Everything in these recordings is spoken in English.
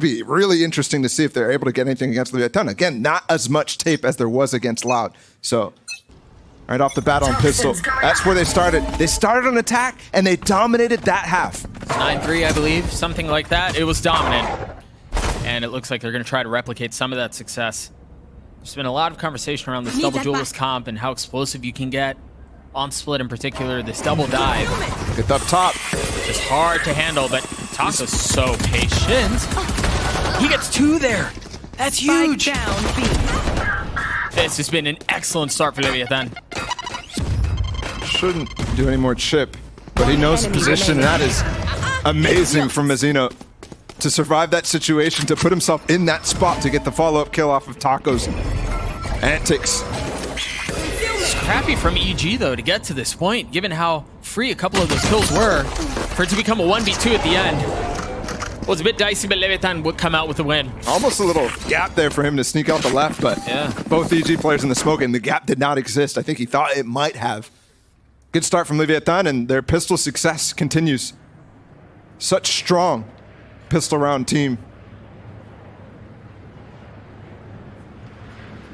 be really interesting to see if they're able to get anything against Leviathan. Again, not as much tape as there was against Loud. So, right off the bat on pistol, that's where they started. They started on attack, and they dominated that half. 9-3, I believe, something like that. It was dominant. And it looks like they're going to try to replicate some of that success. There's been a lot of conversation around this double duelist comp and how explosive you can get on split in particular. This double dive. Get up top. Just hard to handle, but Taco's so patient. He gets 2 there. That's huge. This has been an excellent start for Leviathan. Shouldn't do any more chip, but he knows the position, and that is amazing from Mazzino to survive that situation, to put himself in that spot to get the follow-up kill off of Taco's antics. Scrappy from EG, though, to get to this point, given how free a couple of those kills were, for it to become a 1v2 at the end. It was a bit dicey, but Leviathan would come out with the win. Almost a little gap there for him to sneak out the left, but yeah, both EG players in the smoke, and the gap did not exist. I think he thought it might have. Good start from Leviathan, and their pistol success continues. Such strong pistol round team.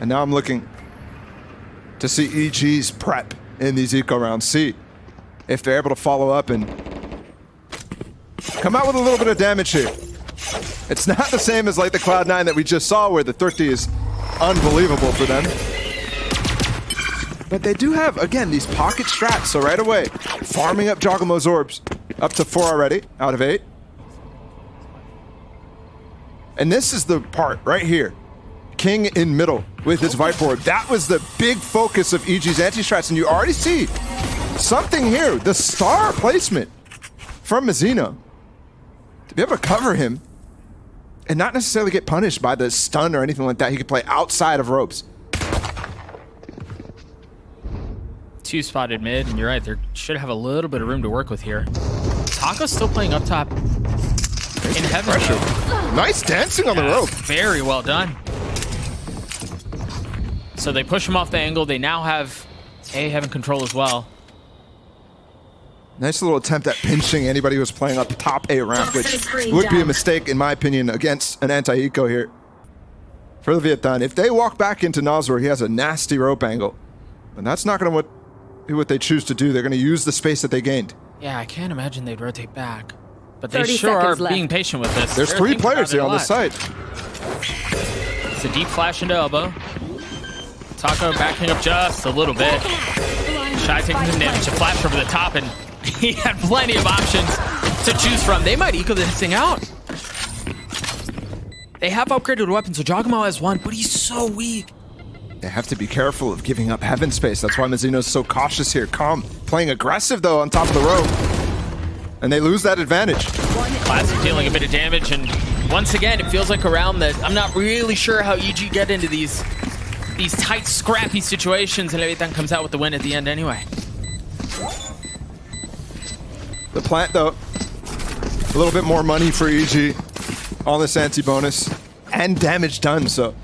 And now I'm looking to see EG's prep in these eco rounds. See if they're able to follow up and come out with a little bit of damage here. It's not the same as like the Cloud9 that we just saw, where the 30 is unbelievable for them. But they do have, again, these pocket strats. So right away, farming up Joggamo's orbs. Up to 4 already, out of 8. And this is the part right here. King in middle with his Viper Orb. That was the big focus of EG's anti-strats. And you already see something here. The star placement from Mazzino. To be able to cover him and not necessarily get punished by the stun or anything like that. He could play outside of ropes. 2 spotted mid, and you're right, they should have a little bit of room to work with here. Taco's still playing up top in heaven. Nice dancing on the rope. Very well done. So they push him off the angle. They now have A heaven control as well. Nice little attempt at pinching anybody who was playing up top A ramp, which would be a mistake, in my opinion, against an anti-eco here. For Leviathan, if they walk back into Nazor, he has a nasty rope angle. And that's not going to be what they choose to do. They're going to use the space that they gained. Yeah, I can't imagine they'd rotate back. But they sure are being patient with this. There's 3 players here on this side. It's a deep flash into elbow. Taco backing up just a little bit. Shy taking some damage. A flash over the top, and he had plenty of options to choose from. They might eco this thing out. They have upgraded weapons, so Joggamo has 1, but he's so weak. They have to be careful of giving up heaven space. That's why Mazzino's so cautious here. Calm, playing aggressive though on top of the rope. And they lose that advantage. Classic dealing a bit of damage, and once again, it feels like a round that I'm not really sure how EG get into these tight, scrappy situations, and Leviathan comes out with the win at the end anyway. The plant though, a little bit more money for EG on this anti-bonus, and damage done, so.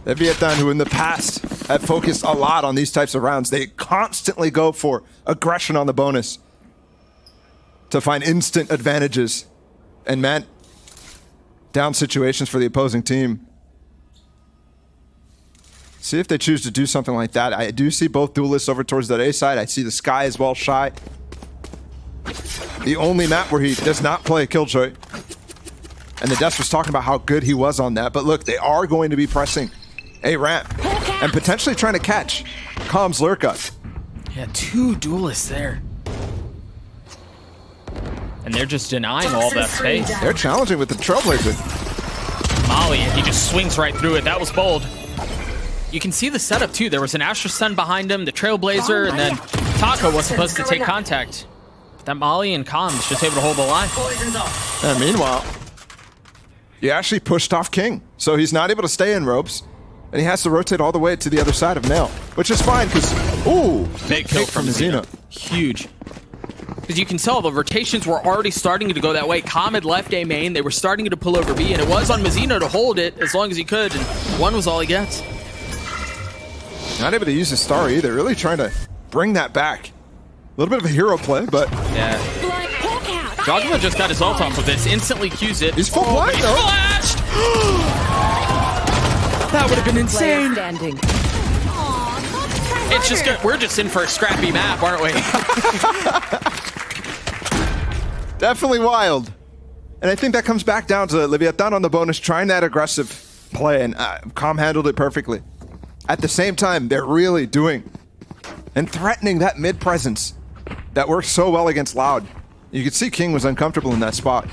Leviathan, who in the past had focused a lot on these types of rounds, they constantly go for aggression on the bonus to find instant advantages and man down situations for the opposing team. See if they choose to do something like that. I do see both duelists over towards that A side. I see the Sky as well, Shy. The only map where he does not play Killjoy. And the Death was talking about how good he was on that. But look, they are going to be pressing A ramp and potentially trying to catch Calm's Lurka. Yeah, 2 duelists there. And they're just denying all that space. They're challenging with the Trailblazer. Molly, he just swings right through it. That was bold. You can see the setup too. There was an Astra Stun behind him, the Trailblazer, and then Taco was supposed to take contact. But that Molly and Calm's just able to hold the line. And meanwhile, he actually pushed off King. So he's not able to stay in ropes. And he has to rotate all the way to the other side of Nail, which is fine because, ooh, big kill from Mazzino. Huge. Because you can tell the rotations were already starting to go that way. Calm had left A main. They were starting to pull over B, and it was on Mazzino to hold it as long as he could, and 1 was all he gets. Not able to use his star either. Really trying to bring that back. A little bit of a hero play, but yeah. Dogma just got his ult off of this, instantly cues it. He's full blind, he's though. flashed! That would have been insane. Standing. It's just good. We're just in for a scrappy map, aren't we? Definitely wild. And I think that comes back down to Leviathan on the bonus trying that aggressive play, and Calm handled it perfectly. At the same time, they're really doing and threatening that mid presence that works so well against Loud. You could see King was uncomfortable in that spot.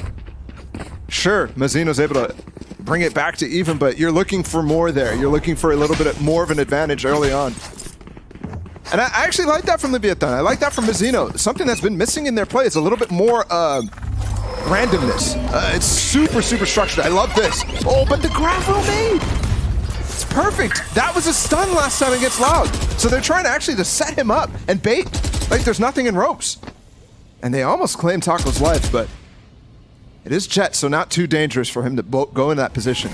Sure, Mazzino's able to bring it back to even, but you're looking for more there. You're looking for a little bit more of an advantage early on. And I actually like that from Leviathan. I like that from Mazzino. Something that's been missing in their play is a little bit more randomness. It's super, super structured. I love this. Oh, but the grab roll made. It's perfect. That was a stun last time against Loud. So they're trying to actually just set him up and bait like there's nothing in ropes. And they almost claim Taco's life, but it is Jet, so not too dangerous for him to go in that position.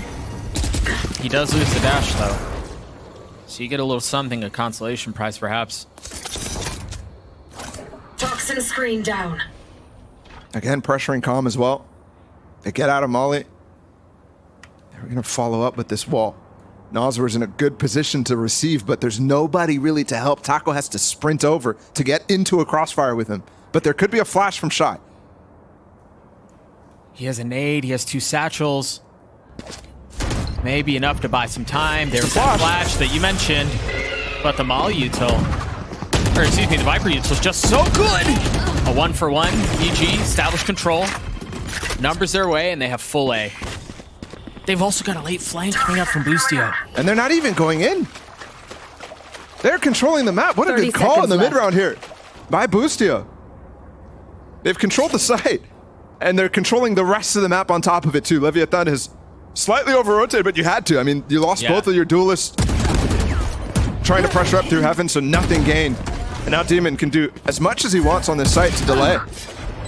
He does lose the dash, though. So you get a little something, a consolation prize, perhaps. Toxin screen down. Again, pressuring Calm as well. They get out of Molly. They're going to follow up with this wall. Noswor's in a good position to receive, but there's nobody really to help. Taco has to sprint over to get into a crossfire with him. But there could be a flash from Shy. He has a nade, he has 2 satchels. Maybe enough to buy some time. There's that flash that you mentioned. But the Molly util, or excuse me, the Viper util is just so good. A 1-for-1, EG, established control. Numbers their way, and they have full A. They've also got a late flank coming up from Boostio. And they're not even going in. They're controlling the map. What a good call in the mid-round here by Boostio. They've controlled the site, and they're controlling the rest of the map on top of it, too. Leviathan has slightly over-rotated, but you had to. I mean, you lost both of your duelists trying to pressure up through heaven, so nothing gained. And now Demon can do as much as he wants on this site to delay.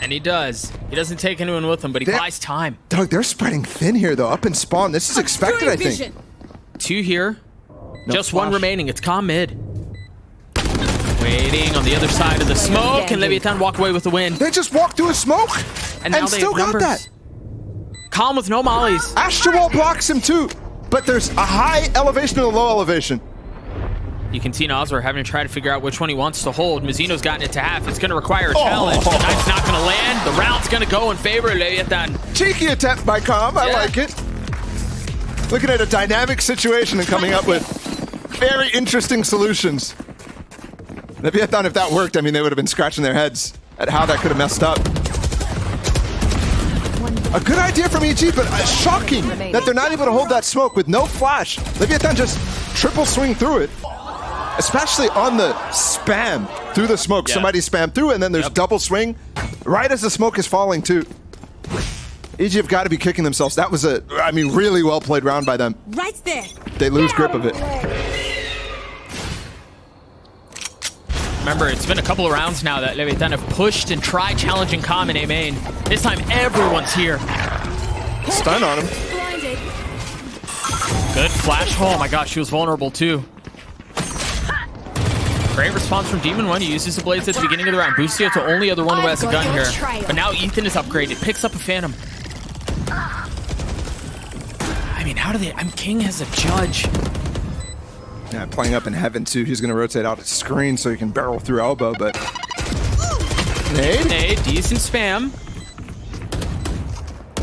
And he does. He doesn't take anyone with him, but he buys time. Doug, they're spreading thin here, though. Up in spawn. This is expected, I think. 2 here. No Just flash. 1 remaining. It's Calm mid. Waiting on the other side of the smoke, and Leviathan walk away with the win. They just walked through a smoke And now they still have got numbers. that. Calm with no mollies. Astral blocks him, too. But there's a high elevation and a low elevation. You can see Noswar having to try to figure out which one he wants to hold. Mazzino's gotten it to half. It's going to require a challenge. The knife's not going to land. The round's going to go in favor of Leviathan. Cheeky attempt by Calm. I like it. Looking at a dynamic situation and coming up with very interesting solutions. Leviathan, if that worked, I mean, they would have been scratching their heads at how that could have messed up. A good idea from EG, but shocking that they're not able to hold that smoke with no flash. Leviathan just triple swing through it. Especially on the spam through the smoke. Yeah. Somebody spam through, and then there's double swing right as the smoke is falling, too. EG have got to be kicking themselves. That was a, I mean, really well played round by them. Right there. They lose grip of it. Remember, it's been a couple of rounds now that Leviathan have pushed and tried challenging Calm in A main. This time, everyone's here. Stun on him. Blinded. Good flash. Oh my gosh, she was vulnerable too. Great response from Demon 1. He uses the blades at the beginning of the round. Boostio to only other one who has a gun here. But now Ethan is upgraded. Picks up a Phantom. I mean, how do they... King has a judge. Yeah, playing up in heaven, too. He's going to rotate out his screen so he can barrel through elbow, but... Nade? Nade, decent spam.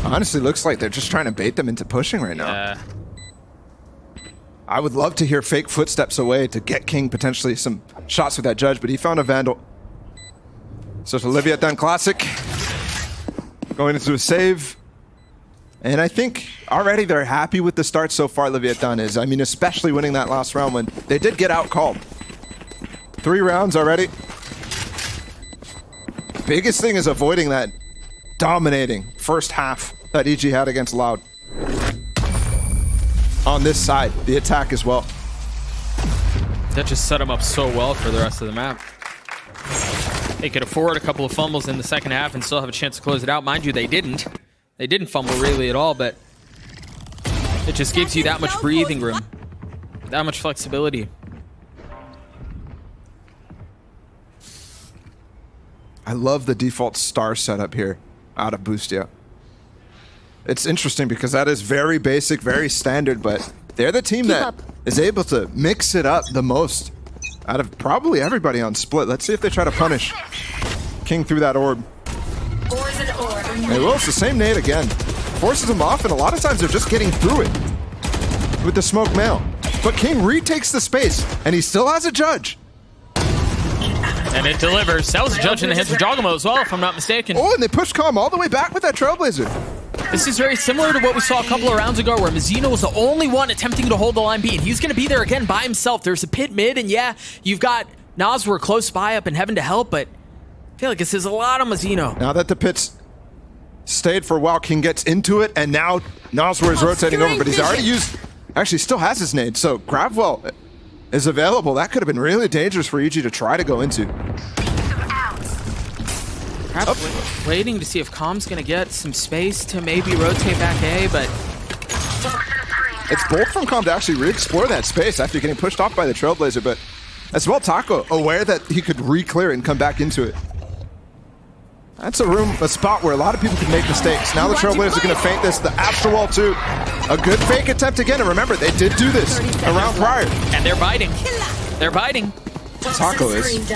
Honestly, looks like they're just trying to bait them into pushing right now. Yeah. I would love to hear fake footsteps away to get King potentially some shots with that judge, but he found a Vandal. So it's a Leviathan Classic. Going into a save. And I think already they're happy with the start so far, Leviathan is. I mean, especially winning that last round when they did get out called. 3 rounds already. Biggest thing is avoiding that dominating first half that EG had against Loud. On this side, the attack as well. That just set him up so well for the rest of the map. They could afford a couple of fumbles in the second half and still have a chance to close it out. Mind you, they didn't. They didn't fumble really at all, but it just gives you that much breathing room, that much flexibility. I love the default star setup here. out of Boostio. It's interesting because that is very basic, very standard, but they're the team that is able to mix it up the most out of probably everybody on split. Let's see if they try to punish King through that orb. They will. It's the same nade again. Forces him off, and a lot of times they're just getting through it with the smoke mail. But King retakes the space, and he still has a judge. And it delivers. That was a judge in the hands of Jogamo as well, if I'm not mistaken. Oh, and they push Calm all the way back with that Trailblazer. This is very similar to what we saw a couple of rounds ago where Mazzino was the only one attempting to hold the line B, and he's going to be there again by himself. There's a pit mid, and yeah, you've got Naswar close by up in heaven to help, but I feel like this is a lot of Mazzino. Now that the pits stayed for a while, King gets into it, and now Naswar is rotating over, but he's already used... Actually, still has his nade, so Gravwell is available. That could have been really dangerous for EG to try to go into. Perhaps waiting to see if Calm's going to get some space to maybe rotate back A, but... It's bold from Calm to actually re-explore that space after getting pushed off by the Trailblazer, but as well, Taco, aware that he could re-clear and come back into it. That's a spot where a lot of people can make mistakes. Now the Trailblazers are going to feint this. The Astral Wall too. A good fake attempt again. And remember, they did do this a round prior. And they're biting. They're biting. Taco is.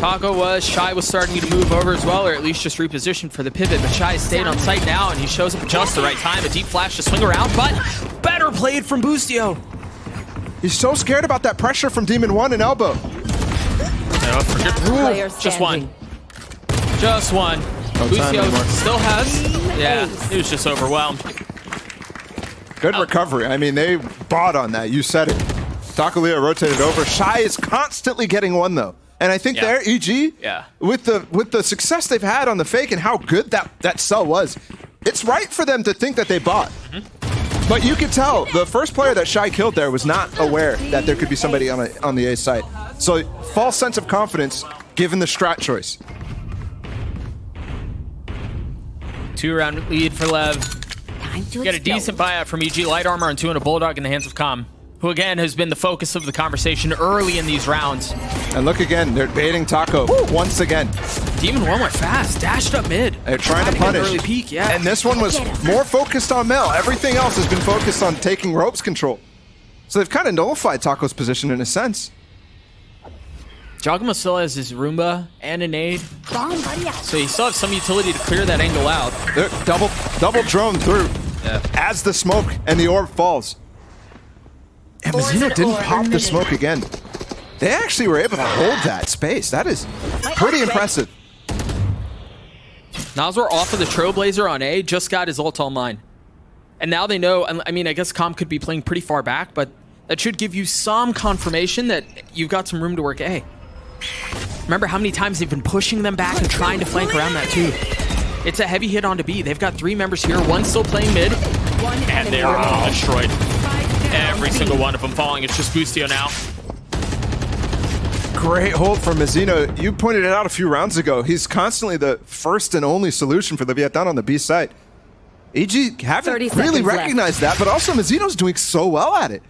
Taco was. Shy was starting to move over as well, or at least just repositioned for the pivot. But Shy is staying on site now, and he shows up at just the right time. A deep flash to swing around, but better played from Boostio. He's so scared about that pressure from Demon 1 and Elbow. Just one. Just one. Boostio still has. Yeah, he was just overwhelmed. Good recovery. I mean, they bought on that. You said it. Takaleo rotated over. Shy is constantly getting one though, and I think there, EG, with the success they've had on the fake and how good that cell was, it's right for them to think that they bought. But you could tell the first player that Shy killed there was not aware that there could be somebody on the A site. So false sense of confidence given the strat choice. 2-round lead for Lev. Get a decent buyout from EG, light armor and 2 and a bulldog in the hands of Calm, who again has been the focus of the conversation early in these rounds. And look again, they're baiting Taco once again. Demon 1 went fast, dashed up mid. They're trying to punish. Early peek, yeah. And this one was more focused on Mel. Everything else has been focused on taking ropes control. So they've kind of nullified Taco's position in a sense. Jogama still has his Roomba and a nade, so he still has some utility to clear that angle out. They're double drone through as the smoke and the orb falls. And Mazzino didn't pop the smoke again. They actually were able to hold that space. That is pretty impressive. Naswar off of the Trailblazer on A, just got his ult online. And now they know, I mean, I guess Calm could be playing pretty far back, but that should give you some confirmation that you've got some room to work A. Remember how many times they've been pushing them back and trying to flank around that too. It's a heavy hit onto B. They've got 3 members here, one still playing mid, and they're all destroyed. Every single one of them falling. It's just Boostio now. Great hold from Mazzino. You pointed it out a few rounds ago. He's constantly the first and only solution for the Vietnam on the B side. EG haven't really recognized that, but also Mazzino's doing so well at it.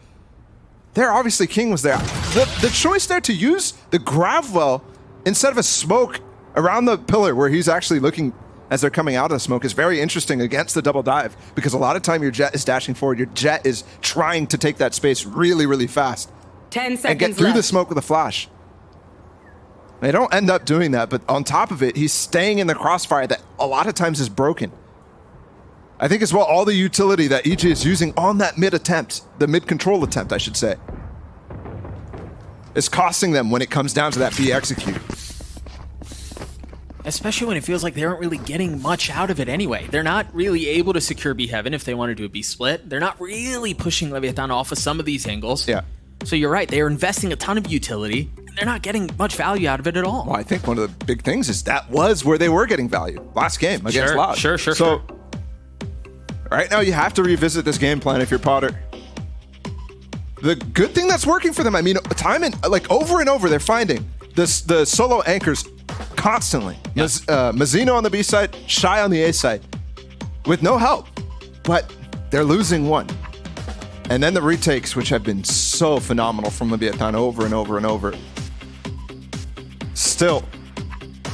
There, obviously, King was there. The choice there to use the Gravwell instead of a smoke around the pillar where he's actually looking as they're coming out of the smoke is very interesting against the double dive, because a lot of time your Jet is dashing forward. Your Jet is trying to take that space really, really fast 10 seconds and get through left. the smoke with a flash. They don't end up doing that, but on top of it, he's staying in the crossfire that a lot of times is broken. I think as well, all the utility that EG is using on that mid attempt, the mid control attempt, I should say, is costing them when it comes down to that B execute. Especially when it feels like they aren't really getting much out of it anyway. They're not really able to secure B Heaven if they want to do a B split. They're not really pushing Leviathan off of some of these angles. Yeah. So you're right, they are investing a ton of utility, and they're not getting much value out of it at all. Well, I think one of the big things is that was where they were getting value last game against Loud. Sure. So right now you have to revisit this game plan if you're Potter. The good thing that's working for them, I mean, time and like over and over, they're finding the solo anchors constantly. Yeah. Mazzino on the B side, Shy on the A side, with no help, but they're losing one. And then the retakes, which have been so phenomenal from Leviathan over and over and over, still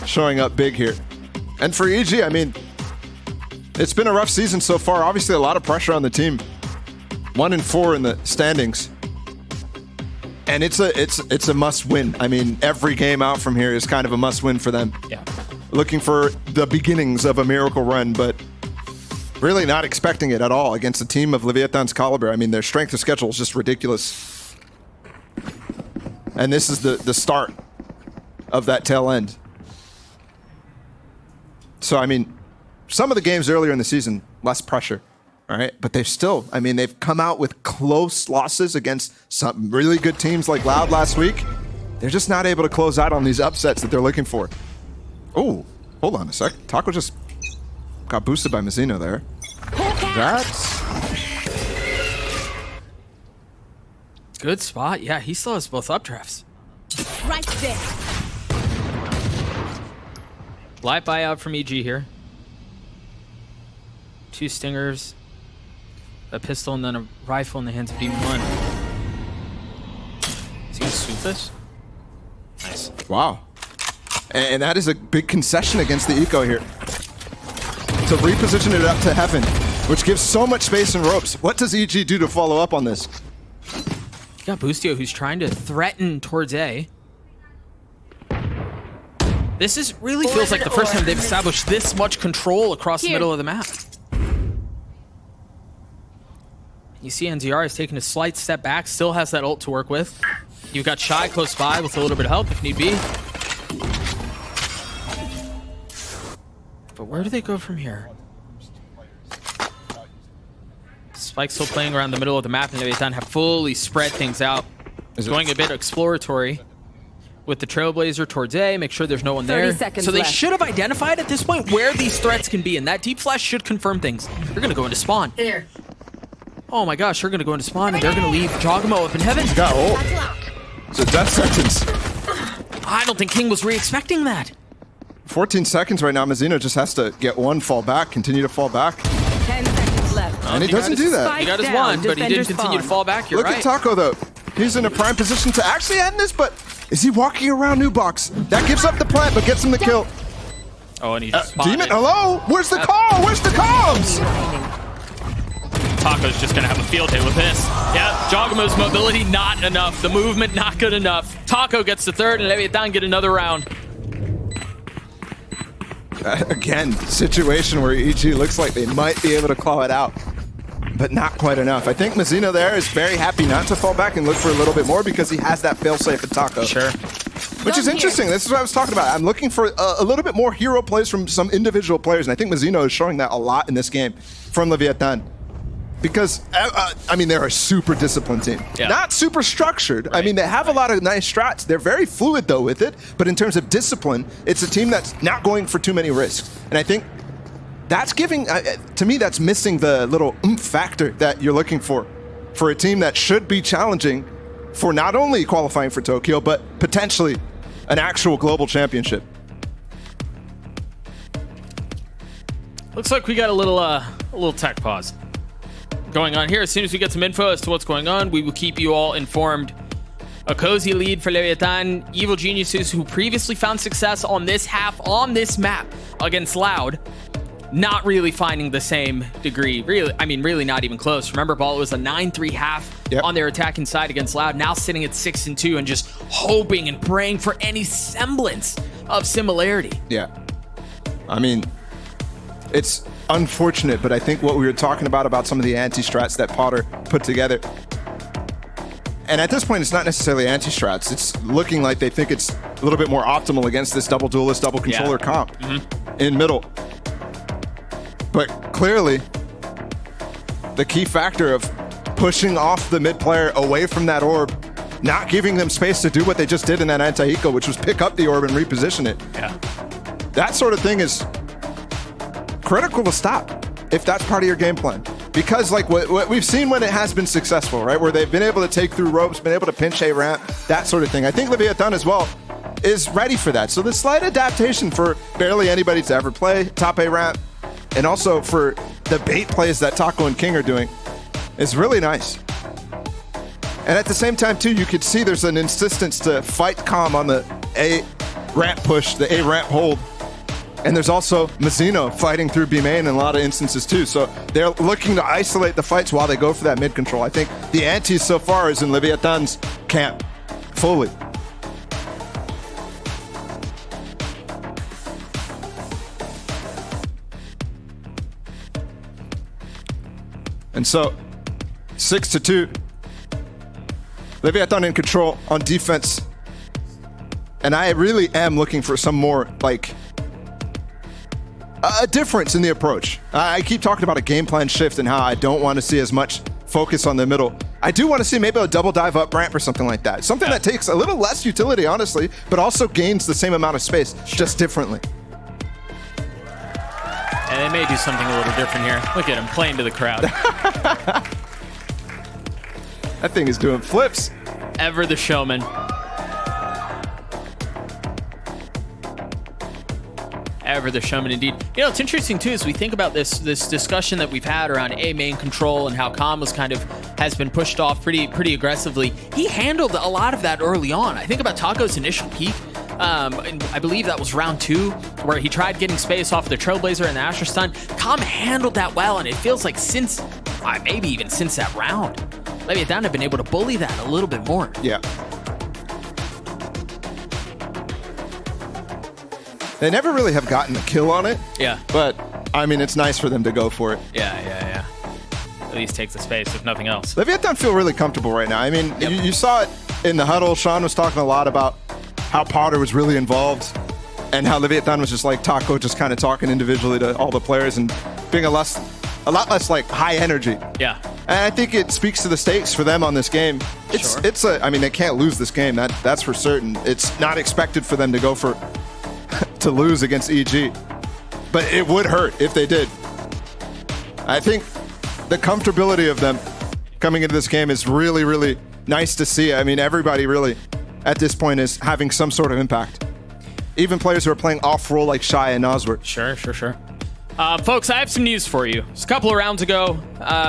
showing up big here. And for EG, I mean, It's been a rough season so far. Obviously, a lot of pressure on the team. 1-4 in the standings. And it's a must win. I mean, every game out from here is kind of a must win for them. Yeah. Looking for the beginnings of a miracle run, but really not expecting it at all against a team of Leviathan's caliber. I mean, their strength of schedule is just ridiculous. And this is the start of that tail end. So, I mean, some of the games earlier in the season, less pressure. All right, but they've still, I mean, they've come out with close losses against some really good teams like Loud last week. They're just not able to close out on these upsets that they're looking for. Oh, hold on a sec. Taco just got boosted by Mazzino there. That's Good spot. Yeah, he still has both updrafts. Right there. Light buyout from EG here. 2 stingers. A pistol and then a rifle in the hands of Demon 1. Is he gonna swoop this? Nice. wow. And that is a big concession against the eco here. To reposition it up to heaven, which gives so much space and ropes. What does EG do to follow up on this? You got Boostio who's trying to threaten towards A. This is really feels like the first time they've established this much control across the middle of the map. You see NZR is taking a slight step back, still has that ult to work with. You've got Shy close by with a little bit of help if need be. But where do they go from here? Spike's still playing around the middle of the map, and Leviathan have fully spread things out. Going a bit exploratory with the Trailblazer towards A, make sure there's no one there. 30 seconds So they left. should have identified at this point where these threats can be, and that deep flash should confirm things. They're gonna go into spawn. Here. Oh my gosh, they're gonna go into spawn, and they're gonna leave Jogamo up in heaven. Got ult. It's a death sentence. I don't think King was re-expecting that. 14 seconds right now. Mazzino just has to get one fall back, continue to fall back. 10 seconds left. And he doesn't do that. He got his Down, one, but he didn't defender continue to spawn. fall back. You're Look right. at Taco, though. He's in a prime position to actually end this, but is he walking around new box? That gives up the plant, but gets him the kill. Oh, and he just spotted. Demon, hello? Where's the call? Where's the comms? Taco's just gonna have a field day with this. Yeah, Jogamo's mobility not enough. The movement not good enough. Taco gets the third, and Leviathan get another round. Again, situation where EG looks like they might be able to claw it out, but not quite enough. I think Mazzino there is very happy not to fall back and look for a little bit more because he has that failsafe at Taco. Sure. Which is interesting. This is what I was talking about. I'm looking for a little bit more hero plays from some individual players, and I think Mazzino is showing that a lot in this game from Leviathan. Because, I mean, they're a super disciplined team. Yeah. Not super structured. I mean, they have a lot of nice strats. They're very fluid, though, with it. But in terms of discipline, it's a team that's not going for too many risks. And I think that's giving, to me, that's missing the little oomph factor that you're looking for a team that should be challenging for not only qualifying for Tokyo, but potentially an actual global championship. Looks like we got a little tech pause going on here. As soon as we get some info as to what's going on, we will keep you all informed. A cozy lead for Leviathan. Evil Geniuses, who previously found success on this half, on this map against Loud, not really finding the same degree. Really not even close. Remember, Ball was a 9-3 half on their attacking side against Loud, now sitting at 6-2 and just hoping and praying for any semblance of similarity. Yeah. I mean, it's unfortunate, but I think what we were talking about some of the anti-strats that Potter put together, and at this point, it's not necessarily anti-strats. It's looking like they think it's a little bit more optimal against this double duelist, double controller comp in middle. But clearly, the key factor of pushing off the mid player away from that orb, not giving them space to do what they just did in that anti-eco, which was pick up the orb and reposition it. Yeah. That sort of thing is critical to stop if that's part of your game plan. Because like what we've seen when it has been successful, right? Where they've been able to take through ropes, been able to pinch a ramp, that sort of thing. I think Leviathan as well is ready for that. So the slight adaptation for barely anybody to ever play top A ramp, and also for the bait plays that Taco and King are doing, is really nice. And at the same time too, you could see there's an insistence to fight calm on the A ramp push, the A ramp hold. And there's also Mazzino fighting through B main in a lot of instances too. So they're looking to isolate the fights while they go for that mid control. I think the ante so far is in Leviathan's camp fully. And so 6-2. Leviathan in control on defense. And I really am looking for some more, like, a difference in the approach. I keep talking about a game plan shift and how I don't want to see as much focus on the middle. I do want to see maybe a double dive up ramp or something like that. Something that takes a little less utility, honestly, but also gains the same amount of space, just differently. And they may do something a little different here. Look at him playing to the crowd. That thing is doing flips. Ever the showman. Ever the showman indeed. You know, it's interesting too as we think about this discussion that we've had around A main control and how Khan was has been pushed off pretty aggressively. He handled a lot of that early on. I think about Taco's initial peak. And I believe that was round 2, where he tried getting space off of the Trailblazer and the Asher Stun. Khan handled that well, and it feels like since, maybe even since that round, Leviathan have been able to bully that a little bit more. Yeah. They never really have gotten a kill on it. Yeah. But, I mean, it's nice for them to go for it. Yeah. At least take the space, if nothing else. Leviathan feel really comfortable right now. I mean, you saw it in the huddle. Sean was talking a lot about how Potter was really involved and how Leviathan was just like Taco, just kind of talking individually to all the players and being a lot less like high energy. Yeah. And I think it speaks to the stakes for them on this game. I mean, they can't lose this game. That's for certain. It's not expected for them to go for to lose against EG, but it would hurt if they did. I think the comfortability of them coming into this game is really, really nice to see. I mean, everybody really at this point is having some sort of impact. Even players who are playing off-role like Shy and Nosworth. Sure. Folks, I have some news for you. Just a couple of rounds ago,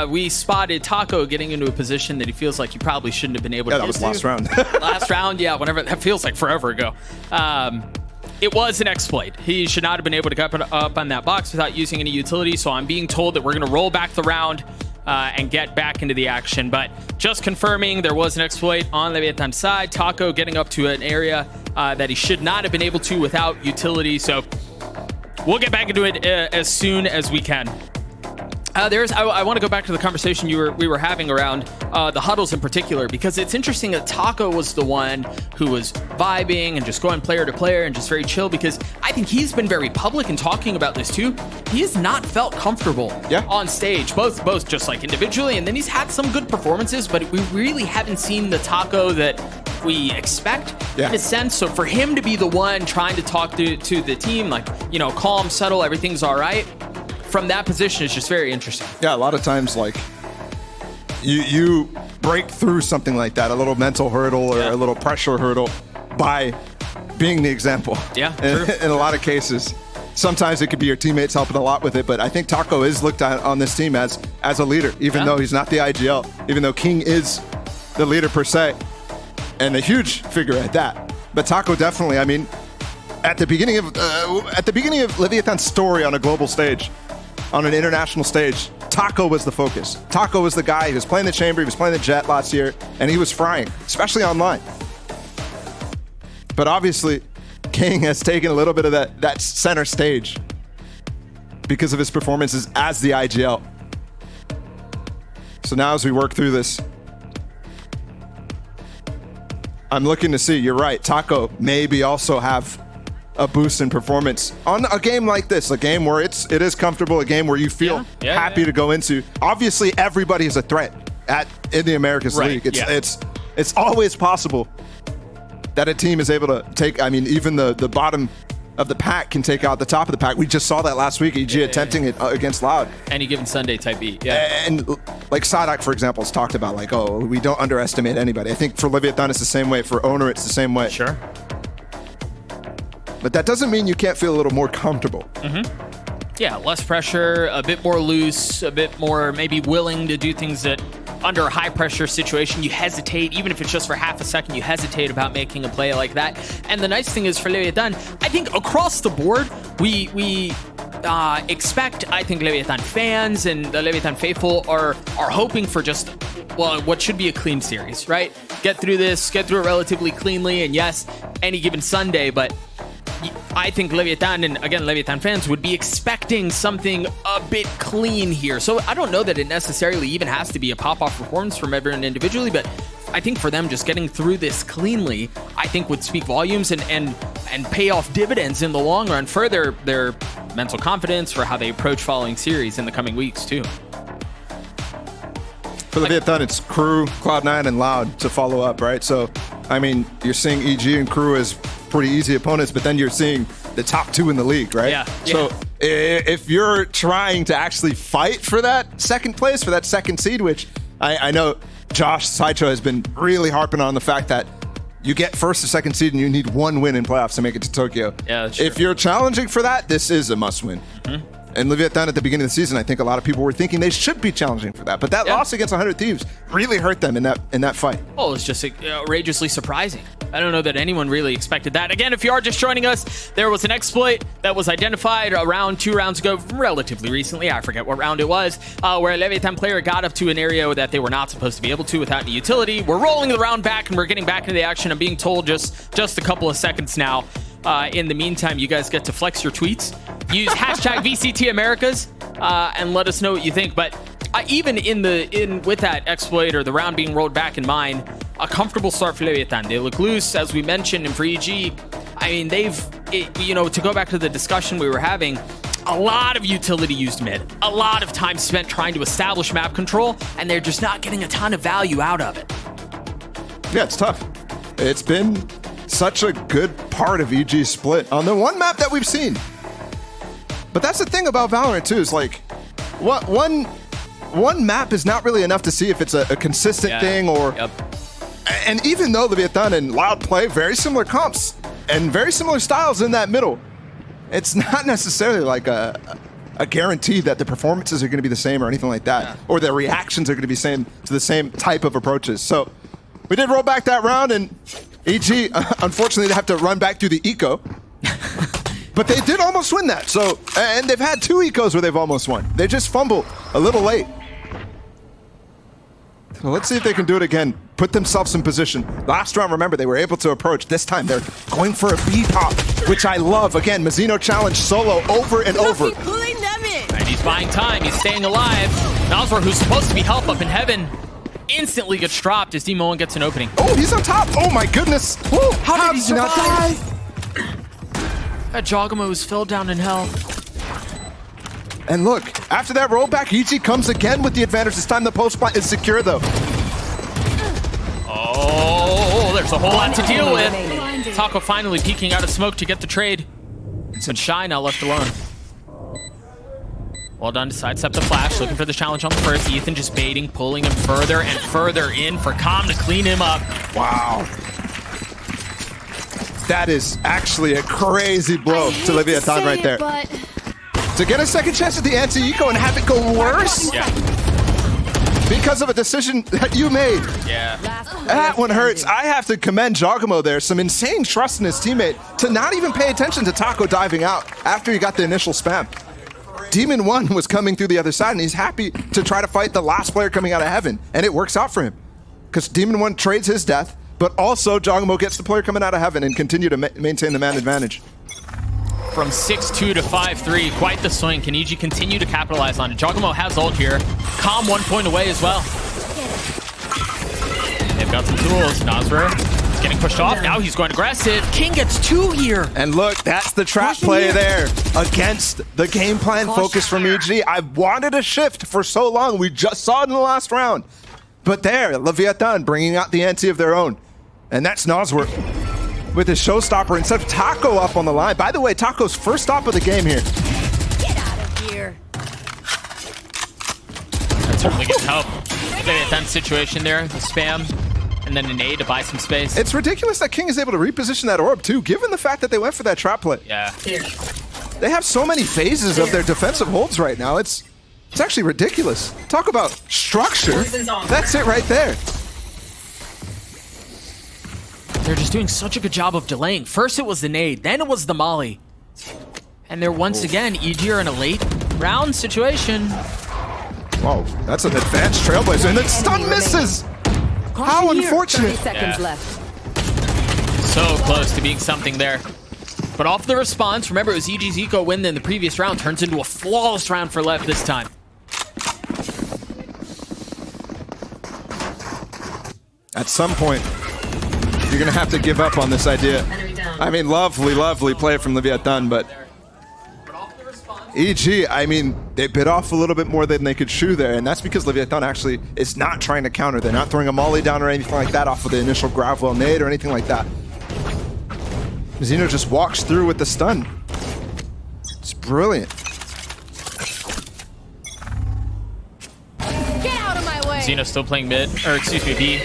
we spotted Taco getting into a position that he feels like he probably shouldn't have been able to get to. That was last round. Last round, yeah, whenever. That feels like forever ago. It was an exploit. He should not have been able to get up on that box without using any utility, so I'm being told that we're going to roll back the round and get back into the action. But just confirming, there was an exploit on Leviathan's side. Taco getting up to an area that he should not have been able to without utility, so we'll get back into it as soon as we can. I want to go back to the conversation we were having around the huddles in particular, because it's interesting that Taco was the one who was vibing and just going player to player and just very chill, because I think he's been very public in talking about this too. He has not felt comfortable on stage, both just like individually, and then he's had some good performances, but we really haven't seen the Taco that we expect in a sense. So for him to be the one trying to talk to the team, like, you know, calm, settle, everything's all right, from that position is just very interesting. Yeah, a lot of times, like, you break through something like that, a little mental hurdle or a little pressure hurdle, by being the example. Yeah, in a lot of cases. Sometimes it could be your teammates helping a lot with it, but I think Taco is looked at on this team as a leader, even though he's not the IGL, even though King is the leader per se, and a huge figure at that. But Taco definitely, I mean, at the beginning of Leviathan's story on a global stage, on an international stage, Taco was the focus. Taco was the guy. He was playing the Chamber, he was playing the Jet last year, and he was frying, especially online. But obviously, King has taken a little bit of that center stage because of his performances as the IGL. So now as we work through this, I'm looking to see, you're right, Taco maybe also have a boost in performance on a game like this, a game where it is comfortable, a game where you feel happy to go into. Obviously, everybody is a threat in the Americas League. It's always possible that a team is able to take, I mean, even the bottom of the pack can take out the top of the pack. We just saw that last week, EG attempting it against Loud. Any given Sunday type beat, And like Sadak, for example, has talked about, like, oh, we don't underestimate anybody. I think for Leviathan it's the same way, for Owner it's the same way. Sure. But that doesn't mean you can't feel a little more comfortable. Yeah, less pressure, a bit more loose, a bit more maybe willing to do things that under a high pressure situation, you hesitate, even if it's just for half a second, you hesitate about making a play like that. And the nice thing is for Leviathan, I think across the board, we expect, I think Leviathan fans and the Leviathan faithful are hoping for just, well, what should be a clean series, right? Get through it relatively cleanly, and yes, any given Sunday, but I think Leviathan, and again, Leviathan fans would be expecting something a bit clean here. So I don't know that it necessarily even has to be a pop-off performance from everyone individually, but I think for them just getting through this cleanly, I think would speak volumes and pay off dividends in the long run for their mental confidence, for how they approach following series in the coming weeks too. For Leviathan, it's Crew, Cloud9, and Loud to follow up, right? So, I mean, you're seeing EG and Crew as pretty easy opponents, but then you're seeing the top 2 in the league, right? Yeah. So if you're trying to actually fight for that second place, for that second seed, which I know Josh Sideshow has been really harping on the fact that you get first or second seed and you need 1 win in playoffs to make it to Tokyo. Yeah, that's true. If you're challenging for that, this is a must win. And Leviathan at the beginning of the season, I think a lot of people were thinking they should be challenging for that. But that loss against 100 Thieves really hurt them in that fight. Well, it's just outrageously surprising. I don't know that anyone really expected that. Again, if you are just joining us, there was an exploit that was identified around 2 rounds ago, relatively recently. I forget what round it was, where a Leviathan player got up to an area that they were not supposed to be able to without any utility. We're rolling the round back and we're getting back into the action. I'm being told just a couple of seconds now. In the meantime, you guys get to flex your tweets. Use hashtag VCT Americas and let us know what you think. But even with that exploit or the round being rolled back in mind, a comfortable start for Leviathan. They look loose, as we mentioned, and for EG, I mean, to go back to the discussion we were having, a lot of utility used mid, a lot of time spent trying to establish map control, and they're just not getting a ton of value out of it. Yeah, it's tough. It's been such a good part of EG's split on the one map that we've seen. But that's the thing about Valorant too, is like one map is not really enough to see if it's a consistent thing or... Yep. And even though Leviathan and Loud play very similar comps and very similar styles in that middle, it's not necessarily like a guarantee that the performances are going to be the same or anything like that, or the reactions are going to be same to the same type of approaches. So we did roll back that round, and EG, unfortunately, they have to run back through the eco. But they did almost win that. So, and they've had 2 ecos where they've almost won. They just fumbled a little late. So let's see if they can do it again. Put themselves in position. Last round, remember, they were able to approach. This time, they're going for a B pop, which I love. Again, Mazzino challenge solo over and over. Pulling them in. And he's buying time. He's staying alive. Nazar, who's supposed to be help up in heaven, instantly gets dropped as Demo 1 gets an opening. Oh, he's on top. Oh my goodness. Woo, how did he not die? That Jogamo is filled down in hell. And look, after that rollback, EG comes again with the advantage. This time the post spot is secure though. Oh, there's a whole lot to deal with. Taco finally peeking out of smoke to get the trade. But Shy now left alone. Well done to sidestep the flash, looking for the challenge on the first. Ethan just baiting, pulling him further and further in for Calm to clean him up. Wow. That is actually a crazy blow to Leviathan right there. To get a second chance at the anti-eco and have it go worse? Yeah. Because of a decision that you made. Yeah. That one hurts. I have to commend Jogamo there. Some insane trust in his teammate to not even pay attention to Taco diving out after he got the initial spam. Demon 1 was coming through the other side, and he's happy to try to fight the last player coming out of heaven, and it works out for him. Because Demon 1 trades his death, but also Jogamo gets the player coming out of heaven and continue to maintain the man advantage. From 6-2 to 5-3, quite the swing. Can EG continue to capitalize on it? Jogamo has ult here. Calm 1 point away as well. They've got some tools. Nazra is getting pushed off. Now he's going aggressive. King gets 2 here. And look, that's the trap play there against the game plan focus from EG. I wanted a shift for so long. We just saw it in the last round. But there, Leviathan bringing out the ante of their own. And that's Nazra with his showstopper instead of Taco up on the line. By the way, Taco's first stop of the game here. Get out of here. That certainly gets help. Leviathan situation there, the spam, and then an A to buy some space. It's ridiculous that King is able to reposition that orb too, given the fact that they went for that trap play. Yeah. They have so many phases of their defensive holds right now. It's It's actually ridiculous. Talk about structure. Poison's on. That's it right there. They're just doing such a good job of delaying. First it was the nade, then it was the molly. And they're once again, EG are in a late round situation. Whoa, that's an advanced trailblazer, and then stun misses! How Caution here. unfortunate. 30 seconds Yeah. left. So close to being something there. But off the response, remember it was EG's eco win in the previous round, turns into a flawless round for LEV this time. At some point, you're gonna have to give up on this idea. Enemy down. I mean, lovely play from Leviathan, but EG, I mean, they bit off a little bit more than they could chew there, and that's because Leviathan actually is not trying to counter. They're not throwing a molly down or anything like that off of the initial Gravwell nade or anything like that. Zeno just walks through with the stun. It's brilliant. Get out of my way. Xeno still playing mid, or excuse me, B.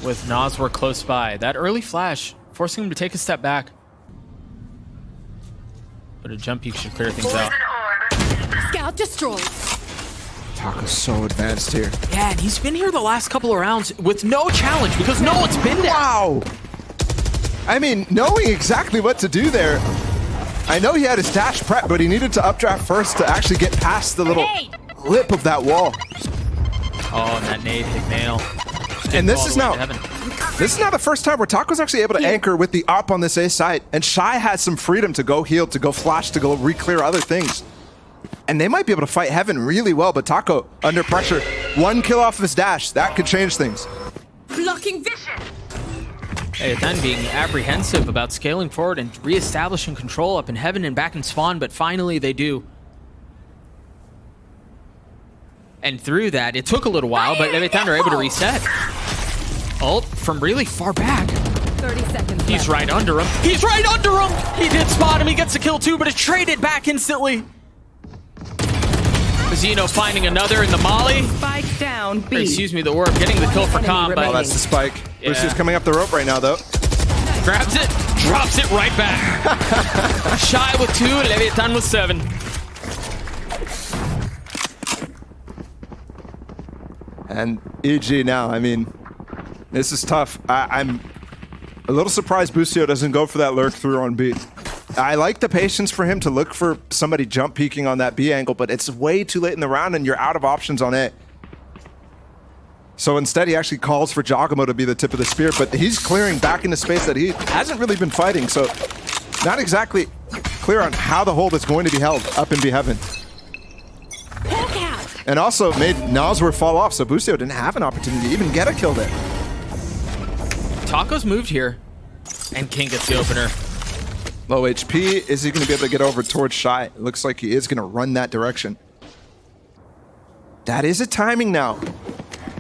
With Nosworth close by. That early flash, forcing him to take a step back. But a jump peek should clear things out. Scout destroyed. Taco's so advanced here. Yeah, and he's been here the last couple of rounds with no challenge because no one's been there. Wow! I mean, knowing exactly what to do there. I know he had his dash prep, but he needed to updraft first to actually get past the little lip of that wall. Oh, and that nade hit nail. And this All is the way now to heaven. this is now the first time where Taco's actually able to anchor with the op on this A site, and Shy has some freedom to go heal, to go flash, to go re-clear other things. And they might be able to fight Heaven really well, but Taco under pressure, 1 kill off of his dash, that could change things. Blocking vision. Hey, then being apprehensive about scaling forward and reestablishing control up in Heaven and back in Spawn, but finally they do. And through that, it took a little while, but Leviathan are able to reset. Ult from really far back. 30 seconds He's left. right under him. He's right under him! He did spot him, he gets a kill too, but it's traded back instantly. Zeno finding another in the molly. Spike down. Or, B. excuse me, the orb, getting the kill for Enemy Calm, Oh, but that's the spike. Yeah. Lucius coming up the rope right now, though. grabs it, drops it right back. Shy with 2, Leviathan with 7. And EG now, I mean, this is tough. I'm a little surprised Busio doesn't go for that lurk through on B. I like the patience for him to look for somebody jump peeking on that B angle, but it's way too late in the round and you're out of options on A. So instead, he actually calls for Giacomo to be the tip of the spear, but he's clearing back into space that he hasn't really been fighting, so not exactly clear on how the hold is going to be held up in B Heaven. Poke out. And also made Nosworth fall off, so Busio didn't have an opportunity to even get a kill there. Taco's moved here, and King gets the opener. Low HP, is he going to be able to get over towards Shy? It looks like he is going to run that direction. That is a timing now,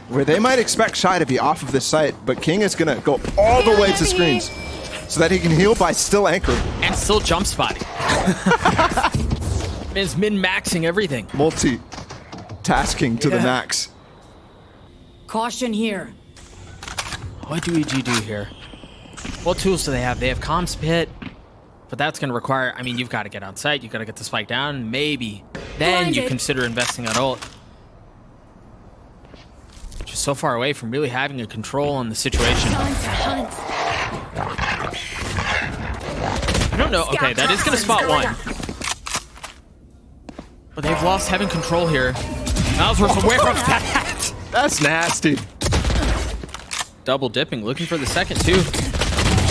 where they might expect Shy to be off of this site, but King is going to go all the way to screens so that he can heal by still anchoring. And still jump spotting. Is min-maxing everything. Multi-tasking to the max. Caution here. What do EG do here? What tools do they have? They have Comms Pit, but that's going to require, I mean, you've got to get on site, you've got to get the spike down, maybe. Then you Blinded. consider investing on ult. Just so far away from really having a control on the situation. Time to hunt. I don't know. Okay, that is going to spot one. But they've lost having control here. Nosworth away from that. That's nasty. Double dipping, looking for the second too.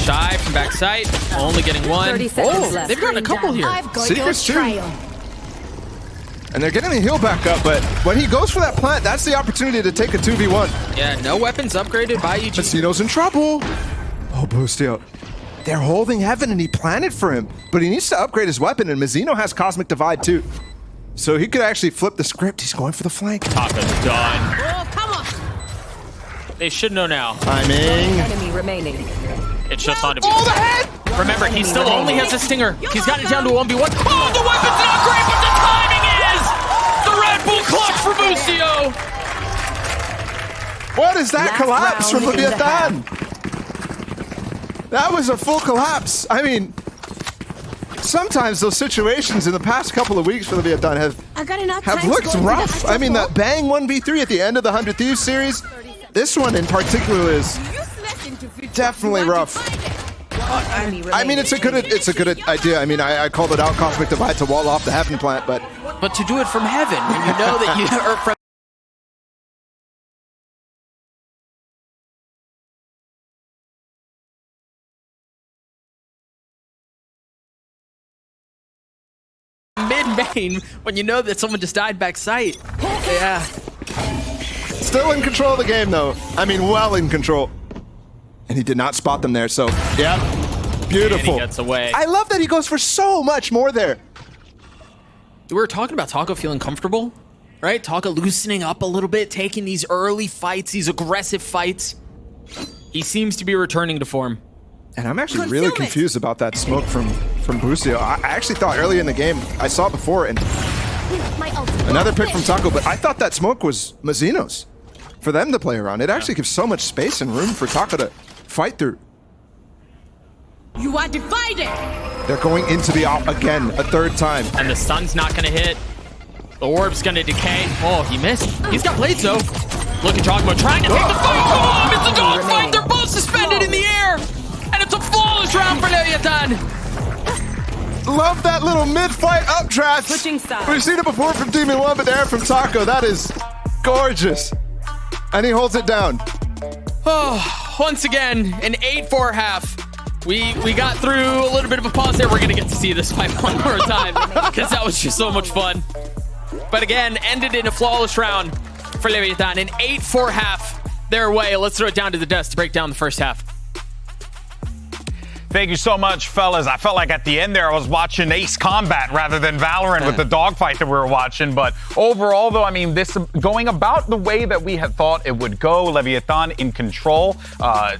Shy from backside, only getting 1. 30 seconds left. They've gotten a couple here. I've got Secrets too. your trail. And they're getting the heal back up, but when he goes for that plant, that's the opportunity to take a 2v1. Yeah, no weapons upgraded by EG. Casino's in trouble. Oh, Busio. They're holding Heaven, and he planted for him, but he needs to upgrade his weapon, and Mazzino has Cosmic Divide too. So he could actually flip the script. He's going for the flank. Taco's done. Oh, come on. They should know now. Timing. Enemy remaining. It's just on to be. Oh, the head! Remember, he still only has a stinger. He's got it down to a 1v1. Oh, the weapon's not great, but the timing is! The Red Bull clutch for Busio! What is that Last collapse from round in the Leviathan? That was a full collapse. I mean, sometimes those situations in the past couple of weeks for the Vietnam have looked rough. I mean, that bang 1v3 at the end of the 100 Thieves series, this one in particular is definitely rough. I mean, it's a good idea. I mean, I called it out, Cosmic Divide, to wall off the Heaven plant, but to do it from heaven, when you know that you are from mid-main, when you know that someone just died backside. Yeah. Still in control of the game, though. I mean, well in control. And he did not spot them there, so yeah, beautiful. And he gets away. I love that he goes for so much more there. We were talking about Taco feeling comfortable, right? Taco loosening up a little bit, taking these early fights, these aggressive fights. He seems to be returning to form. And I'm actually really confused about that smoke from Busio. I actually thought early in the game, I saw it before, and another pick from Taco, but I thought that smoke was Mazzino's for them to play around. It actually gives so much space and room for Taco to fight through. You are divided. They're going into the op again, a third time. And the sun's not gonna hit. The orb's gonna decay. Oh, he missed. He's got blades though. Look at Jogmo trying to take the fight. Come on, it's a dogfight. They're both suspended in the air. And it's a flawless round for Leviathan. Love that little mid-fight updraft. Switching sides. We've seen it before from Demon 1, but there from Taco. That is gorgeous. And he holds it down. Oh, once again, an 8-4 half. We got through a little bit of a pause there. We're going to get to see this fight one more time because that was just so much fun. But again, ended in a flawless round for Leviathan. An 8-4 half their way. Let's throw it down to the desk to break down the first half. Thank you so much, fellas. I felt like at the end there I was watching Ace Combat rather than Valorant with the dogfight that we were watching. But overall, though, I mean, this going about the way that we had thought it would go. Leviathan in control,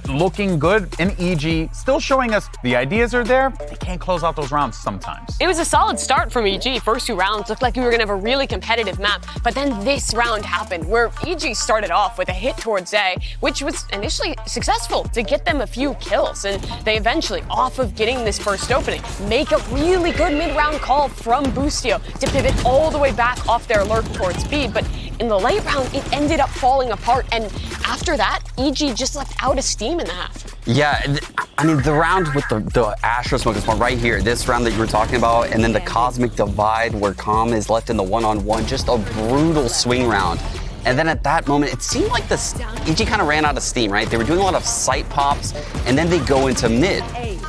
looking good, and EG still showing us the ideas are there. They can't close out those rounds sometimes. It was a solid start from EG. First 2 rounds looked like we were going to have a really competitive map. But then this round happened where EG started off with a hit towards A, which was initially successful to get them a few kills. And they eventually, off of getting this first opening, make a really good mid-round call from Busio to pivot all the way back off their lurk towards B. But in the late round, it ended up falling apart. And after that, EG just left out of steam in the half. Yeah, I mean, the round with the Astro Smoke is one right here. This round that you were talking about, and then the Cosmic Divide where Calm is left in the one-on-one. Just a brutal swing round. And then at that moment, it seemed like EG kind of ran out of steam, right? They were doing a lot of sight pops, and then they go into mid.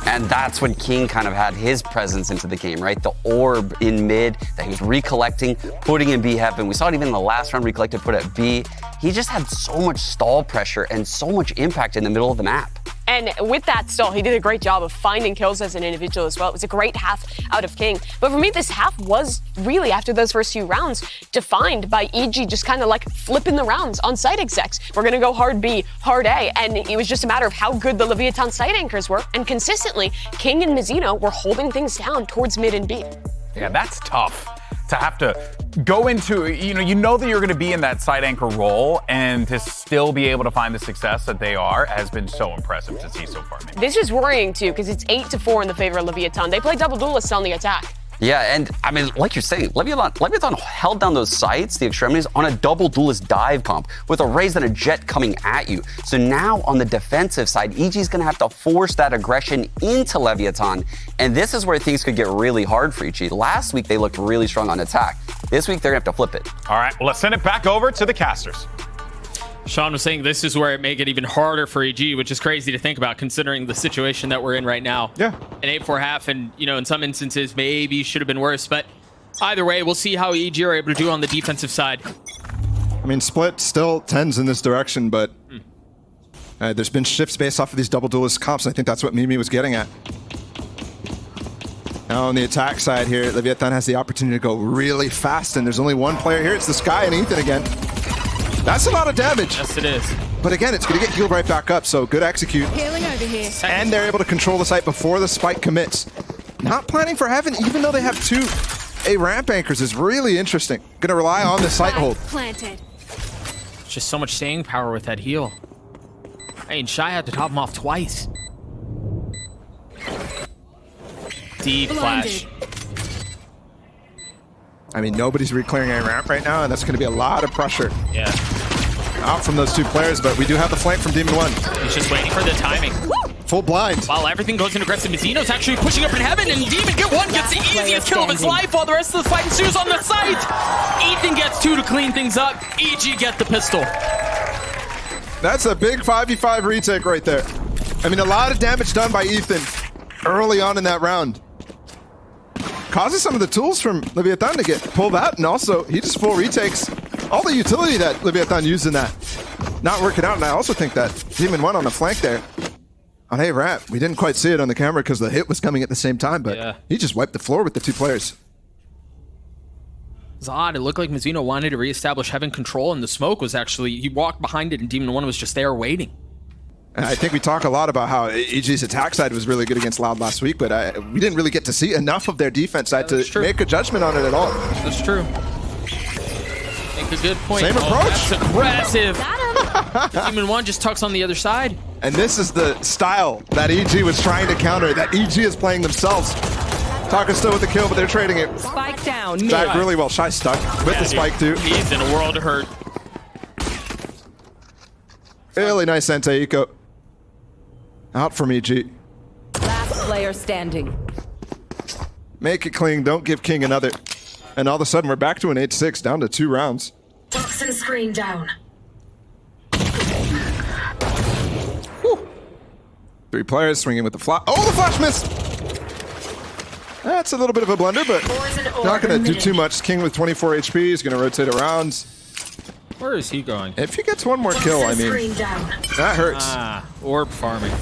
And that's when King kind of had his presence into the game, right? The orb in mid that he was recollecting, putting in B heaven. We saw it even in the last round, recollected, put at B. He just had so much stall pressure and so much impact in the middle of the map. And with that stall, he did a great job of finding kills as an individual as well. It was a great half out of King. But for me, this half was really, after those first few rounds, defined by EG just kind of like flipping the rounds on site execs. We're going to go hard B, hard A. And it was just a matter of how good the Leviathan site anchors were. And consistently, King and Mazzino were holding things down towards mid and B. Yeah, that's tough to have to go into, you know that you're going to be in that side anchor role, and to still be able to find the success that they are has been so impressive to see so far. Man. This is worrying too, because it's 8-4 in the favor of Leviathan. They play double duelists on the attack. Yeah, and I mean, like you're saying, Leviathan held down those sights, the extremities, on a double duelist dive pump with a raise and a jet coming at you. So now on the defensive side, EG's gonna have to force that aggression into Leviathan, and this is where things could get really hard for EG. Last week, they looked really strong on attack. This week, they're gonna have to flip it. All right, well, let's send it back over to the casters. Sean was saying this is where it may get even harder for EG, which is crazy to think about considering the situation that we're in right now. Yeah. An 8-4 half, and in some instances maybe should have been worse, but either way, we'll see how EG are able to do on the defensive side. I mean, Split still tends in this direction, but there's been shifts based off of these double duelist comps, and I think that's what Mimi was getting at. Now on the attack side here, Leviathan has the opportunity to go really fast, and there's only one player here. It's the Sky and Ethan again. That's a lot of damage. Yes, it is. But again, it's going to get healed right back up, so good execute. Healing over here. And they're able to control the site before the spike commits. Not planning for heaven, even though they have 2 A ramp anchors, is really interesting. Going to rely on the site hold. Planted. Just so much staying power with that heal. I mean, Shy had to top him off twice. Deep flash. I mean, nobody's reclearing a ramp right now, and that's going to be a lot of pressure Yeah. out from those 2 players, but we do have the flank from Demon 1. He's just waiting for the timing. Full blind. While everything goes into aggressive, Mizzino's actually pushing up in heaven, and Demon get 1, gets the easiest kill of his life while the rest of the fight ensues on the site. Ethan gets 2 to clean things up. EG get the pistol. That's a big 5v5 retake right there. I mean, a lot of damage done by Ethan early on in that round. Causes some of the tools from Leviathan to get pulled out, and also he just full retakes all the utility that Leviathan used in that. Not working out, and I also think that Demon 1 on the flank there on A ramp. We didn't quite see it on the camera because the hit was coming at the same time, but he just wiped the floor with the 2 players. It's odd. It looked like Mizzino wanted to reestablish heaven control, and the smoke was actually, he walked behind it, and Demon 1 was just there waiting. And I think we talk a lot about how EG's attack side was really good against Loud last week, but we didn't really get to see enough of their defense side to make a judgment on it at all. That's true. Make a good point. Same approach. That's aggressive. Demon 1 just tucks on the other side. And this is the style that EG was trying to counter, that EG is playing themselves. Talking still with the kill, but they're trading it. Spike down. Back really well. Shy stuck with the spike too. He's in a world of hurt. Really nice Eiko. Out from EG. Last player standing. Make it clean. Don't give King another. And all of a sudden, we're back to an 8-6, down to 2 rounds. Toxin screen down. Whew. 3 players swinging with the flash. Oh, the flash missed! That's a little bit of a blunder, but not going to do too much. King with 24 HP is going to rotate around. Where is he going? If he gets 1 more kill, I mean, that hurts. Orb farming.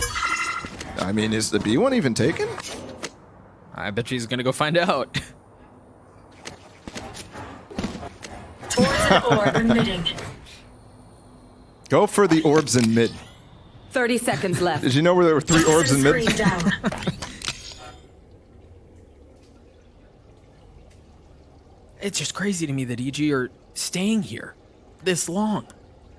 I mean, is the B one even taken? I bet you he's gonna go find out. Towards an orb emitting. Go for the orbs in mid. 30 seconds left. Did you know where there were 3 orbs in mid? Screen down. It's just crazy to me that EG are staying here this long.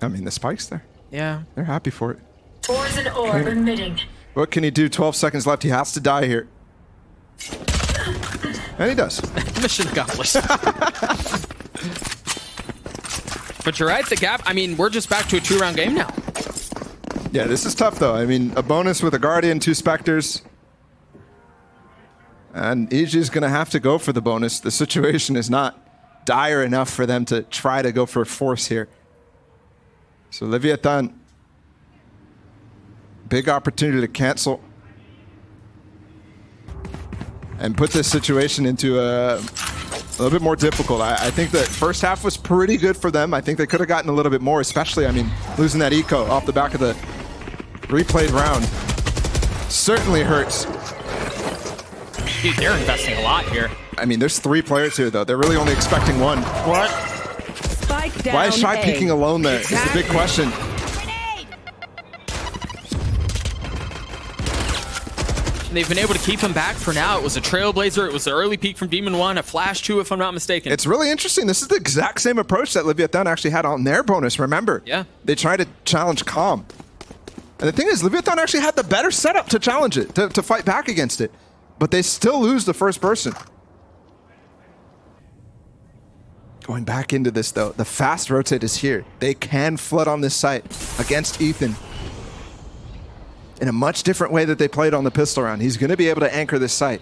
I mean, the spike's there. Yeah. They're happy for it. Towards an orb emitting. What can he do? 12 seconds left. He has to die here. And he does. Mission accomplished. But you're right, the gap, I mean, we're just back to a 2-round game now. Yeah, this is tough, though. I mean, a bonus with a Guardian, 2 Spectres. And EG's going to have to go for the bonus. The situation is not dire enough for them to try to go for force here. So Leviathan, big opportunity to cancel and put this situation into a little bit more difficult. I think the first half was pretty good for them. I think they could have gotten a little bit more, especially, I mean, losing that eco off the back of the replayed round certainly hurts. Dude, they're investing a lot here. I mean, there's 3 players here, though. They're really only expecting 1. What? Spike down. Why is Shy A. peeking alone there? It's the big question. They've been able to keep him back for now. It was a Trailblazer. It was the early peek from Demon 1, a Flash 2, if I'm not mistaken. It's really interesting. This is the exact same approach that Leviathan actually had on their bonus, remember? Yeah. They tried to challenge Calm. And the thing is, Leviathan actually had the better setup to challenge it, to fight back against it. But they still lose the first person. Going back into this, though, the fast rotate is here. They can flood on this site against Ethan in a much different way that they played on the pistol round. He's going to be able to anchor this site.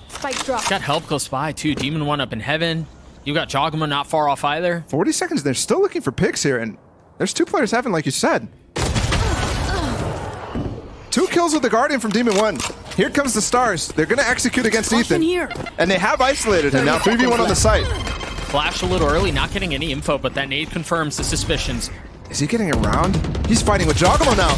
Spike drop. Got help close by, too. Demon 1 up in heaven. You got Jogma not far off either. 40 seconds, they're still looking for picks here, and there's 2 players having, like you said. 2 kills with the Guardian from Demon 1. Here comes the Stars. They're going to execute against Ethan. Here. And they have isolated him now, 3v1 on the site. Flash a little early, not getting any info, but that nade confirms the suspicions. Is he getting around? He's fighting with Jogamo now.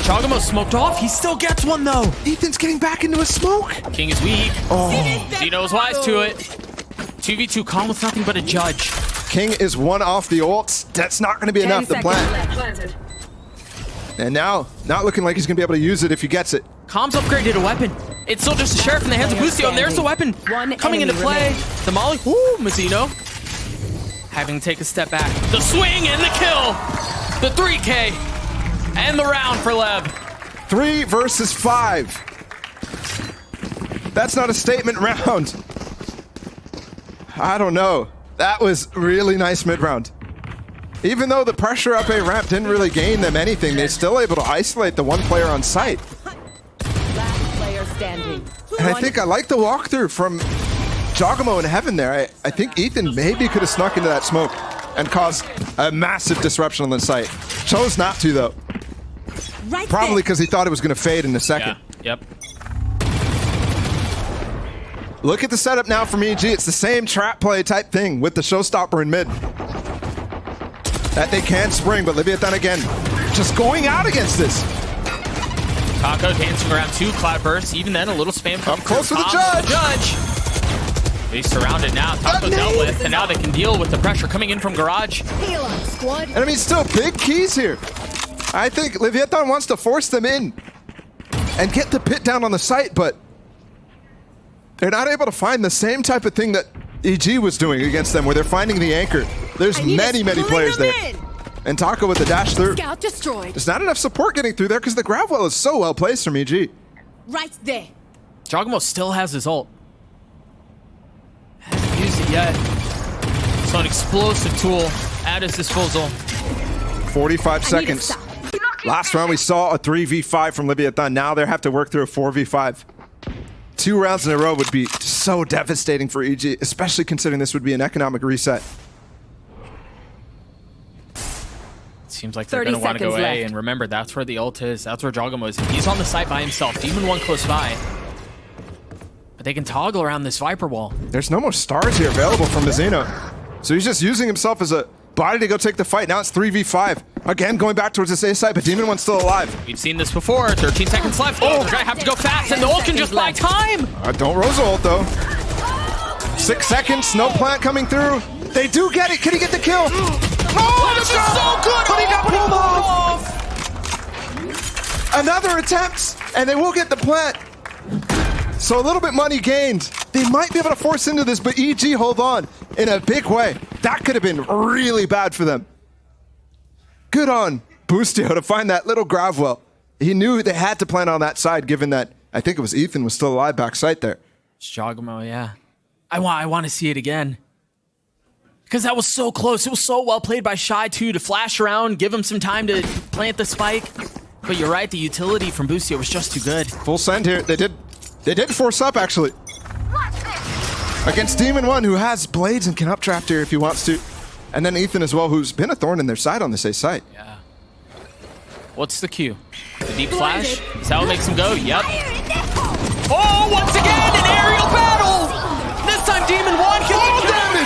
Jogamo smoked off. He still gets one, though. Ethan's getting back into a smoke. King is weak. Oh, Zeno's wise to it. 2v2 Calm with nothing but a judge. King is 1 off the ults. That's not going to be enough to plant. Planted. And now, not looking like he's going to be able to use it if he gets it. Calm's upgraded a weapon. It's still just a sheriff in the hands of Bustio, and there's the weapon coming into play. The Molly. Ooh, Mazzino. Having to take a step back. The swing and the kill. The 3K. And the round for LEV. 3 versus 5. That's not a statement round. I don't know. That was really nice mid-round. Even though the pressure up A ramp didn't really gain them anything, they're still able to isolate the one player on site. Last player standing. And I think I like the walkthrough from Jogamo in heaven there. I think Ethan maybe could have snuck into that smoke and caused a massive disruption on the site. Chose not to, though. Probably because he thought it was going to fade in a second. Yeah. Yep. Look at the setup now from EG. It's the same trap play type thing with the showstopper in mid. That they can spring, but Leviathan again, just going out against this. Taco dancing around 2 cloud bursts. Even then, a little spam. Up close with the judge. They surrounded now. Taco dealt with, and now they can deal with the pressure coming in from Garage. And I mean, still big keys here. I think Leviathan wants to force them in and get the pit down on the site, but they're not able to find the same type of thing that EG was doing against them, where they're finding the anchor. There's many players there. And Taco with the dash through. Scout destroyed. There's not enough support getting through there because the grab well is so well placed from EG. Right there. Jogamo still has his ult. Hasn't used it yet. So an explosive tool at his disposal. 45 seconds. Last round we saw a 3v5 from Leviathan. Now they have to work through a 4v5. 2 rounds in a row would be so devastating for EG, especially considering this would be an economic reset. Seems like they're going to want to go A, and remember, that's where the ult is. That's where Jogamo is. He's on the site by himself. Demon 1 close by. But they can toggle around this Viper wall. There's no more stars here available from Mizzino. So he's just using himself as a body to go take the fight. Now it's 3v5. Again, going back towards this A side, but Demon 1's still alive. We've seen this before. 13 seconds left. Oh, they're going to have to go fast, and the ult can just buy time. Don't Rose ult, though. 6 seconds, no plant coming through. They do get it. Can he get the kill? Oh, this is so good! But he got pulled off! Another attempt, and they will get the plant. So a little bit money gained. They might be able to force into this, but EG hold on in a big way. That could have been really bad for them. Good on Boostio to find that little grab well. He knew they had to plant on that side, given that I think it was Ethan was still alive backside there. It's Jogamo, yeah. I want to see it again. Because that was so close. It was so well played by Shy, too, to flash around, give him some time to plant the spike. But you're right, the utility from Boostio was just too good. Full send here. They did force up, actually. Against Demon 1, who has blades and can updraft here if he wants to. And then Ethan as well, who's been a thorn in their side on this A site. Yeah. What's the cue? The deep flash? Is that what makes him go? Yep. Oh, once again, an aerial battle! This time Demon 1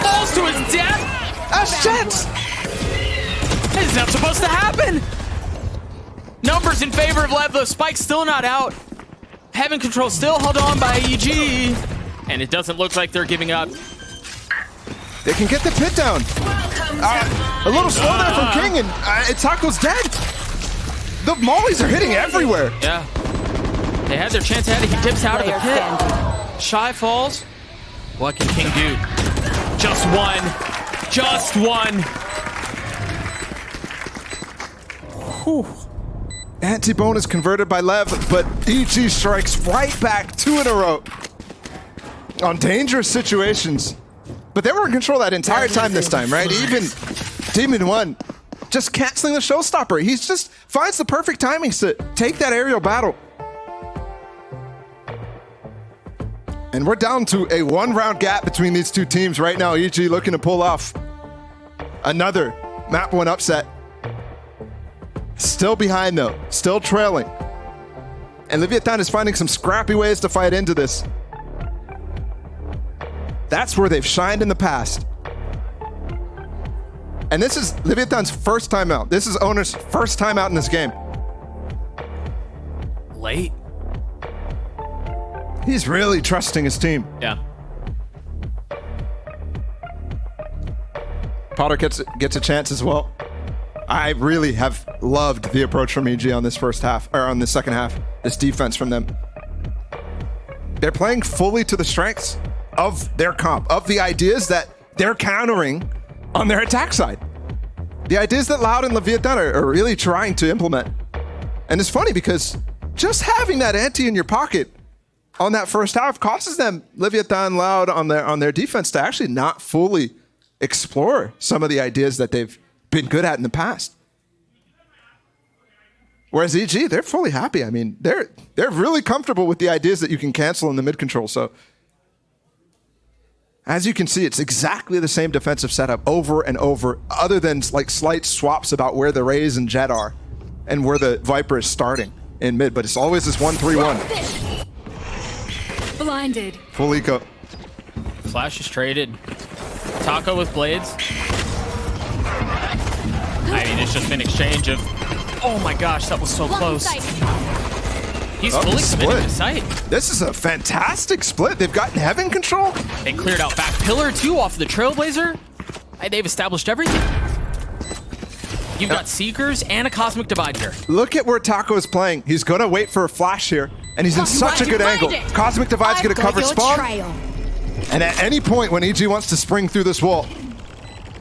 falls to his death. That's Jets! Is that supposed to happen? Numbers in favor of LEV, though. Spike's still not out. Heaven Control still held on by EG. And it doesn't look like they're giving up. They can get the pit down. A little slow there from King, and Taco's dead. The mollies are hitting everywhere. Yeah. They had their chance ahead. He dips out of the pit. Shy falls. What can King do? Just one. Just one. Whew. Anti-bonus converted by LEV, but EG strikes right back 2 in a row on dangerous situations. But they were in control that entire time this time, right? Even Demon 1 just canceling the showstopper. He just finds the perfect timings to take that aerial battle. And we're down to a 1-round gap between these two teams right now. EG looking to pull off another map 1 upset. Still behind though, still trailing. And Leviathan is finding some scrappy ways to fight into this. That's where they've shined in the past. And this is Leviathan's first time out. This is Owner's first time out in this game. Late. He's really trusting his team. Yeah. Potter gets a chance as well. I really have loved the approach from EG on this first half, or on the second half. This defense from them. They're playing fully to the strengths of their comp, of the ideas that they're countering on their attack side. The ideas that Loud and Leviathan are really trying to implement. And it's funny because just having that anti in your pocket on that first half causes them, Leviathan Loud, on their defense to actually not fully explore some of the ideas that they've been good at in the past. Whereas EG, they're fully happy. I mean, they're really comfortable with the ideas that you can cancel in the mid control. So as you can see, it's exactly the same defensive setup over and over, other than like slight swaps about where the Raze and Jet are and where the Viper is starting in mid. But it's always this 1-3-1. Blinded. Full eco. Flash is traded. Taco with blades. I mean, it's just been exchange of... Oh my gosh, that was so close. He's fully committed to sight. This is a fantastic split. They've gotten Heaven control. They cleared out back pillar too off the Trailblazer. They've established everything. You've got Seekers and a Cosmic Divide here. Look at where Taco is playing. He's going to wait for a flash here, and he's in such a good angle. Cosmic Divide's going to cover spawn. And at any point when EG wants to spring through this wall,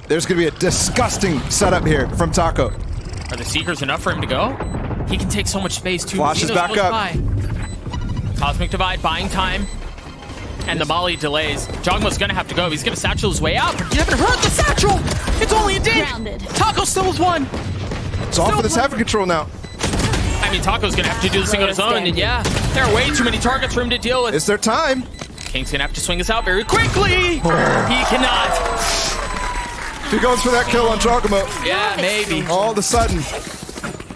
there's going to be a disgusting setup here from Taco. Are the Seekers enough for him to go? He can take so much space too. Flash is back up. Cosmic Divide buying time. And the molly delays. Jogma's gonna have to go. He's gonna satchel his way out, but you haven't heard the satchel! It's only a dig! Taco still has one! It's all for this Heaven control now. I mean, Taco's gonna have to do this thing on his own, and yeah, there are way too many targets for him to deal with. It's their time. King's gonna have to swing this out very quickly! He cannot! If he goes for that kill on Jogma, yeah, maybe. All of a sudden,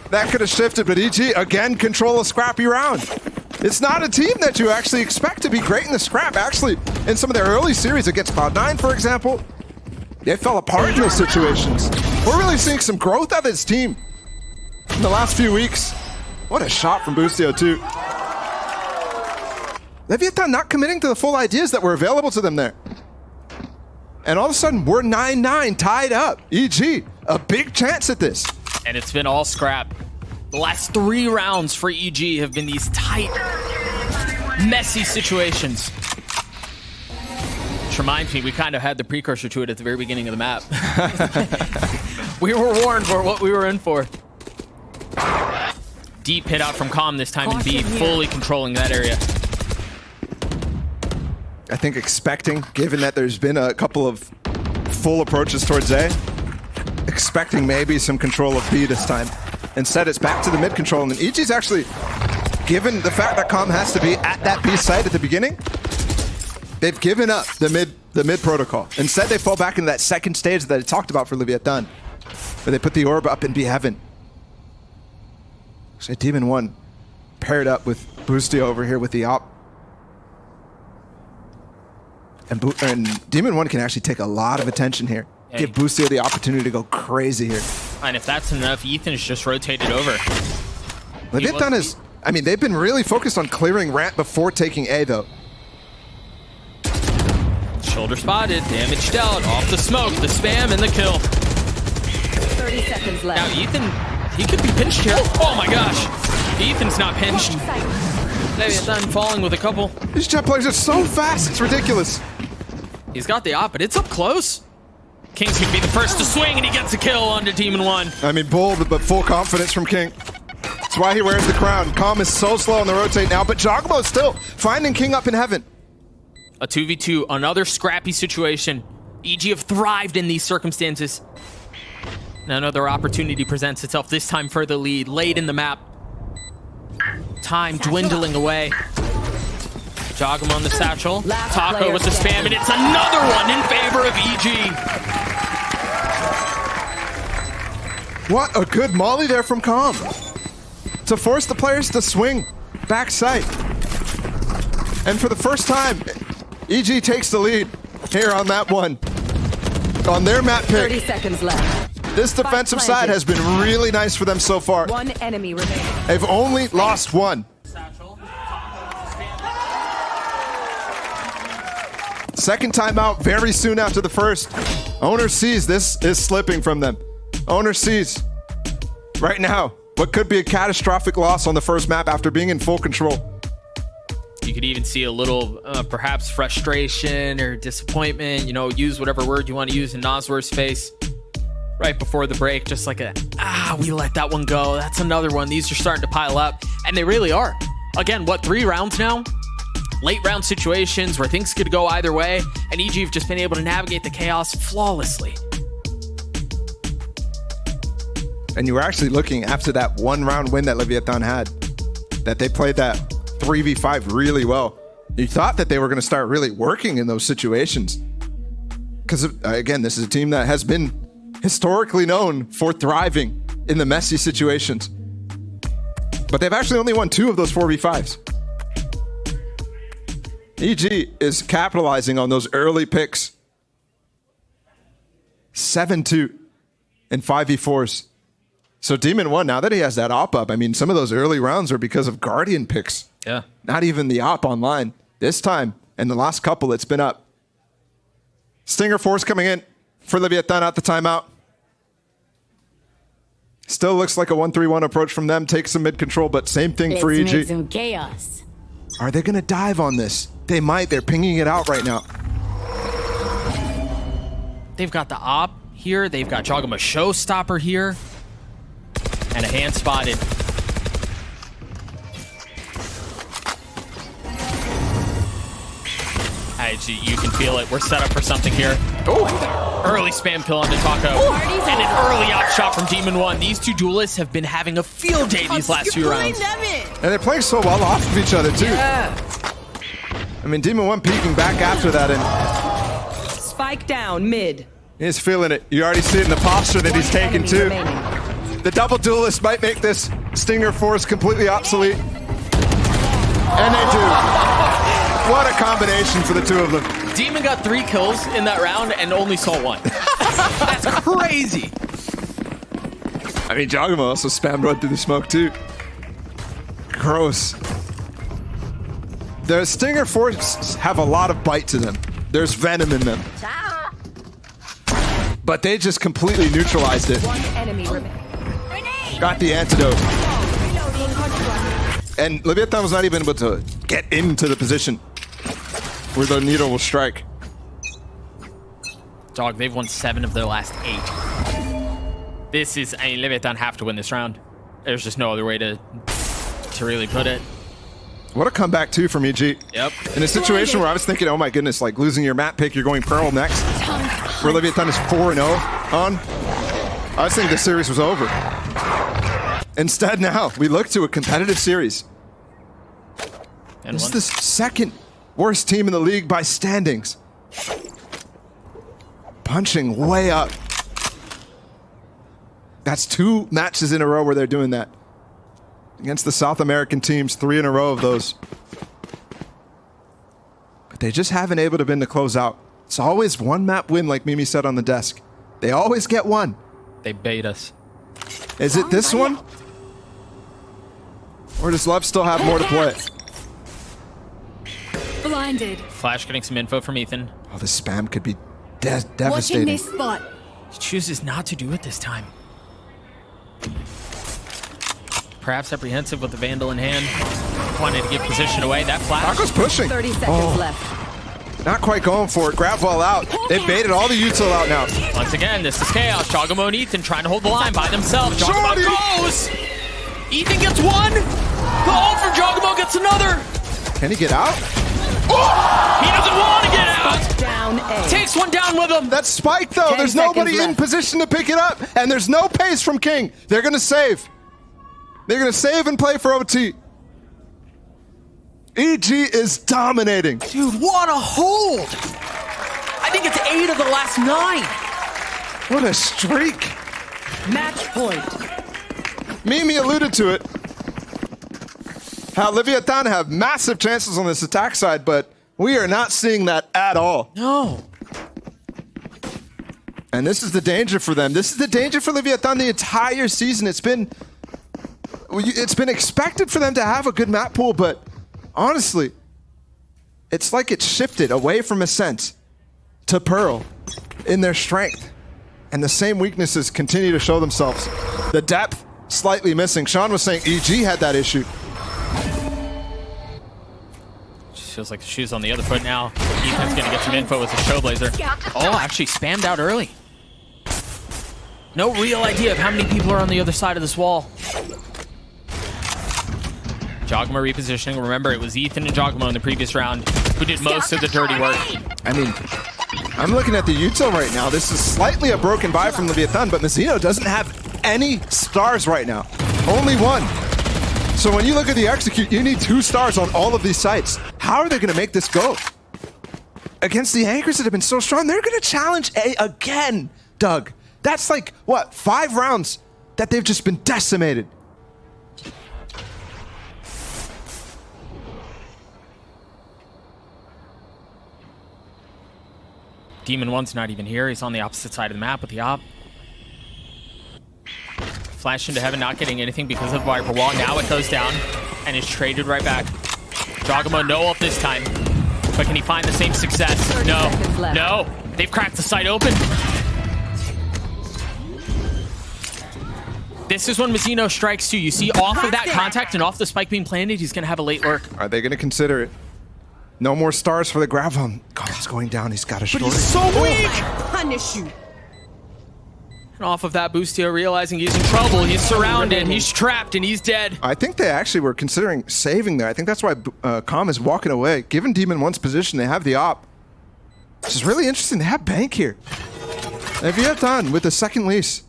that could have shifted, but EG, again, control a scrappy round. It's not a team that you actually expect to be great in the scrap. Actually, in some of their early series against Cloud9, for example, they fell apart in those situations. We're really seeing some growth out of this team in the last few weeks. What a shot from Boostio, too. Leviathan not committing to the full ideas that were available to them there. And all of a sudden, we're 9-9, tied up. EG, a big chance at this. And it's been all scrap. The last 3 rounds for EG have been these tight, messy situations. Which reminds me, we kind of had the precursor to it at the very beginning of the map. We were warned for what we were in for. Deep hit out from Calm this time in B, fully controlling that area. I think expecting, given that there's been a couple of full approaches towards A, expecting maybe some control of B this time. Instead, it's back to the mid control, and EG's actually, given the fact that Calm has to be at that B site at the beginning, they've given up the mid protocol. Instead, they fall back into that second stage that I talked about for Leviathan, where they put the orb up in B Heaven. So Demon 1 paired up with Boostio over here with the op. And Demon 1 can actually take a lot of attention here. Hey. Give Boostio the opportunity to go crazy here. And if that's enough, Ethan is just rotated over. Leviathan is, I mean, they've been really focused on clearing ramp before taking A, though. Shoulder spotted, damage dealt, off the smoke, the spam, and the kill. 30 seconds left. Now Ethan, he could be pinched here. Oh my gosh, Ethan's not pinched. Leviathan falling with a couple. These Jet players are so fast, it's ridiculous. He's got the op, but it's up close. King's gonna be the first to swing, and he gets a kill onto Demon 1. I mean, bold, but full confidence from King. That's why he wears the crown. Calm is so slow on the rotate now, but Jogmo still finding King up in Heaven. A 2v2, another scrappy situation. EG have thrived in these circumstances. And another opportunity presents itself, this time for the lead, late in the map. Time dwindling away. Jogmo on the satchel. Taco with the spam, and it's another one in favor of EG. What a good molly there from Calm to force the players to swing back sight. And for the first time, EG takes the lead here on that one. On their map pick. 30 seconds left. This defensive side has been really nice for them so far. One enemy remaining. They've only lost one. Second timeout very soon after the first. Owner sees this is slipping from them. Owner sees right now what could be a catastrophic loss on the first map after being in full control. You could even see a little, perhaps frustration or disappointment, you know, use whatever word you want to use in Nosworth's face right before the break. Just like we let that one go. That's another one. These are starting to pile up, and they really are. Again, what, 3 rounds now? late round situations where things could go either way, and EG have just been able to navigate the chaos flawlessly. And you were actually looking after that 1-round win that Leviathan had, that they played that 3v5 really well. You thought that they were going to start really working in those situations. Because, again, this is a team that has been historically known for thriving in the messy situations. But they've actually only won 2 of those 4v5s. EG is capitalizing on those early picks. 7-2 in 5v4s. So Demon 1, now that he has that op up, I mean, some of those early rounds are because of Guardian picks. Yeah. Not even the op online. This time, and the last couple, it's been up. Stinger Force coming in for Leviathan at the timeout. Still looks like a 1-3-1 approach from them. Takes some mid-control, but same thing for EG. Let's make some chaos. Are they going to dive on this? They might. They're pinging it out right now. They've got the op here. They've got Jogama Showstopper here. And a hand spotted. You can feel it. We're set up for something here. Oh, early spam kill onto Taco. And an early out shot from Demon 1. These two duelists have been having a field day these last few rounds. And they're playing so well off of each other, too. Yeah. I mean, Demon 1 peeking back after that, and Spike down mid. he's feeling it. You already see it in the posture that he's taking, too. Remaining. The double duelist might make this Stinger Force completely obsolete. And they do. What a combination for the two of them. Demon got 3 kills in that round and only saw 1. That's crazy. I mean, Jogama also spammed right through the smoke, too. Gross. The Stinger Force have a lot of bite to them. There's venom in them. But they just completely neutralized it. One enemy remaining. Got the antidote. And Leviathan was not even able to get into the position where the needle will strike. Dog, they've won 7 of their last 8. This is, I mean, Leviathan have to win this round. There's just no other way to really put it. What a comeback, too, from EG. Yep. In a situation where I was thinking, oh my goodness, like losing your map pick, you're going Pearl next. Where Leviathan is 4-0 on. I was thinking the series was over. Instead, now, we look to a competitive series. And This is the second worst team in the league by standings. Punching way up. That's 2 matches in a row where they're doing that. Against the South American teams, 3 in a row of those. But they just haven't able to been to close out. It's always one map win, like Mimi said on the desk. They always get one. They bait us. Is it this one? Or does LEV still have more to play? Blinded. Flash getting some info from Ethan. Oh, the spam could be Watching devastating. this spot. He chooses not to do it this time. Perhaps apprehensive with the Vandal in hand. Wanted to give position away. That flash. Taco's pushing. 30 seconds left. Not quite going for it. Grab ball out. They baited all the util out now. Once again, this is chaos. Jogamo and Ethan trying to hold the line by themselves. Jogamo Shorty! goes! Ethan gets 1! The ult from Jogamo gets another! Can he get out? He doesn't want to get out! Down A. Takes 1 down with him! That's Spike, though. 10 There's nobody seconds in left. position to pick it up. And there's no pace from King. They're going to save. They're going to save and play for OT. EG is dominating. Dude, what a hold! I think it's 8 of the last 9. What a streak. Match point. Mimi alluded to it. How Leviathan have massive chances on this attack side, but we are not seeing that at all. No. And this is the danger for them. This is the danger for Leviathan the entire season. It's been expected for them to have a good map pool, but honestly, it's like it's shifted away from Ascent to Pearl in their strength. And the same weaknesses continue to show themselves. The depth slightly missing. Sean was saying EG had that issue. Just feels like the shoe's on the other foot now. Ethan's gonna get some info with the Showblazer. Oh, actually spammed out early. No real idea of how many people are on the other side of this wall. Jogma repositioning. Remember, it was Ethan and Jogma in the previous round who did most of the dirty work. I mean, I'm looking at the util right now. This is slightly a broken buy from Leviathan, but Mizzino doesn't have any stars right now. Only one. So when you look at the execute, you need 2 stars on all of these sites. How are they going to make this go? Against the anchors that have been so strong, they're going to challenge A again, Doug. That's like, what, 5 rounds that they've just been decimated. Demon 1's not even here. He's on the opposite side of the map with the op. Flash into heaven, not getting anything because of Viper Wall. Now it goes down and is traded right back. Jogma no ult this time. But can he find the same success? No. No. They've cracked the site open. This is when Mizzino strikes too. You see off of that contact and off the spike being planted, he's going to have a late lurk. Are they going to consider it? No more stars for the Gravon. God, he's going down. He's got a short. But he's so weak! Punish you. And off of that, Boostio realizing he's in trouble. He's surrounded, he's trapped, and he's dead. I think they actually were considering saving there. I think that's why Calm is walking away. Given Demon 1's position, they have the op. This is really interesting. They have Bank here. Leviathan with the second lease.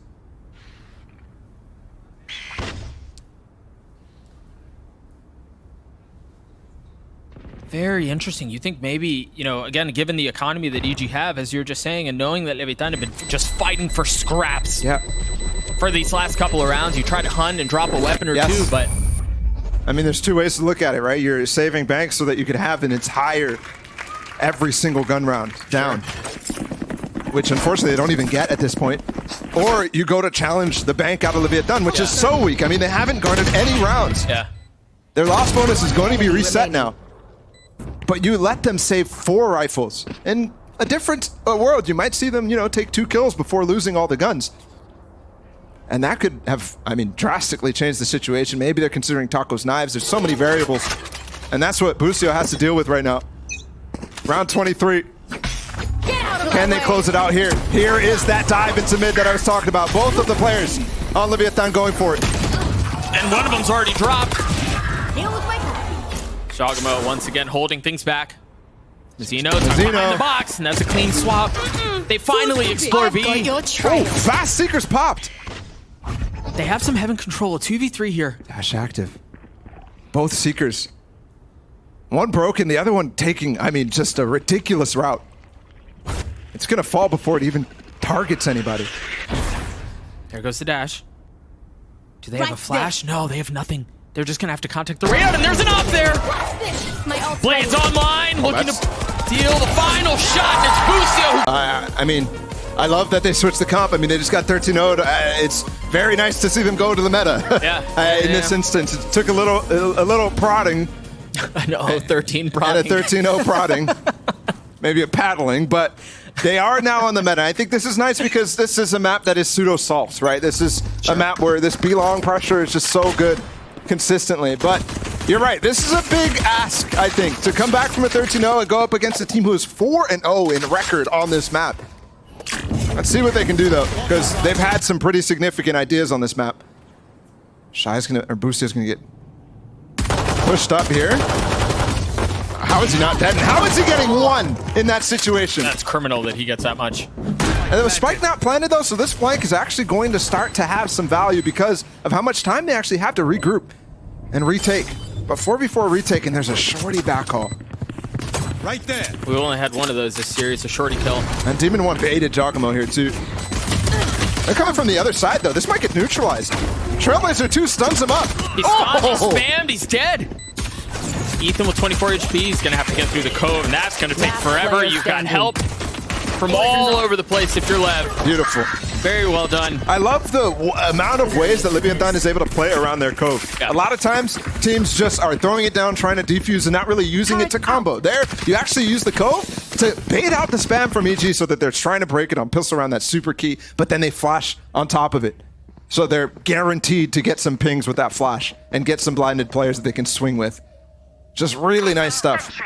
Very interesting. You think maybe, you know, again, given the economy that EG have, as you're just saying, and knowing that Leviathan have been just fighting for scraps for these last couple of rounds, you try to hunt and drop a weapon or two, but... I mean, there's 2 ways to look at it, right? You're saving Bank so that you could have an entire, every single gun round down, which unfortunately they don't even get at this point. Or you go to challenge the Bank out of Leviathan, which is so weak. I mean, they haven't garnered any rounds. Yeah. Their loss bonus is going to be reset now. But you let them save 4 rifles. In a different world, you might see them, you know, take 2 kills before losing all the guns. And that could have, I mean, drastically changed the situation. Maybe they're considering Taco's knives. There's so many variables. And that's what Boostio has to deal with right now. Round 23. Can they close it out here? Here is that dive into mid that I was talking about. Both of the players on Leviathan going for it. And one of them's already dropped. Jogma once again holding things back. Mizzino behind the box, and that's a clean swap. They finally explore B. Oh, fast Seekers popped. They have some heaven control. A 2v3 here. Dash active. Both Seekers. One broken, the other one taking, I mean, just a ridiculous route. It's going to fall before it even targets anybody. There goes the dash. Do they have a flash? No, they have nothing. They're just gonna have to contact the radar, and there's an op there! Blades online, looking to deal the final shot, and it's Boostio. I mean, I love that they switched the comp. I mean, they just got 13-0'd. It's very nice to see them go to the meta. Yeah. In this instance, it took a little prodding. I know, 13 prodding. And a 13-0 prodding. Maybe a paddling, but they are now on the meta. I think this is nice because this is a map that is pseudo-solves, right? This is a map where this B-long pressure is just so good consistently, but you're right. This is a big ask, I think, to come back from a 13-0 and go up against a team who is 4-0 in record on this map. Let's see what they can do, though, because they've had some pretty significant ideas on this map. Shy's gonna, or Boostio's gonna get pushed up here. How is he not dead? And how is he getting 1 in that situation? That's criminal that he gets that much. And there was Spike not planted, though, so this flank is actually going to start to have some value because of how much time they actually have to regroup and retake. But 4v4 retake, and there's a shorty backhaul. Right there. We only had one of those this series, a shorty kill. And Demon 1 baited Giacomo here, too. They're coming from the other side, though. This might get neutralized. Trailblazer 2 stuns him up. He's stunned, he's spammed, he's dead. Ethan with 24 HP, he's gonna have to get through the cove, and that's gonna take forever. You've got help from all over the place if you're Lev. Beautiful. Very well done. I love the amount of ways that Leviathan is able to play around their cove. Yeah. A lot of times, teams just are throwing it down, trying to defuse, and not really using it to combo. There, you actually use the cove to bait out the spam from EG so that they're trying to break it on pistol around that super key, but then they flash on top of it. So they're guaranteed to get some pings with that flash and get some blinded players that they can swing with. Just really nice stuff.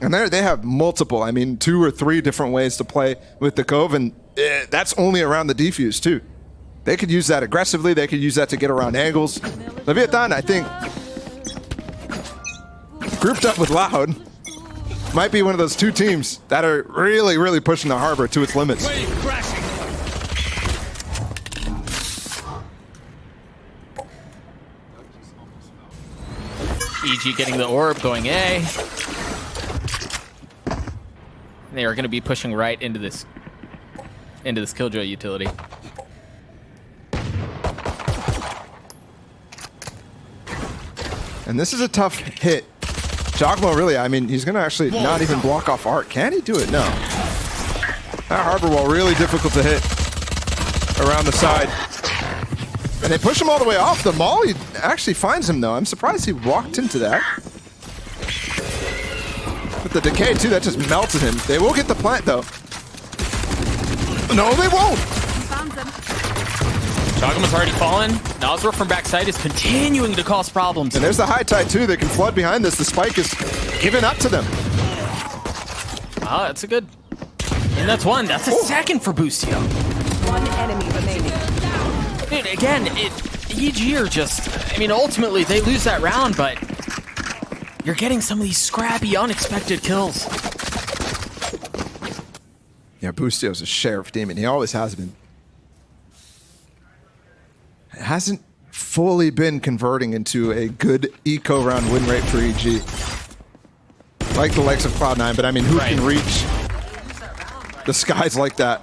And there they have multiple, I mean, 2 or 3 different ways to play with the cove, and that's only around the defuse too. They could use that aggressively, they could use that to get around angles. Leviathan, I think, grouped up with Loud. Might be one of those two teams that are really, really pushing the Harbor to its limits. Wave crashing. EG getting the orb, going A. They are going to be pushing right into this Killjoy utility. And this is a tough hit. Jogmo really, I mean, he's going to actually not even block off Art. Can he do it? No. That Harbor wall really difficult to hit around the side. And they push him all the way off. The Molly actually finds him, though. I'm surprised he walked into that. But the decay, too, that just melted him. They will get the plant, though. No, they won't. Jogma's already fallen. Nozra from backside is continuing to cause problems. And there's the high tide, too. They can flood behind this. The spike is giving up to them. Wow, that's a good... And that's one. That's a second for Boostio. One enemy remaining. Dude, again, EG are just... I mean, ultimately, they lose that round, but... You're getting some of these scrappy, unexpected kills. Yeah, Boostio's a sheriff demon. He always has been. It hasn't fully been converting into a good eco round win rate for EG. Like the likes of Cloud9, but I mean, who can reach the skies like that?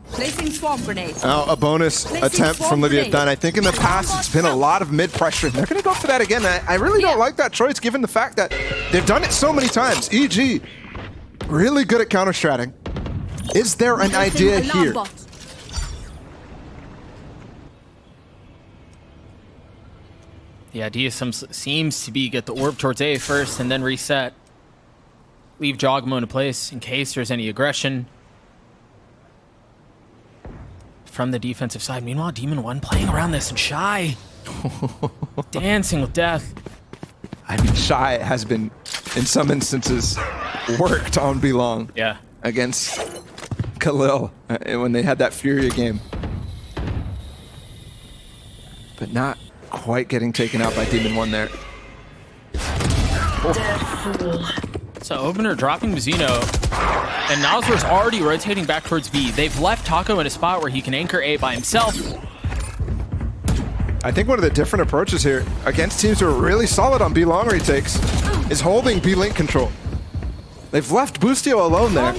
Placing swamp grenade. Now, a bonus attempt from Leviathan. I think in the past, it's been a lot of mid pressure. They're going to go for that again. I really don't like that choice, given the fact that they've done it so many times. EG, really good at counter-stratting. Is there an idea here? The idea seems to be get the orb towards A first and then reset. Leave Jogmo in place in case there's any aggression from the defensive side. Meanwhile, Demon 1 playing around this and Shy dancing with death. I mean, Shy has been, in some instances, worked on Belong against Khalil when they had that Furia game. But not quite getting taken out by Demon 1 there. So Opener dropping Mizuno, and Nozra's already rotating back towards B. They've left Taco in a spot where he can anchor A by himself. I think one of the different approaches here against teams who are really solid on B long retakes is holding B link control. They've left Boostio alone there,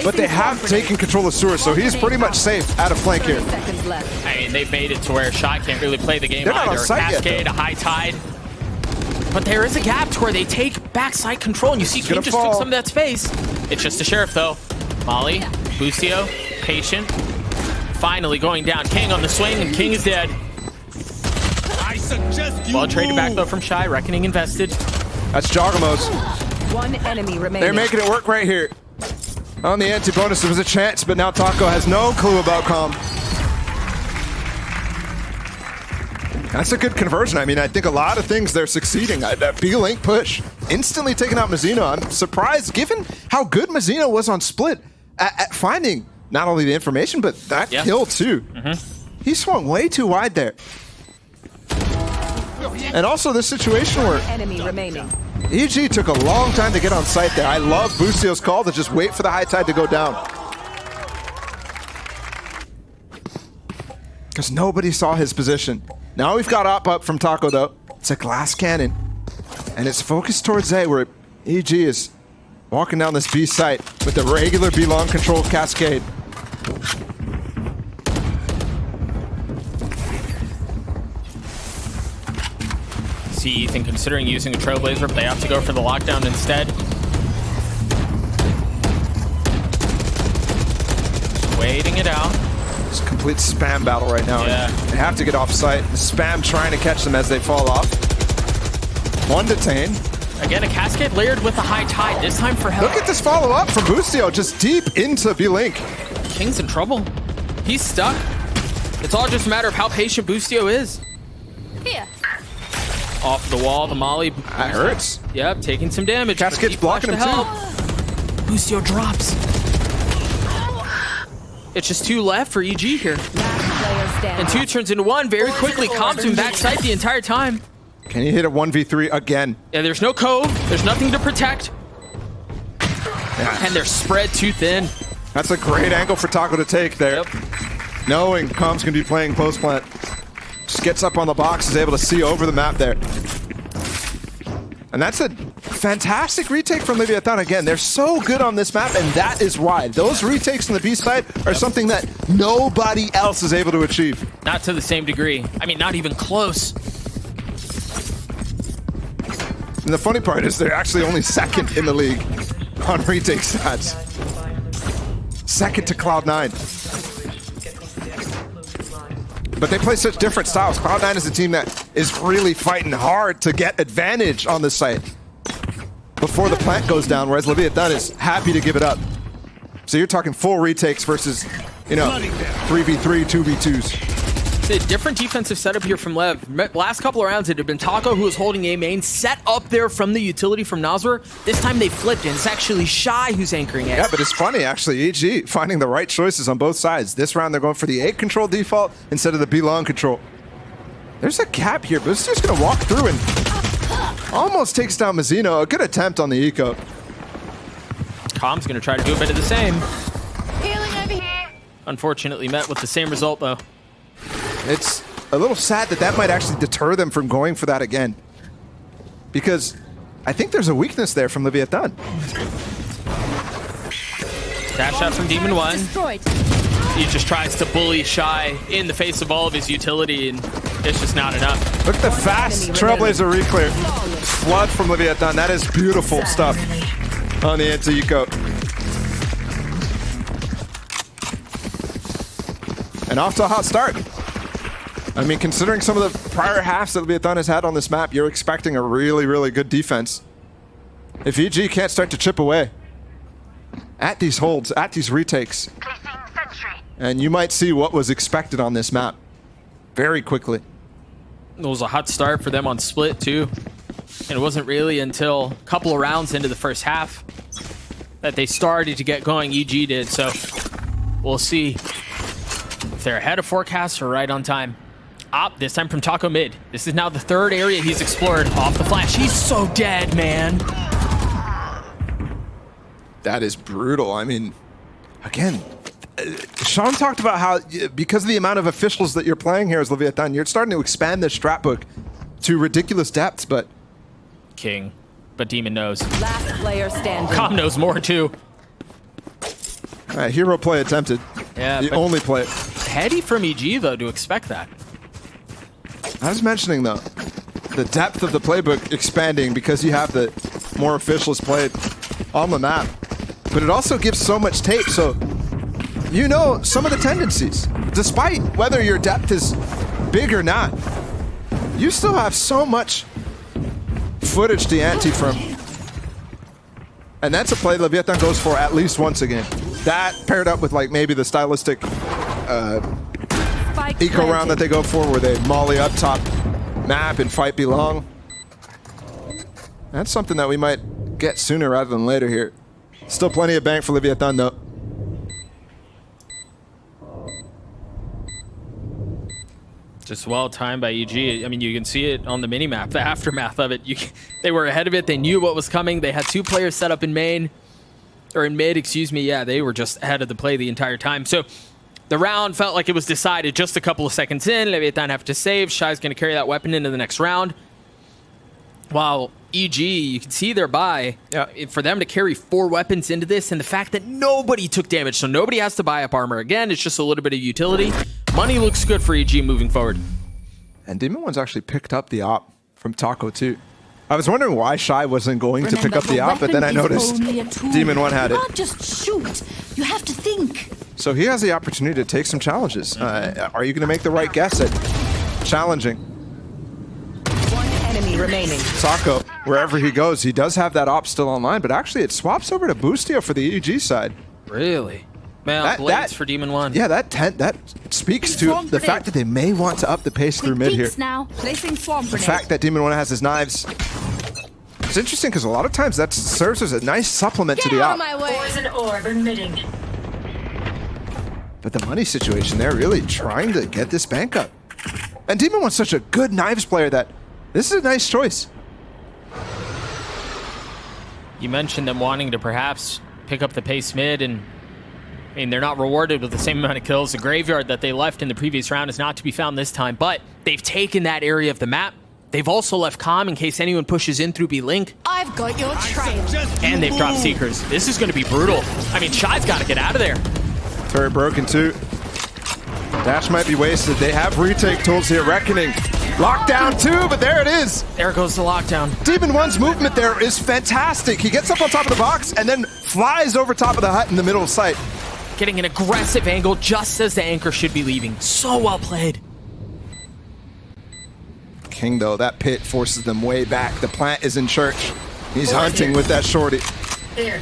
but they have taken control of Sewer, so he's pretty much safe out of flank here. I mean, they've made it to where Shy can't really play the game They're not either. on site yet, Cascade, a high tide. But there is a gap to where they take backside control, and you see King just took some of that space. It's just a Sheriff, though. Molly, Boostio, patient. Finally going down. King on the swing, and King is dead. I suggest you Well traded back, though, from Shy. Reckoning invested. That's Jogamo's. One enemy remaining. They're making it work right here. On the anti-bonus, there was a chance, but now Taco has no clue about Calm. That's a good conversion. I mean, I think a lot of things they're succeeding. That B-Link push, instantly taking out Mizuno. I'm surprised, given how good Mizuno was on Split at finding not only the information, but that kill too. He swung way too wide there. And also this situation where Enemy remaining. EG took a long time to get on site there. I love Boostio's call to just wait for the high tide to go down. Because nobody saw his position. Now we've got up from Taco, though. It's a glass cannon. And it's focused towards A, where EG is walking down this B site with the regular B long control cascade. See Ethan considering using a Trailblazer, but they have to go for the lockdown instead. Just waiting it out. It's a complete spam battle right now. Yeah. They have to get off site. The spam trying to catch them as they fall off. One detained. Again, a cascade layered with a high tide, this time for help. Look at this follow-up from Boostio, just deep into B-Link. King's in trouble. He's stuck. It's all just a matter of how patient Boostio is. Here. Off the wall, the Molly. That hurts. Yep, taking some damage. Cascade's blocking him too. Boostio drops. It's just 2 left for EG here. And 2 turns into 1 very quickly. Calms him backside the entire time. Can he hit a 1v3 again? Yeah, there's no cove. There's nothing to protect. Yeah. And they're spread too thin. That's a great angle for Taco to take there. Yep. Knowing Com's going to be playing post plant. Just gets up on the box, is able to see over the map there. And that's a fantastic retake from Leviathan. Again, they're so good on this map, and that is why. Those retakes on the B side are something that nobody else is able to achieve. Not to the same degree. I mean, not even close. And the funny part is they're actually only second in the league on retake stats. Second to Cloud9. But they play such different styles. Cloud9 is a team that is really fighting hard to get advantage on this site before the plant goes down, whereas Leviathan is happy to give it up. So you're talking full retakes versus, you know, 3v3, 2v2s. It's a different defensive setup here from Lev. Last couple of rounds, it had been Taco who was holding A main, set up there from the utility from Nazar. This time they flipped, and it's actually Shy who's anchoring it. Yeah, but it's funny, actually. EG finding the right choices on both sides. This round, they're going for the A control default instead of the B long control. There's a cap here, but it's just going to walk through and almost takes down Mazzino. A good attempt on the eco. Com's going to try to do a bit of the same. Healing over here. Unfortunately met with the same result, though. It's a little sad that that might actually deter them from going for that again. Because I think there's a weakness there from Leviathan. Dash shot from Demon 1. Destroyed. He just tries to bully Shy in the face of all of his utility, and it's just not enough. Look at the fast Trailblazer reclear. Flood from Leviathan. That is beautiful stuff on the anti-eco. And off to a hot start. I mean, considering some of the prior halves that Leviathan has had on this map, you're expecting a really, really good defense. If EG can't start to chip away at these holds, at these retakes, and you might see what was expected on this map very quickly. It was a hot start for them on split, too. And it wasn't really until a couple of rounds into the first half that they started to get going. EG did, so we'll see if they're ahead of forecast or right on time. This time from Taco mid. This is now the third area he's explored off the flash. He's so dead, man. That is brutal. I mean, again, Sean talked about how because of the amount of officials that you're playing here as Leviathan, you're starting to expand this strat book to ridiculous depths, but... King. But Demon knows. Last player standing. Com knows more, too. All right, hero play attempted. Yeah, the only play. Heady from EG, though, to expect that. I was mentioning, though, the depth of the playbook expanding because you have the more officials played on the map. But it also gives so much tape, so you know some of the tendencies. Despite whether your depth is big or not, you still have so much footage to ante from. And that's a play Leviathan goes for at least once again. That paired up with like maybe the stylistic eco round that they go for where they molly up top map and fight belong. That's something that we might get sooner rather than later here. Still plenty of bank for Leviathan though. Just well timed by EG. I mean, you can see it on the minimap, the aftermath of it. They were ahead of it. They knew what was coming. They had two players set up in main, or in mid, excuse me. Yeah, they were just ahead of the play the entire time. So the round felt like it was decided just a couple of seconds in. Leviathan have to save. Shy's going to carry that weapon into the next round. While EG, you can see their buy. For them to carry 4 weapons into this, and the fact that nobody took damage, so nobody has to buy up armor again. It's just a little bit of utility. Money looks good for EG moving forward. And Demon One's actually picked up the op from Taco too. I was wondering why Shy wasn't going to pick up the op, but then I noticed Demon One had it. You can't just shoot. You have to think. So he has the opportunity to take some challenges. Are you going to make the right guess at challenging? One enemy remaining. Taco, wherever he goes, he does have that op still online, but actually it swaps over to Boostio for the EG side. Really? Man, Blades for Demon 1. Yeah, that speaks to the fact that they may want to up the pace through mid here. Now. Placing swarm The grenade. fact that Demon 1 has his knives. It's interesting because a lot of times that serves as a nice supplement to the op. Poison orb emitting. But the money situation there really trying to get this bank up. And Demon 1's such a good knives player that This is a nice choice. You mentioned them wanting to perhaps pick up the pace mid, and I mean, they're not rewarded with the same amount of kills. The graveyard that they left in the previous round is not to be found this time, but they've taken that area of the map. They've also left Calm in case anyone pushes in through B-Link. I've got your trail. And they've dropped Seekers. This is going to be brutal. I mean, Shy's got to get out of there. Turret broken too. Dash might be wasted. They have retake tools here. Reckoning. Lockdown too, but there it is. There goes the lockdown. Demon One's movement there is fantastic. He gets up on top of the box and then flies over top of the hut in the middle of sight. Getting an aggressive angle just as the anchor should be leaving. So well played. King, though, that pit forces them way back. The plant is in church. He's hunting with that shorty. Here.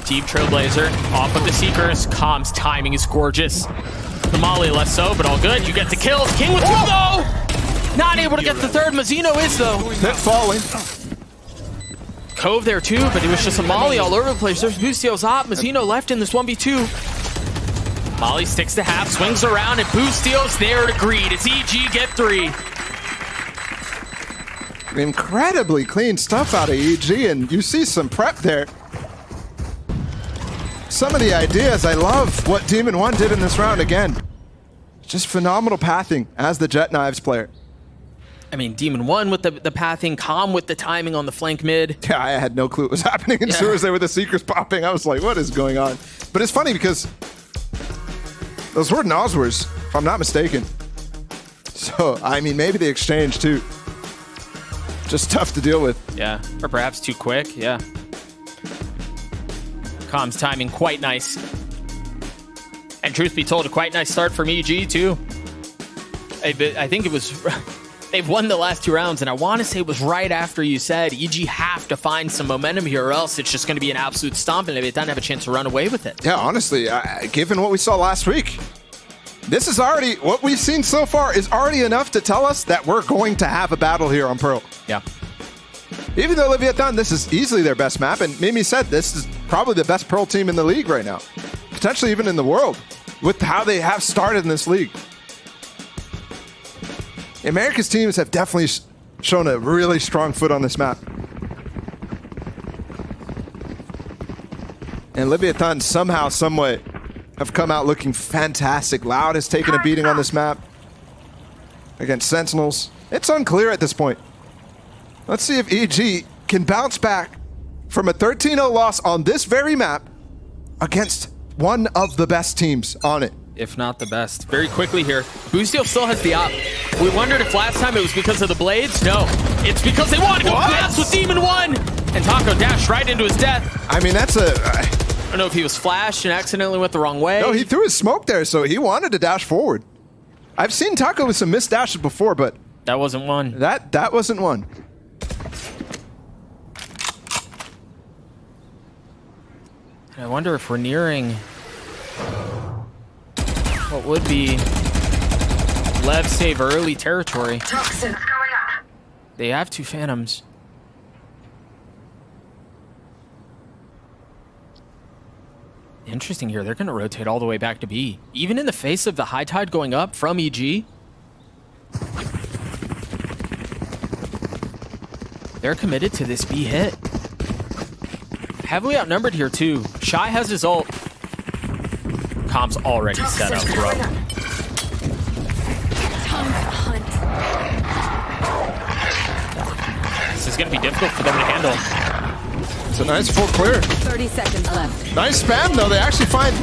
Deep Trailblazer off of the Seekers. Calm's timing is gorgeous. The Molly less so, but all good. You get the kills. King with two, though. Not able to get the third. Mazzino is, though. Pit falling. Cove there, too, but it was just a Molly all over the place. There's Bustio's op. Mazzino left in this 1v2. Molly sticks to half, swings around, and Bustio's there to greet as EG get 3. Incredibly clean stuff out of EG, and you see some prep there. Some of the ideas, I love what Demon One did in this round again. Just phenomenal pathing as the Jet Knives player. I mean, Demon One with the pathing, Calm with the timing on the flank mid. Yeah, I had no clue what was happening as soon as they were the Seekers popping. I was like, what is going on? But it's funny because those were Noswers, if I'm not mistaken. So, I mean, maybe the exchange too. Just tough to deal with. Yeah, or perhaps too quick, yeah. Calm's timing quite nice. And truth be told, a quite nice start from EG too. I think it was... They've won the last 2 rounds, and I want to say it was right after you said EG have to find some momentum here, or else it's just going to be an absolute stomp, and they don't have a chance to run away with it. Yeah, honestly, given what we saw last week, this is already, what we've seen so far is already enough to tell us that we're going to have a battle here on Pearl. Yeah. Even though Leviathan, this is easily their best map, and Mimi said this is probably the best Pearl team in the league right now. Potentially even in the world, with how they have started in this league. America's teams have definitely shown a really strong foot on this map. And Leviathan somehow, someway, have come out looking fantastic. Loud has taken a beating on this map against Sentinels. It's unclear at this point. Let's see if EG can bounce back from a 13-0 loss on this very map against one of the best teams on it. If not the best. Very quickly here, Bustio still has the op. We wondered if last time it was because of the blades. No, it's because they wanted to go fast with Demon One. And Taco dashed right into his death. I mean, that's a... I don't know if he was flashed and accidentally went the wrong way. No, he threw his smoke there, so he wanted to dash forward. I've seen Taco with some missed dashes before, but... That wasn't one. That wasn't one. I wonder if we're nearing what would be Lev save early territory. Toxins going up. They have 2 Phantoms. Interesting here. They're going to rotate all the way back to B. Even in the face of the high tide going up from EG. They're committed to this B hit. Heavily outnumbered here too. Shy has his ult. Calm's already set up, bro. This is going to be difficult for them to handle. It's a nice full clear. 30 seconds left. Nice spam though. They actually find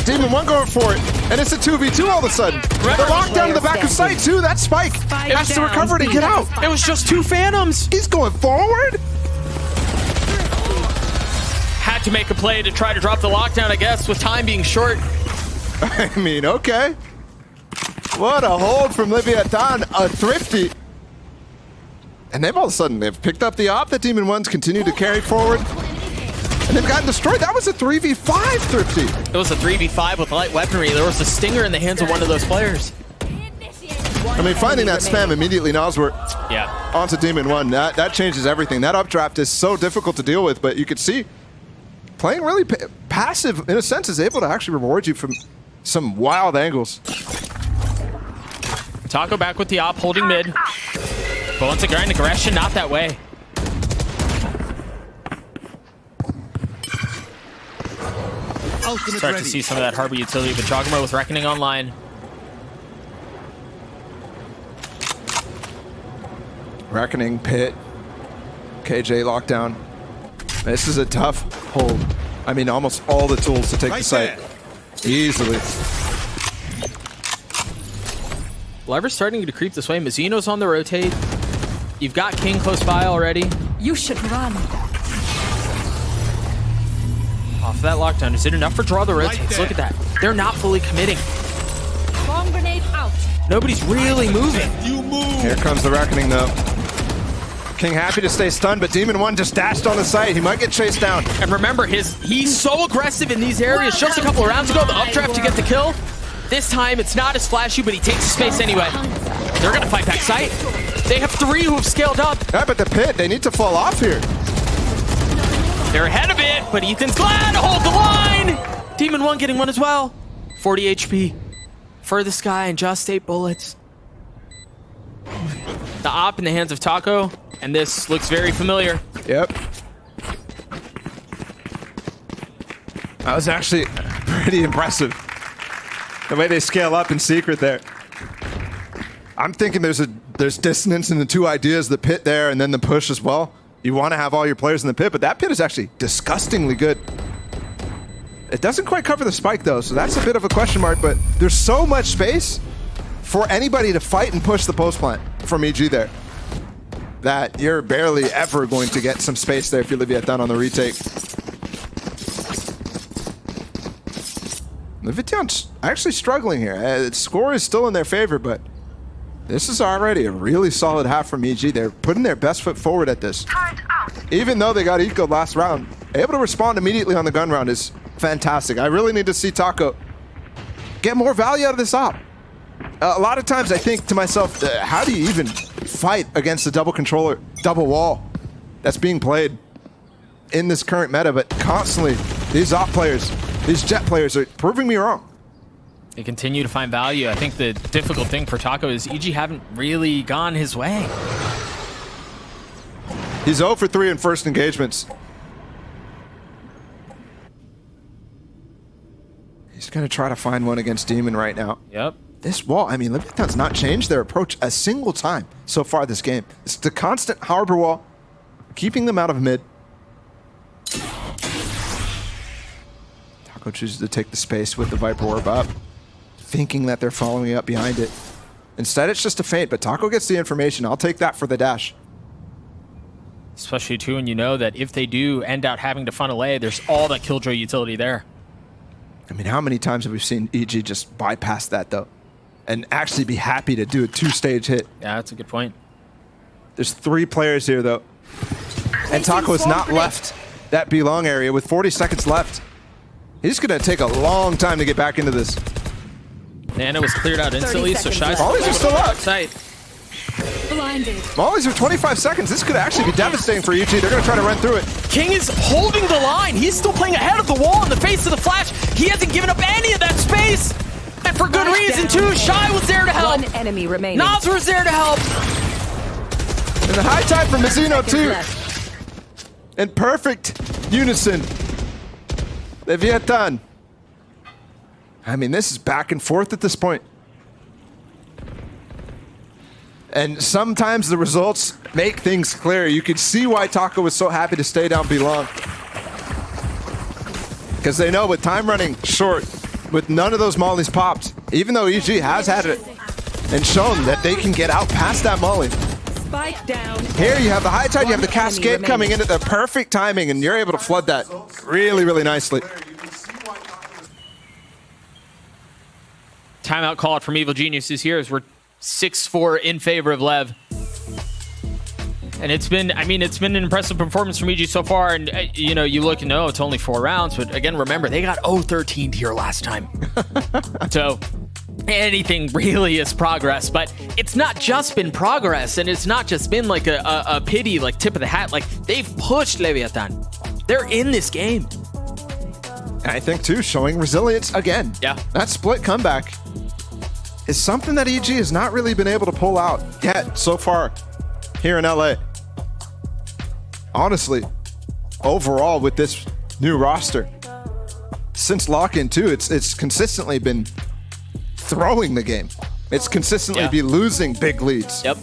Demon One going for it. And it's a 2v2 all of a sudden. The lockdown in the back of sight too. That Spike has to recover to get out. It was just 2 Phantoms. He's going forward. Had to make a play to try to drop the lockdown, I guess, with time being short. I mean, okay. What a hold from Leviathan, a thrifty. And they've all of a sudden, they've picked up the op that Demon One's continue to carry forward. And they've gotten destroyed. That was a 3v5 thrifty. It was a 3v5 with light weaponry. There was a stinger in the hands of one of those players. I mean, finding that spam immediately, Noswert, Yeah. onto Demon One, that changes everything. That updraft is so difficult to deal with, but you could see playing really passive, in a sense, is able to actually reward you from some wild angles. Taco back with the op, holding mid. But once again, aggression, not that way. Ultimate Start ready. to see some of that harbor utility, but Joggermo with Reckoning online. Reckoning, Pit, KJ lockdown. This is a tough hold. I mean, almost all the tools to take the site easily. Lever's starting to creep this way. Mizuno's on the rotate. You've got King close by already. You should run. Off that lockdown. Is it enough for draw the rotates? Look at that. They're not fully committing. Bomb grenade out. Nobody's really moving. You move. Here comes the Reckoning, though. King happy to stay stunned, but Demon 1 just dashed on the site. He might get chased down. And remember, he's so aggressive in these areas. Just a couple of rounds ago, the updraft to get the kill. This time, it's not as flashy, but he takes the space anyway. They're going to fight back site. They have 3 who have scaled up. Yeah, but the Pit, they need to fall off here. They're ahead of it, but Ethan's glad to hold the line. Demon 1 getting one as well. 40 HP for this guy and just 8 bullets. The op in the hands of Taco, and this looks very familiar. Yep. That was actually pretty impressive. The way they scale up in secret there. I'm thinking there's dissonance in the two ideas, the Pit there and then the push as well. You want to have all your players in the Pit, but that Pit is actually disgustingly good. It doesn't quite cover the spike though, so that's a bit of a question mark, but there's so much space for anybody to fight and push the post plant from EG there that you're barely ever going to get some space there if you Leviathan on the retake. Leviathan's actually struggling here. The score is still in their favor, but this is already a really solid half from EG. They're putting their best foot forward at this. Even though they got eco last round, able to respond immediately on the gun round is fantastic. I really need to see Taco get more value out of this op. A lot of times I think to myself, how do you even fight against the double controller, double wall that's being played in this current meta? But constantly, these op players, these Jet players are proving me wrong. They continue to find value. I think the difficult thing for Taco is EG haven't really gone his way. He's 0 for 3 in first engagements. He's going to try to find one against Demon right now. Yep. This wall, I mean, Leviathan's not changed their approach a single time so far this game. It's the constant harbor wall, keeping them out of mid. Taco chooses to take the space with the Viper Orb up, thinking that they're following up behind it. Instead, it's just a feint, but Taco gets the information. I'll take that for the dash. Especially, too, when you know that if they do end out having to funnel A, there's all that Killjoy utility there. I mean, how many times have we seen EG just bypass that, though? And actually be happy to do a 2-stage hit. Yeah, that's a good point. There's 3 players here, though. And Taco has not left that B-long area with 40 seconds left. He's going to take a long time to get back into this. Nana was cleared out instantly, so Shy's Mollies are still up. Site. Blinded. Mollies are 25 seconds. This could actually be devastating for EG. They're going to try to run through it. King is holding the line. He's still playing ahead of the wall in the face of the flash. He hasn't given up any of that space. And for good reason, too. Shy was there to help. One enemy remaining. Nas was there to help. And the high time for Mizuno, too. Left. In perfect unison. Leviathan. I mean, this is back and forth at this point. And sometimes the results make things clear. You can see why Taco was so happy to stay down B-long. Because they know with time running short, with none of those mollies popped, even though EG has had it and shown that they can get out past that molly. Spike down. Here you have the high tide, you have the One enemy cascade coming in at the perfect timing, and you're able to flood that really, really nicely. Timeout call out from Evil Geniuses here as we're 6-4 in favor of Lev. And it's been, I mean, it's been an impressive performance from EG so far. And, you know, you look and know it's only 4 rounds. But again, remember, they got 0-13 here last time. So anything really is progress. But it's not just been progress. And it's not just been like a pity, like tip of the hat. Like, they've pushed Leviathan. They're in this game. And I think, too, showing resilience again. Yeah. That split comeback is something that EG has not really been able to pull out yet so far here in LA. Honestly, overall with this new roster, since lock-in 2, it's consistently been throwing the game. It's consistently be losing big leads. Yep.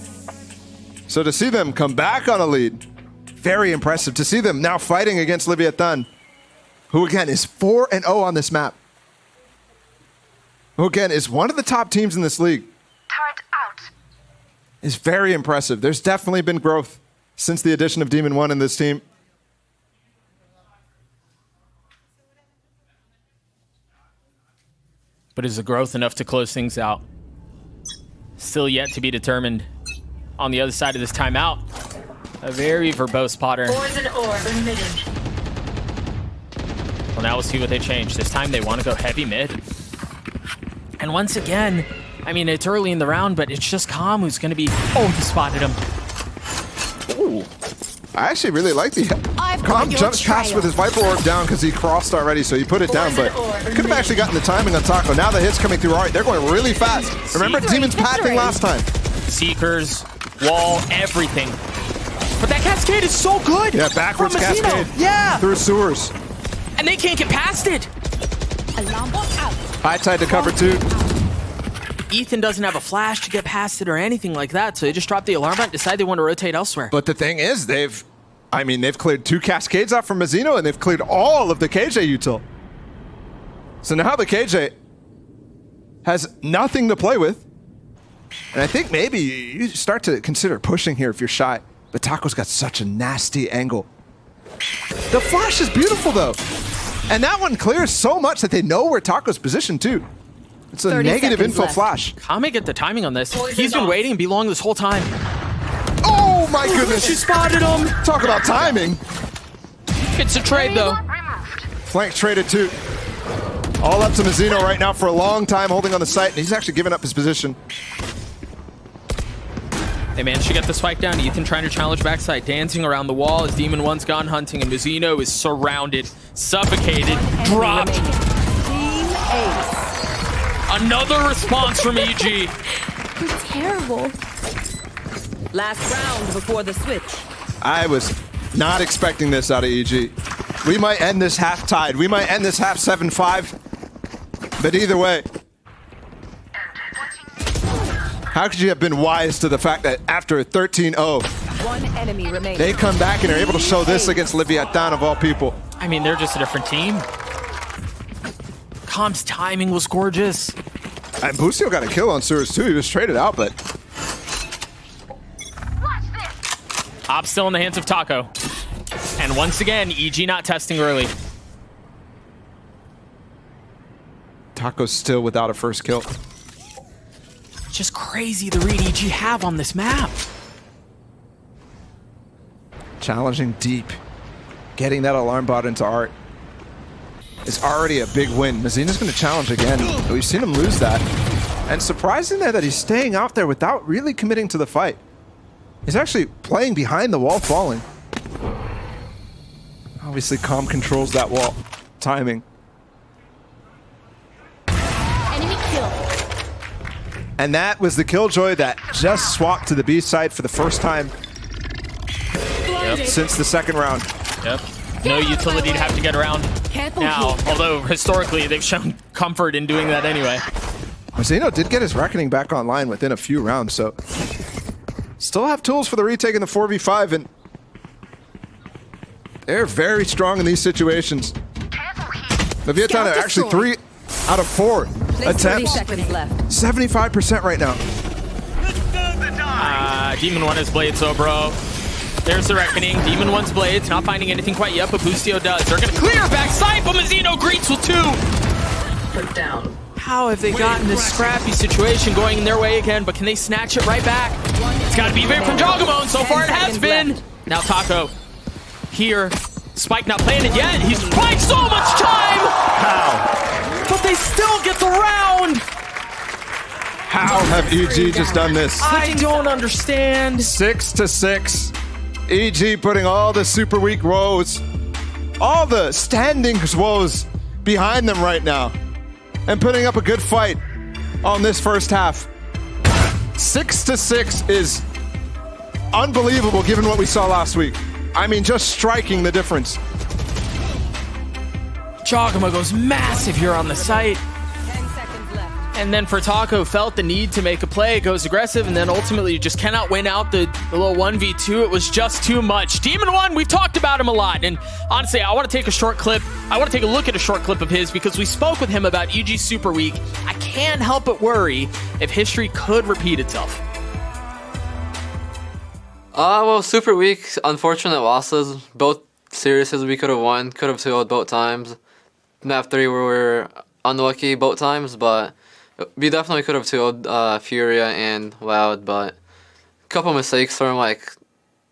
So to see them come back on a lead, very impressive. To see them now fighting against Leviathan, who again is 4-0 on this map. Who again is one of the top teams in this league. Turret out. Is very impressive. There's definitely been growth since the addition of Demon 1 in this team. But is the growth enough to close things out? Still yet to be determined. On the other side of this timeout, a very verbose Potter. Poison orb emitted. Well, now we'll see what they change. This time they want to go heavy mid. And once again, I mean, it's early in the round, but it's just Calm who's going to be... Oh, he spotted him. Ooh. I actually really like the... Calm jumps past with his Viper Orb down because he crossed already, so he put it down, but could have actually gotten the timing on Taco. Now the hit's coming through. All right, they're going really fast. Remember Demon's pathing last time. Seekers, wall, everything. But that cascade is so good. Yeah, backwards from Mazino. cascade. Yeah. Through sewers. And they can't get past it. Alarm bot out. High tide to cover 2. Ethan doesn't have a flash to get past it or anything like that, so they just dropped the alarm bot and decide they want to rotate elsewhere. But the thing is, they've cleared 2 cascades out from Mazino, and they've cleared all of the KJ util. So now the KJ has nothing to play with. And I think maybe you start to consider pushing here if you're shy. But Taco's got such a nasty angle. The flash is beautiful, though. And that one clears so much that they know where Taco's positioned, too. It's a negative info left. flash. Kame get the timing on this. He's been waiting and be long this whole time. Oh, my goodness. She spotted him. Talk about timing. It's a trade, though. Flank traded, too. All up to Mazino right now for a long time, holding on the site. And he's actually given up his position. They managed to get the spike down. Ethan trying to challenge backside, dancing around the wall as Demon 1's gone hunting, and Mazino is surrounded, suffocated, dropped. Team Ace. Another response from EG. You're terrible. Last round before the switch. I was not expecting this out of EG. We might end this half tied. We might end this half 7-5. But either way, how could you have been wise to the fact that after 13-0, One enemy remaining. they come back and are able to show this against Leviathan of all people? I mean, they're just a different team. Calm's timing was gorgeous. And Busio got a kill on Sewers too. He was traded out, but Op still in the hands of Taco. And once again, EG not testing early. Taco's still without a first kill. Just crazy the read EG have on this map. Challenging deep. Getting that alarm bot into Art is already a big win. Mazina's going to challenge again. We've seen him lose that. And surprising there that he's staying out there without really committing to the fight. He's actually playing behind the wall falling. Obviously, Calm controls that wall. Timing. Enemy kill. And that was the Killjoy that just swapped to the B side for the first time since the second round. Yep. No utility to have to get around Careful now, here. although historically they've shown comfort in doing that anyway. Mazino did get his Reckoning back online within a few rounds, so still have tools for the retake in the 4v5, and they're very strong in these situations. Leviathan are actually 3 out of 4 There's 30 attempts. seconds left. 75% right now. Demon 1 has blades, so bro. There's the Reckoning. Demon 1's blades, not finding anything quite yet, but Busio does. They're gonna clear backside, but Mazino greets with 2. Put down. How have they gotten this scrappy situation going their way again, but can they snatch it right back? It's gotta be big from Jogamo, and so far it has been. Now Taco, here. Spike not planted yet. He's playing so much time! How? But they still get the round! How have EG just done this? I don't understand. 6-6. EG putting all the super weak woes, all the standings woes behind them right now, and putting up a good fight on this first half. 6-6 is unbelievable given what we saw last week. I mean, just striking the difference. Jogama goes massive here on the site. 10 seconds left. And then Taco felt the need to make a play, goes aggressive, and then ultimately you just cannot win out the little 1v2. It was just too much. Demon One, we've talked about him a lot. And honestly, I want to take a short clip. I want to take a look at a short clip of his because we spoke with him about EG Super Week. I can't help but worry if history could repeat itself. Well, Super Week, unfortunate losses. Both series we could have won, could have 2-0'd both times. Map 3 we were unlucky both times, but we definitely could have 2-0'd Furia and Loud, but a couple mistakes from like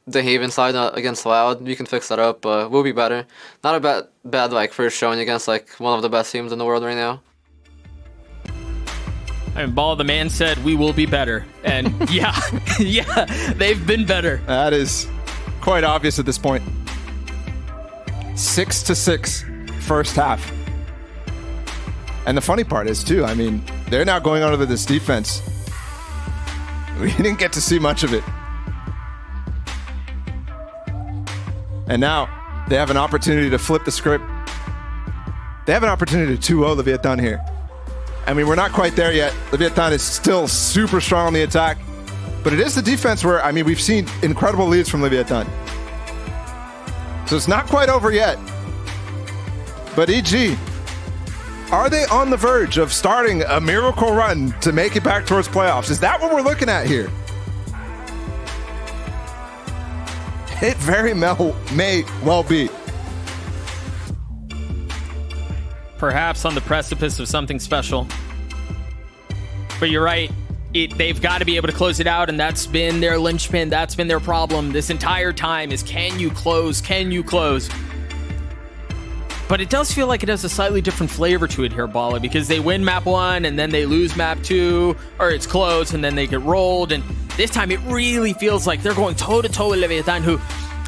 the Haven side against Loud. We can fix that up, but we'll be better. Not a bad like first showing against like one of the best teams in the world right now. I mean, Ball, the man said, we will be better. And yeah, yeah, they've been better. That is quite obvious at this point. 6-6 first half. And the funny part is, too, I mean, they're now going under this defense. We didn't get to see much of it. And now they have an opportunity to flip the script. They have an opportunity to 2-0 Leviathan here. I mean, we're not quite there yet. Leviathan is still super strong on the attack. But it is the defense where, I mean, we've seen incredible leads from Leviathan. So it's not quite over yet. But EG, are they on the verge of starting a miracle run to make it back towards playoffs? Is that what we're looking at here? It very may well be. Perhaps on the precipice of something special. But you're right. They've got to be able to close it out, and that's been their linchpin. That's been their problem this entire time is can you close? Can you close? But it does feel like it has a slightly different flavor to it here, Bala, because they win map 1 and then they lose map 2, or it's close and then they get rolled. And this time it really feels like they're going toe-to-toe with Leviathan, who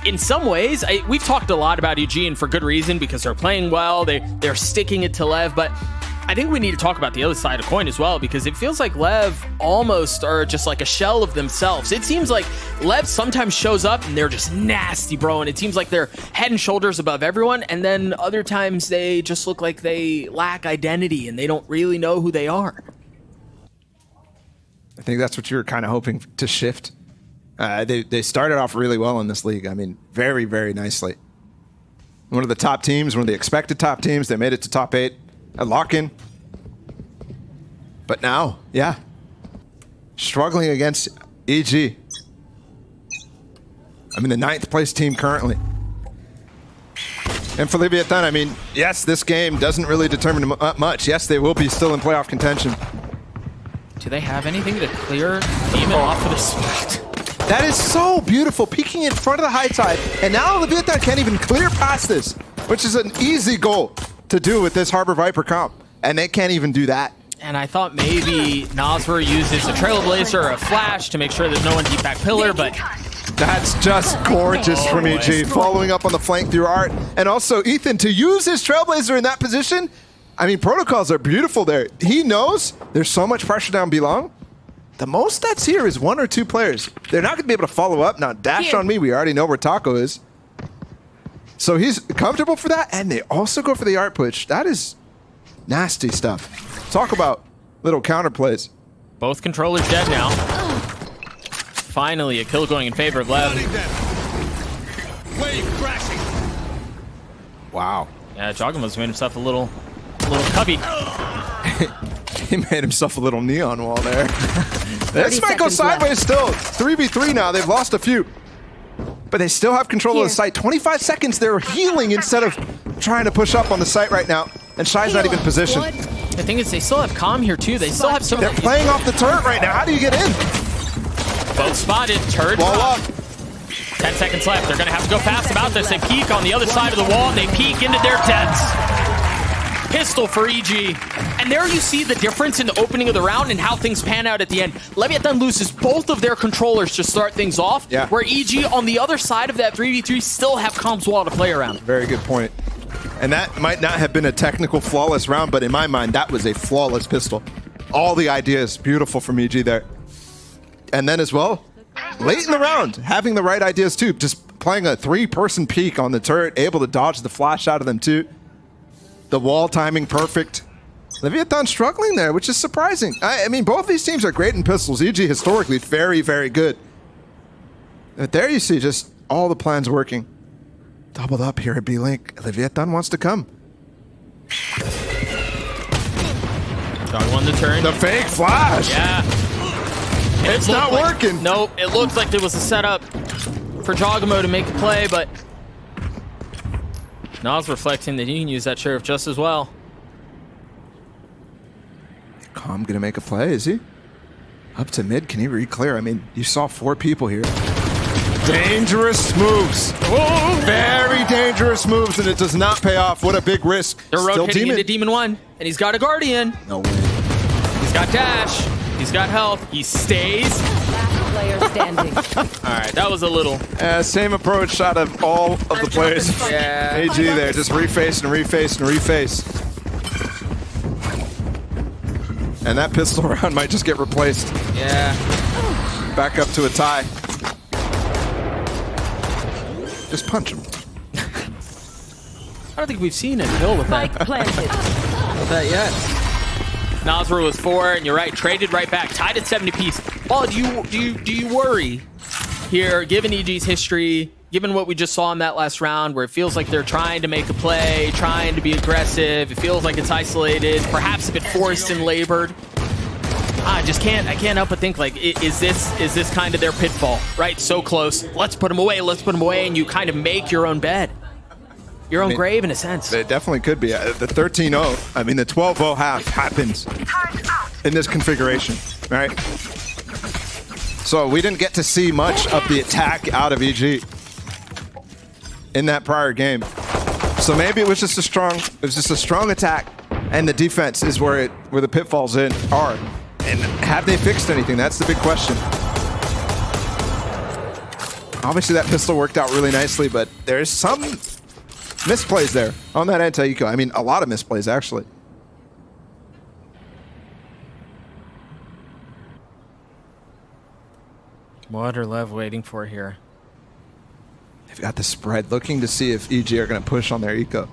in some ways, we've talked a lot about EG, and for good reason, because they're playing well, they're sticking it to Lev, but I think we need to talk about the other side of coin as well, because it feels like Lev almost are just like a shell of themselves. It seems like Lev sometimes shows up and they're just nasty, bro, and it seems like they're head and shoulders above everyone, and then other times they just look like they lack identity and they don't really know who they are. I think that's what you were kind of hoping to shift. They started off really well in this league. I mean, very, very nicely. One of the top teams, one of the expected top teams. They made it to top 8 at lock-in. But now, yeah, struggling against EG. I mean, the 9th place team currently. And for Leviathan, I mean, yes, this game doesn't really determine much. Yes, they will be still in playoff contention. Do they have anything to clear Demon off of the spot? That is so beautiful, peeking in front of the high tide. And now Leviathan can't even clear past this, which is an easy goal to do with this Harbor Viper comp. And they can't even do that. And I thought maybe Nosver uses a Trailblazer or a Flash to make sure there's no one deep back pillar, but that's just gorgeous from EG, following up on the flank through Art. And also Ethan, to use his Trailblazer in that position, I mean, protocols are beautiful there. He knows there's so much pressure down B-Long. The most that's here is 1 or 2 players. They're not going to be able to follow up. Now, dash on me, we already know where Taco is. So he's comfortable for that, and they also go for the Art push. That is nasty stuff. Talk about little counterplays. Both controllers dead now. Finally, a kill going in favor of Lev. Wave crashing. Wow. Yeah, Jogama's made himself a little cubby. He made himself a little neon wall there. This might go sideways still. 3v3 now. They've lost a few. But they still have control of the site. 25 seconds. They're healing instead of trying to push up on the site right now. And Shy's not even positioned. The thing is, they still have Calm here, too. They still have some... They're playing off the turret right now. How do you get in? Both spotted. Turret wall up. 10 seconds left. They're going to have to go fast about this. They peek on the other side of the wall, and they peek into their tents. Pistol for EG. And there you see the difference in the opening of the round and how things pan out at the end. Leviathan loses both of their controllers to start things off, where EG on the other side of that 3v3 still have Comp's wall to play around. Very good point. And that might not have been a technical flawless round, but in my mind, that was a flawless pistol. all the ideas. Beautiful from EG there. And then as well, late in the round, having the right ideas too. Just playing a 3-person peek on the turret, able to dodge the flash out of them too. The wall timing perfect. Leviathan struggling there, which is surprising. I mean, both these teams are great in pistols. EG historically very, very good. But there you see just all the plans working. Doubled up here at B-Link. Leviathan wants to come. Dog won the turn. The fake flash. Yeah. It's not working. Nope. It looked like there was a setup for Jogamo to make a play, but Nas reflecting that he can use that sheriff just as well. Calm gonna make a play, is he? Up to mid, can he re-clear? I mean, you saw 4 people here. Dangerous moves. Whoa. Very dangerous moves, and it does not pay off. What a big risk. They're Still rotating Demon. into Demon 1, and he's got a Guardian. No way. He's got dash. He's got health. He stays. Last player standing. All right, that was a little. Same approach out of all of the players. Yeah. AG there, just reface and reface and reface. And that pistol round might just get replaced. Yeah. Back up to a tie. Just punch him. I don't think we've seen a kill with that. Spike planted. Not that yet. Nasra was 4, and you're right, traded right back, tied at 70 apiece. Well, do you worry here, given EG's history, given what we just saw in that last round, where it feels like they're trying to make a play, trying to be aggressive, it feels like it's isolated, perhaps a bit forced and labored. I can't help but think, like, is this kind of their pitfall, right? So close, let's put them away, and you kind of make your own bed. Your own grave, in a sense. It definitely could be. The 13-0, I mean, the 12-0 half happens in this configuration, right? So we didn't get to see much of the attack out of EG in that prior game. So maybe it was just a strong attack, and the defense is where the pitfalls are. And have they fixed anything? That's the big question. Obviously, that pistol worked out really nicely, but there's some misplays there on that anti-eco. I mean, a lot of misplays, actually. What are Lev waiting for here? They've got the spread, looking to see if EG are going to push on their eco.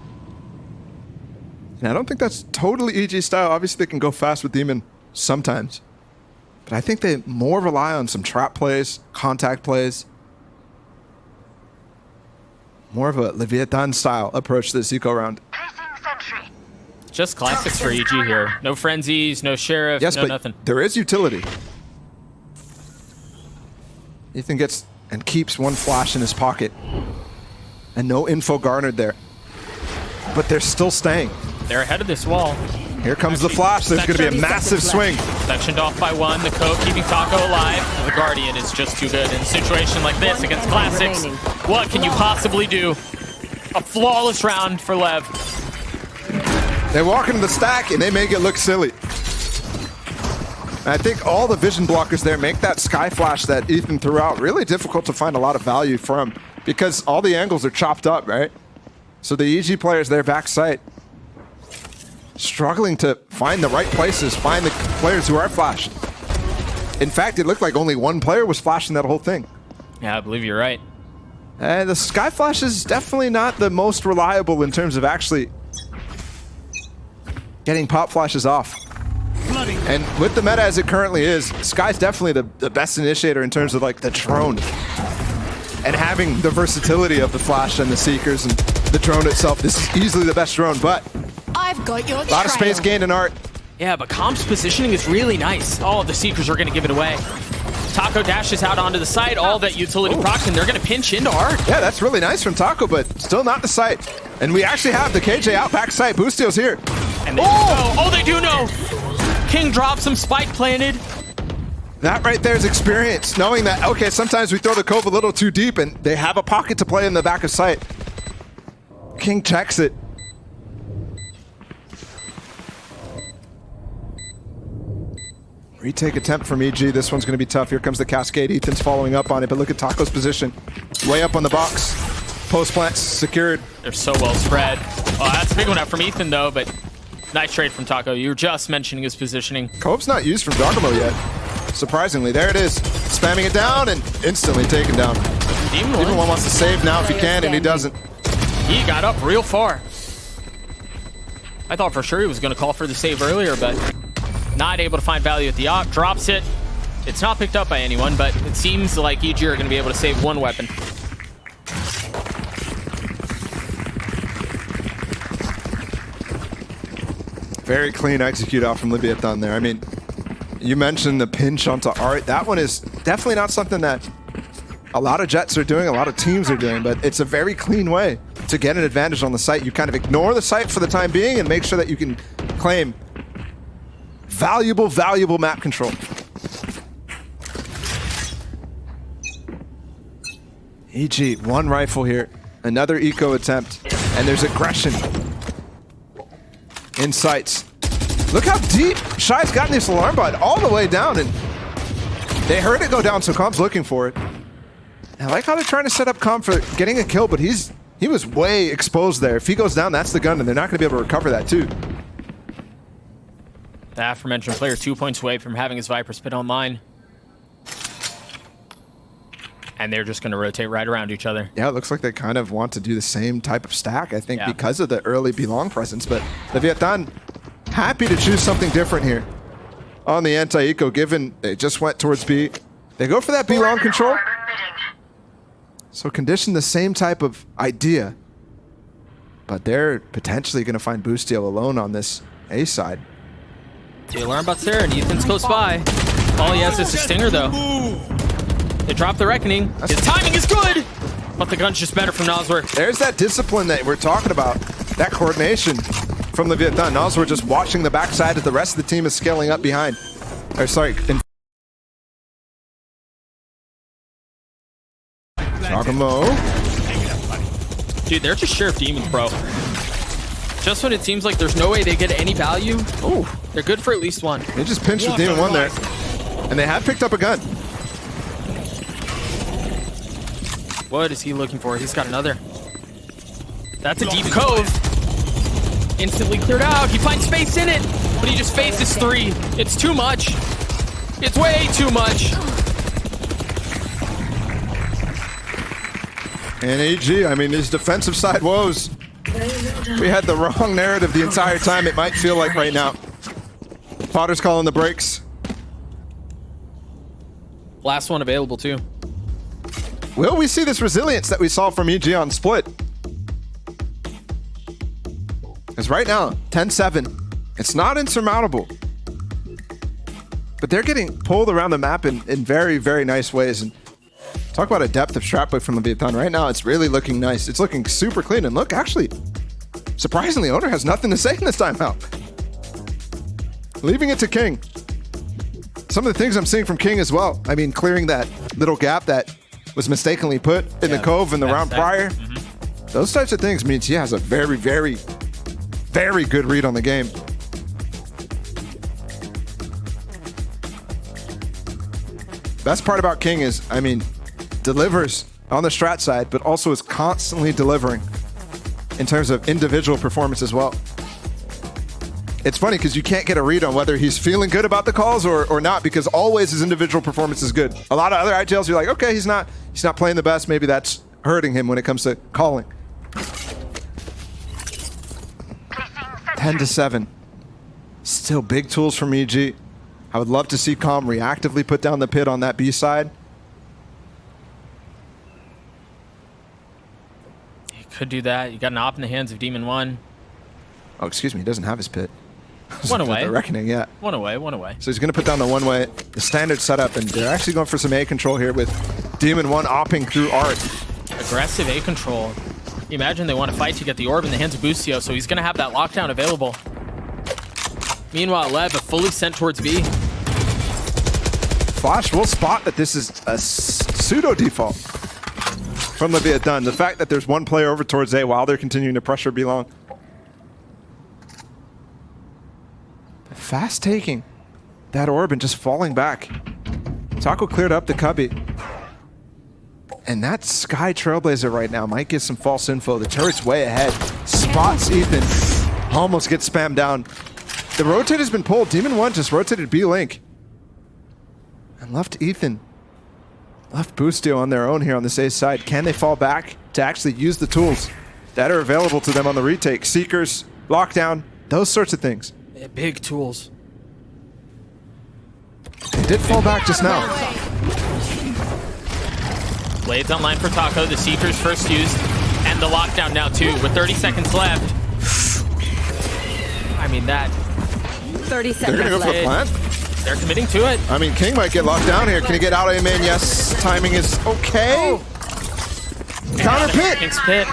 And I don't think that's totally EG style. Obviously, they can go fast with Demon sometimes. But I think they more rely on some trap plays, contact plays. More of a Leviathan style approach to this eco round. Just classics for EG here. No frenzies, no sheriff, Yes, no but nothing. there is utility. Ethan gets and keeps one flash in his pocket. And no info garnered there. But they're still staying. They're ahead of this wall. Here comes the flash. There's going to be a massive swing. Sectioned off by 1. The Cove keeping Taco alive. The Guardian is just too good in a situation like this against Classics. What can you possibly do? A flawless round for Lev. They walk into the stack and they make it look silly. And I think all the vision blockers there make that sky flash that Ethan threw out really difficult to find a lot of value from, because all the angles are chopped up, right? So the EG players there backside struggling to find the right places, find the players who are flashed. In fact, it looked like only one player was flashing that whole thing. Yeah, I believe you're right. And the sky flash is definitely not the most reliable in terms of actually getting pop flashes off. And with the meta as it currently is, Sky's definitely the best initiator in terms of like the drone. And having the versatility of the flash and the seekers and the drone itself, this is easily the best drone, but I've got your a lot of space gained in art. Yeah, but Comp's positioning is really nice. Oh, the Seekers are going to give it away. Taco dashes out onto the site, all that utility proc, and they're going to pinch into art. Yeah, that's really nice from Taco, but still not the site. And we actually have the KJ out back site. Boostio's here. And they do know. Oh, they do know. King drops him, spike planted. That right there is experience, knowing that, okay, sometimes we throw the Cove a little too deep and they have a pocket to play in the back of sight. King checks it. Retake attempt from EG. This one's going to be tough. Here comes the cascade. Ethan's following up on it, but look at Taco's position. Way up on the box. Post plants secured. They're so well spread. Oh, that's a big one out from Ethan, though, but Nice trade from Taco. You were just mentioning his positioning. Cope's not used from Darkamo yet. Surprisingly, there it is. Spamming it down and instantly taken down. Demon One wants to save now if he can, and he doesn't. He got up real far. I thought for sure he was going to call for the save earlier, but not able to find value at the op. Drops it. It's not picked up by anyone, but it seems like EG are going to be able to save one weapon. Very clean execute off from Leviathan there. I mean, you mentioned the pinch onto Art. That one is definitely not something that a lot of Jets are doing, a lot of teams are doing, but it's a very clean way to get an advantage on the site. You kind of ignore the site for the time being and make sure that you can claim valuable, valuable map control. EG, one rifle here, another eco attempt, and there's aggression in sights. Look how deep Shy's gotten this alarm bot all the way down, and they heard it go down, so Com's looking for it. I like how they're trying to set up Com for getting a kill, but he was way exposed there. If he goes down, that's the gun, and they're not going to be able to recover that too. The aforementioned player 2 points away from having his Viper spit online. And they're just going to rotate right around each other. Yeah, it looks like they kind of want to do the same type of stack, I think, because of the early Belong presence. But Leviathan happy to choose something different here on the anti-eco, given they just went towards B. They go for that Belong control. So condition the same type of idea. But they're potentially going to find Boostio alone on this A side. The alarm bot's there, and Ethan's close by. All he has is a stinger, though. They drop the Reckoning. His timing is good, but the gun's just better from Noswer. There's that discipline that we're talking about, that coordination from the Vietnam. Noswer just watching the backside as the rest of the team is scaling up behind. Or sorry, Giacomo. Dude, they're just Sheriff Demons, bro. Just when it seems like there's no way they get any value, they're good for at least one. They just pinched the Demon One there, and they have picked up a gun. What is he looking for? He's got another. That's a deep cove. Instantly cleared out. He finds space in it, but he just faces 3. It's too much. It's way too much. And AG, I mean, these defensive side woes. We had the wrong narrative the entire time, it might feel like right now. Potter's calling the brakes. Last one available, too. Will we see this resilience that we saw from EG on Split? Because right now, 10-7, it's not insurmountable. But they're getting pulled around the map in very, very nice ways. And talk about a depth of strat play from Leviathan. Right now, it's really looking nice. It's looking super clean. And look, actually, surprisingly, Owner has nothing to say in this timeout. Leaving it to King. Some of the things I'm seeing from King as well. I mean, clearing that little gap that was mistakenly put in the cove in the round prior. Those types of things means he has a very, very, very good read on the game. Best part about King is, I mean, delivers on the strat side, but also is constantly delivering in terms of individual performance as well. It's funny because you can't get a read on whether he's feeling good about the calls or not, because always his individual performance is good. A lot of other IGLs, you're like, okay, he's not playing the best. Maybe that's hurting him when it comes to calling. 10-7. Still big tools from EG. I would love to see Com reactively put down the pit on that B side. You could do that. You got an op in the hands of Demon One. Oh, excuse me, he doesn't have his pit. One away. The Reckoning, yeah. One away, one away. So he's going to put down the one way, the standard setup, and they're actually going for some A control here with Demon One opping through Art. Aggressive A control. Imagine they want to fight to get the orb in the hands of Boostio, so he's going to have that lockdown available. Meanwhile, Lev fully sent towards B. Flash will spot that this is a pseudo default from Leviathan. The fact that there's one player over towards A while they're continuing to pressure B long. Fast taking that orb and just falling back. Taco cleared up the cubby. And that Sky Trailblazer right now might get some false info. The turret's way ahead. Spots Ethan. Almost gets spammed down. The rotate has been pulled. Demon 1 just rotated B-Link. And left Ethan. Left Boostio on their own here on this A side. Can they fall back to actually use the tools that are available to them on the retake? Seekers, lockdown, those sorts of things. Yeah, big tools. They did fall back just now. Blades online for Taco. The Seekers first used. And the lockdown now too, with 30 seconds left. I mean, that... 30 They're seconds going to go for a left. plant? They're committing to it. I mean, King might get locked down here. Can he get out of aim in? Yes. Timing is okay. Counter pit. King's pit.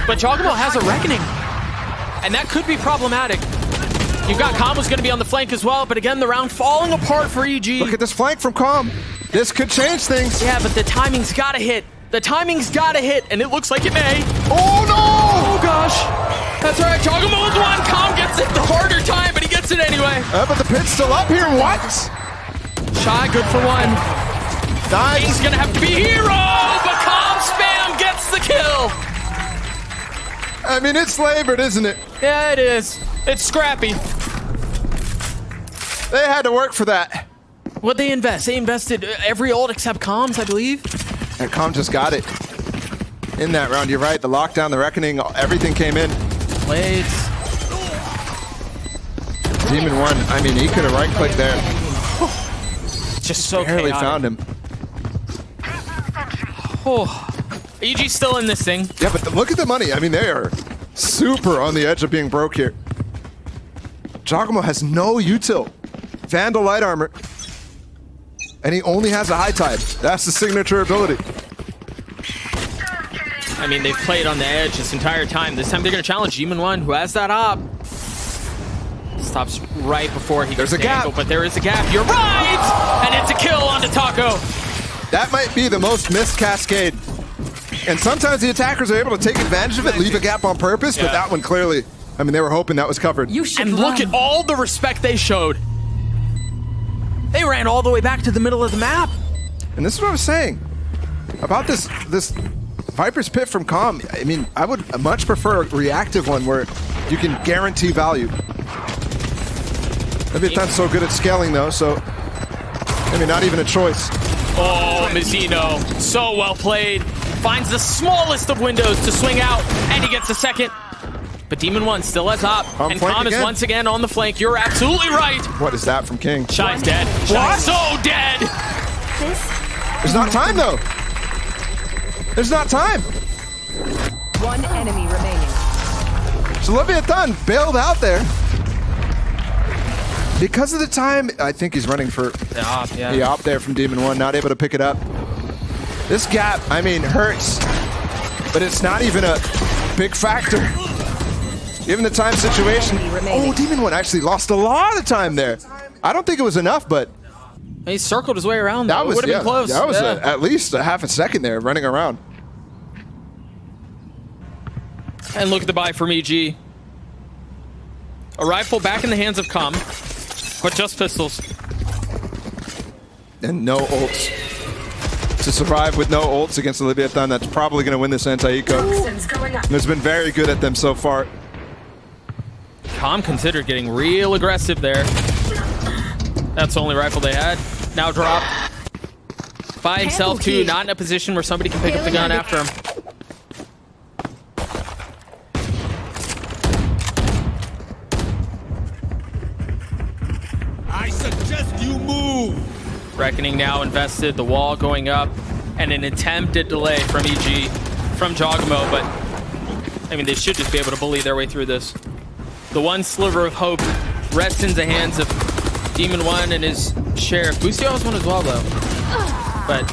But Jogamo has a reckoning. And that could be problematic. You've got Combos going to be on the flank as well, but again, the round falling apart for EG. Look at this flank from Com. This could change things. Yeah, but the timing's got to hit. The timing's got to hit, and it looks like it may. Oh, no! Oh, gosh. That's right. Jogamo with one. Com gets it the harder time, but he gets it anyway. But the pit's still up here. What? Shy, good for one. Nice. King's going to have to be hero, but Com spam gets the kill. I mean, it's labored, isn't it? Yeah, it is. It's scrappy. They had to work for that. What'd they invest? They invested every ult except comms, I believe. And Com just got it in that round. You're right. The lockdown, the reckoning, everything came in. Blades. Demon 1, I mean, he could have right-clicked there. Just so Barely chaotic. found him. Oh. EG's still in this thing. Yeah, but look at the money. I mean, they are super on the edge of being broke here. Jogamo has no util. Vandal light armor. And he only has a high tide. That's the signature ability. I mean, they've played on the edge this entire time. This time they're going to challenge Demon 1, who has that op. Stops right before he There's gets a gap. angle, but there is a gap. You're right! And it's a kill onto Taco. That might be the most missed cascade. And sometimes the attackers are able to take advantage of it, leave a gap on purpose, but that one clearly, I mean, they were hoping that was covered. And look at all the respect they showed. They ran all the way back to the middle of the map. And this is what I was saying about this Viper's Pit from Com. I mean, I would much prefer a reactive one where you can guarantee value. Leviathan's so good at scaling though, so maybe not even a choice. Oh, Mizzino, so well played. Finds the smallest of windows to swing out, and he gets a second. But Demon 1 still at top, and Com is once again on the flank. You're absolutely right. What is that from King? Shy's dead. Shy's so dead. There's not time though. There's not time. One enemy remaining. So Leviathan bailed out there. Because of the time, I think he's running for the op, yeah. The op there from Demon 1, not able to pick it up. This gap, I mean, hurts, but it's not even a big factor. Given the time situation. Oh, Demon 1 actually lost a lot of time there. I don't think it was enough, but he circled his way around. That would have been close. That was at least a half a second there running around. And look at the buy from EG. A rifle back in the hands of Com, but just pistols. And no ults. To survive with no ults against the Leviathan, that's probably going to win this anti-eco. It's been very good at them so far. Com considered getting real aggressive there. That's the only rifle they had. Now drop. By himself too, not in a position where somebody can pick up the gun after him. I suggest you move. Reckoning now invested, the wall going up, and an attempted delay from EG, from Jogamo, but I mean, they should just be able to bully their way through this. The one sliver of hope rests in the hands of Demon 1 and his sheriff. Boostio has one as well, though. But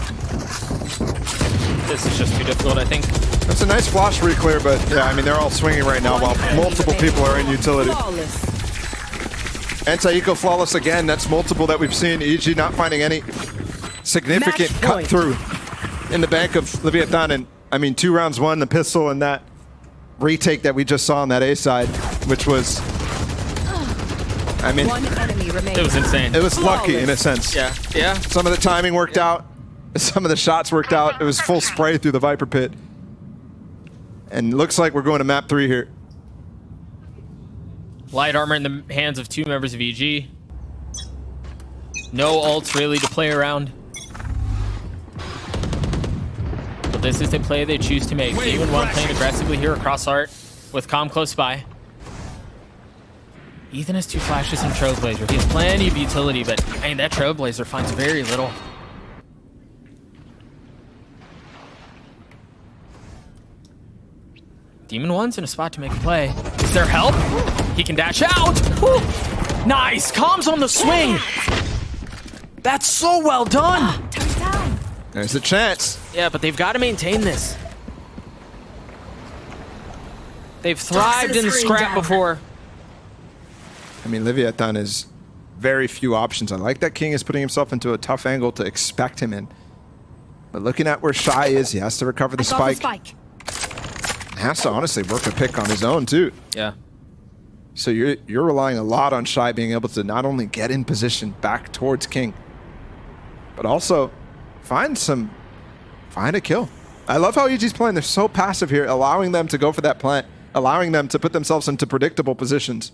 this is just too difficult, I think. That's a nice flash re-clear, but yeah, I mean, they're all swinging right now while multiple people are in utility. Anti-eco flawless again. That's multiple that we've seen. EG not finding any significant cut through in the bank of Leviathan. And I mean, 2 rounds won, the pistol and that retake that we just saw on that A side, which was, I mean, it was insane. It was lucky in a sense. Yeah, yeah. Some of the timing worked out. Some of the shots worked out. It was full spray through the Viper Pit. And looks like we're going to map 3 here. Light armor in the hands of 2 members of EG. No ults really to play around. But this is the play they choose to make. Demon 1 playing aggressively here across art with Calm close by. Ethan has 2 flashes and Trailblazer. He has plenty of utility, but I mean, that Trailblazer finds very little. Demon 1's in a spot to make a play. Is there help? He can dash out. Woo. Nice. Calm's on the swing. That's so well done. There's a chance. Yeah, but they've got to maintain this. They've thrived in the scrap before. I mean, Leviathan is very few options. I like that King is putting himself into a tough angle to expect him in. But looking at where Shy is, he has to recover the spike. Has to honestly work a pick on his own too. Yeah. So you're relying a lot on Shy being able to not only get in position back towards King, but also find a kill. I love how EG's playing. They're so passive here, allowing them to go for that plant, allowing them to put themselves into predictable positions.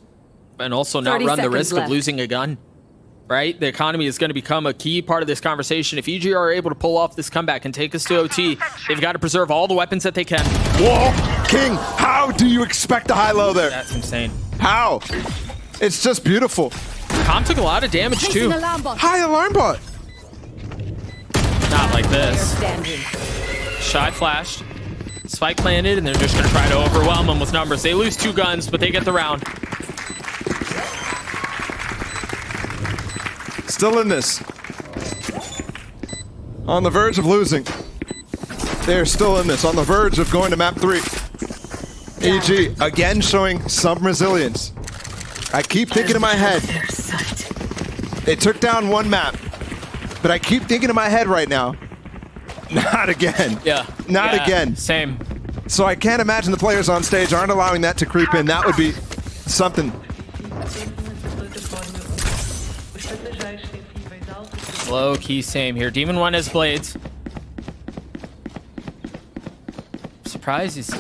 And also not run the risk of losing a gun, right? The economy is going to become a key part of this conversation. If EG are able to pull off this comeback and take us to OT, they've got to preserve all the weapons that they can. Whoa! King, how do you expect a high-low there? That's insane. How? It's just beautiful. Calm took a lot of damage too. High alarm bot. Not like this. Shy flashed. Spike planted, and they're just going to try to overwhelm them with numbers. They lose 2 guns, but they get the round. Still in this. On the verge of losing. They're still in this. On the verge of going to map 3. EG again showing some resilience. I keep thinking in my head. They took down 1 map. But I keep thinking in my head right now. Not again. Yeah. Not again. Same. So I can't imagine the players on stage aren't allowing that to creep in. That would be something. Low key same here. Demon 1 has blades. Surprised he's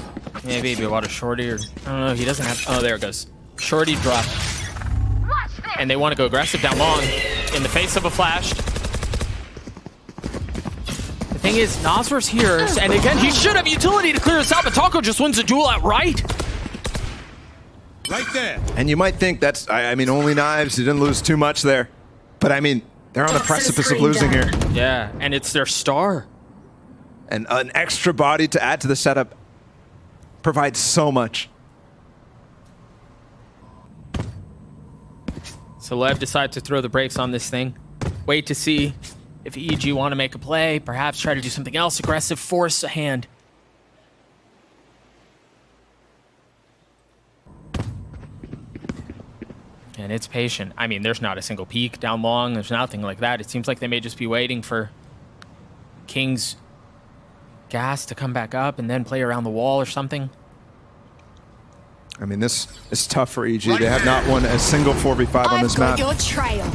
maybe about a shorty or I don't know. He doesn't have. Oh, there it goes. Shorty drop. And they want to go aggressive down long in the face of a flash. The thing is, Nosver's here, and again, he should have utility to clear this out, but Taco just wins the duel outright. Right there. And you might think that's, I mean, only knives. You didn't lose too much there. But I mean, they're on the precipice of losing here. Yeah, and it's their star. And an extra body to add to the setup provides so much. So LEV decide to throw the brakes on this thing. Wait to see if EG want to make a play, perhaps try to do something else aggressive, force a hand. And it's patient. I mean, there's not a single peek down long. There's nothing like that. It seems like they may just be waiting for King's gas to come back up and then play around the wall or something. I mean, this is tough for EG. They have not won a single 4v5 on this map. Your trail.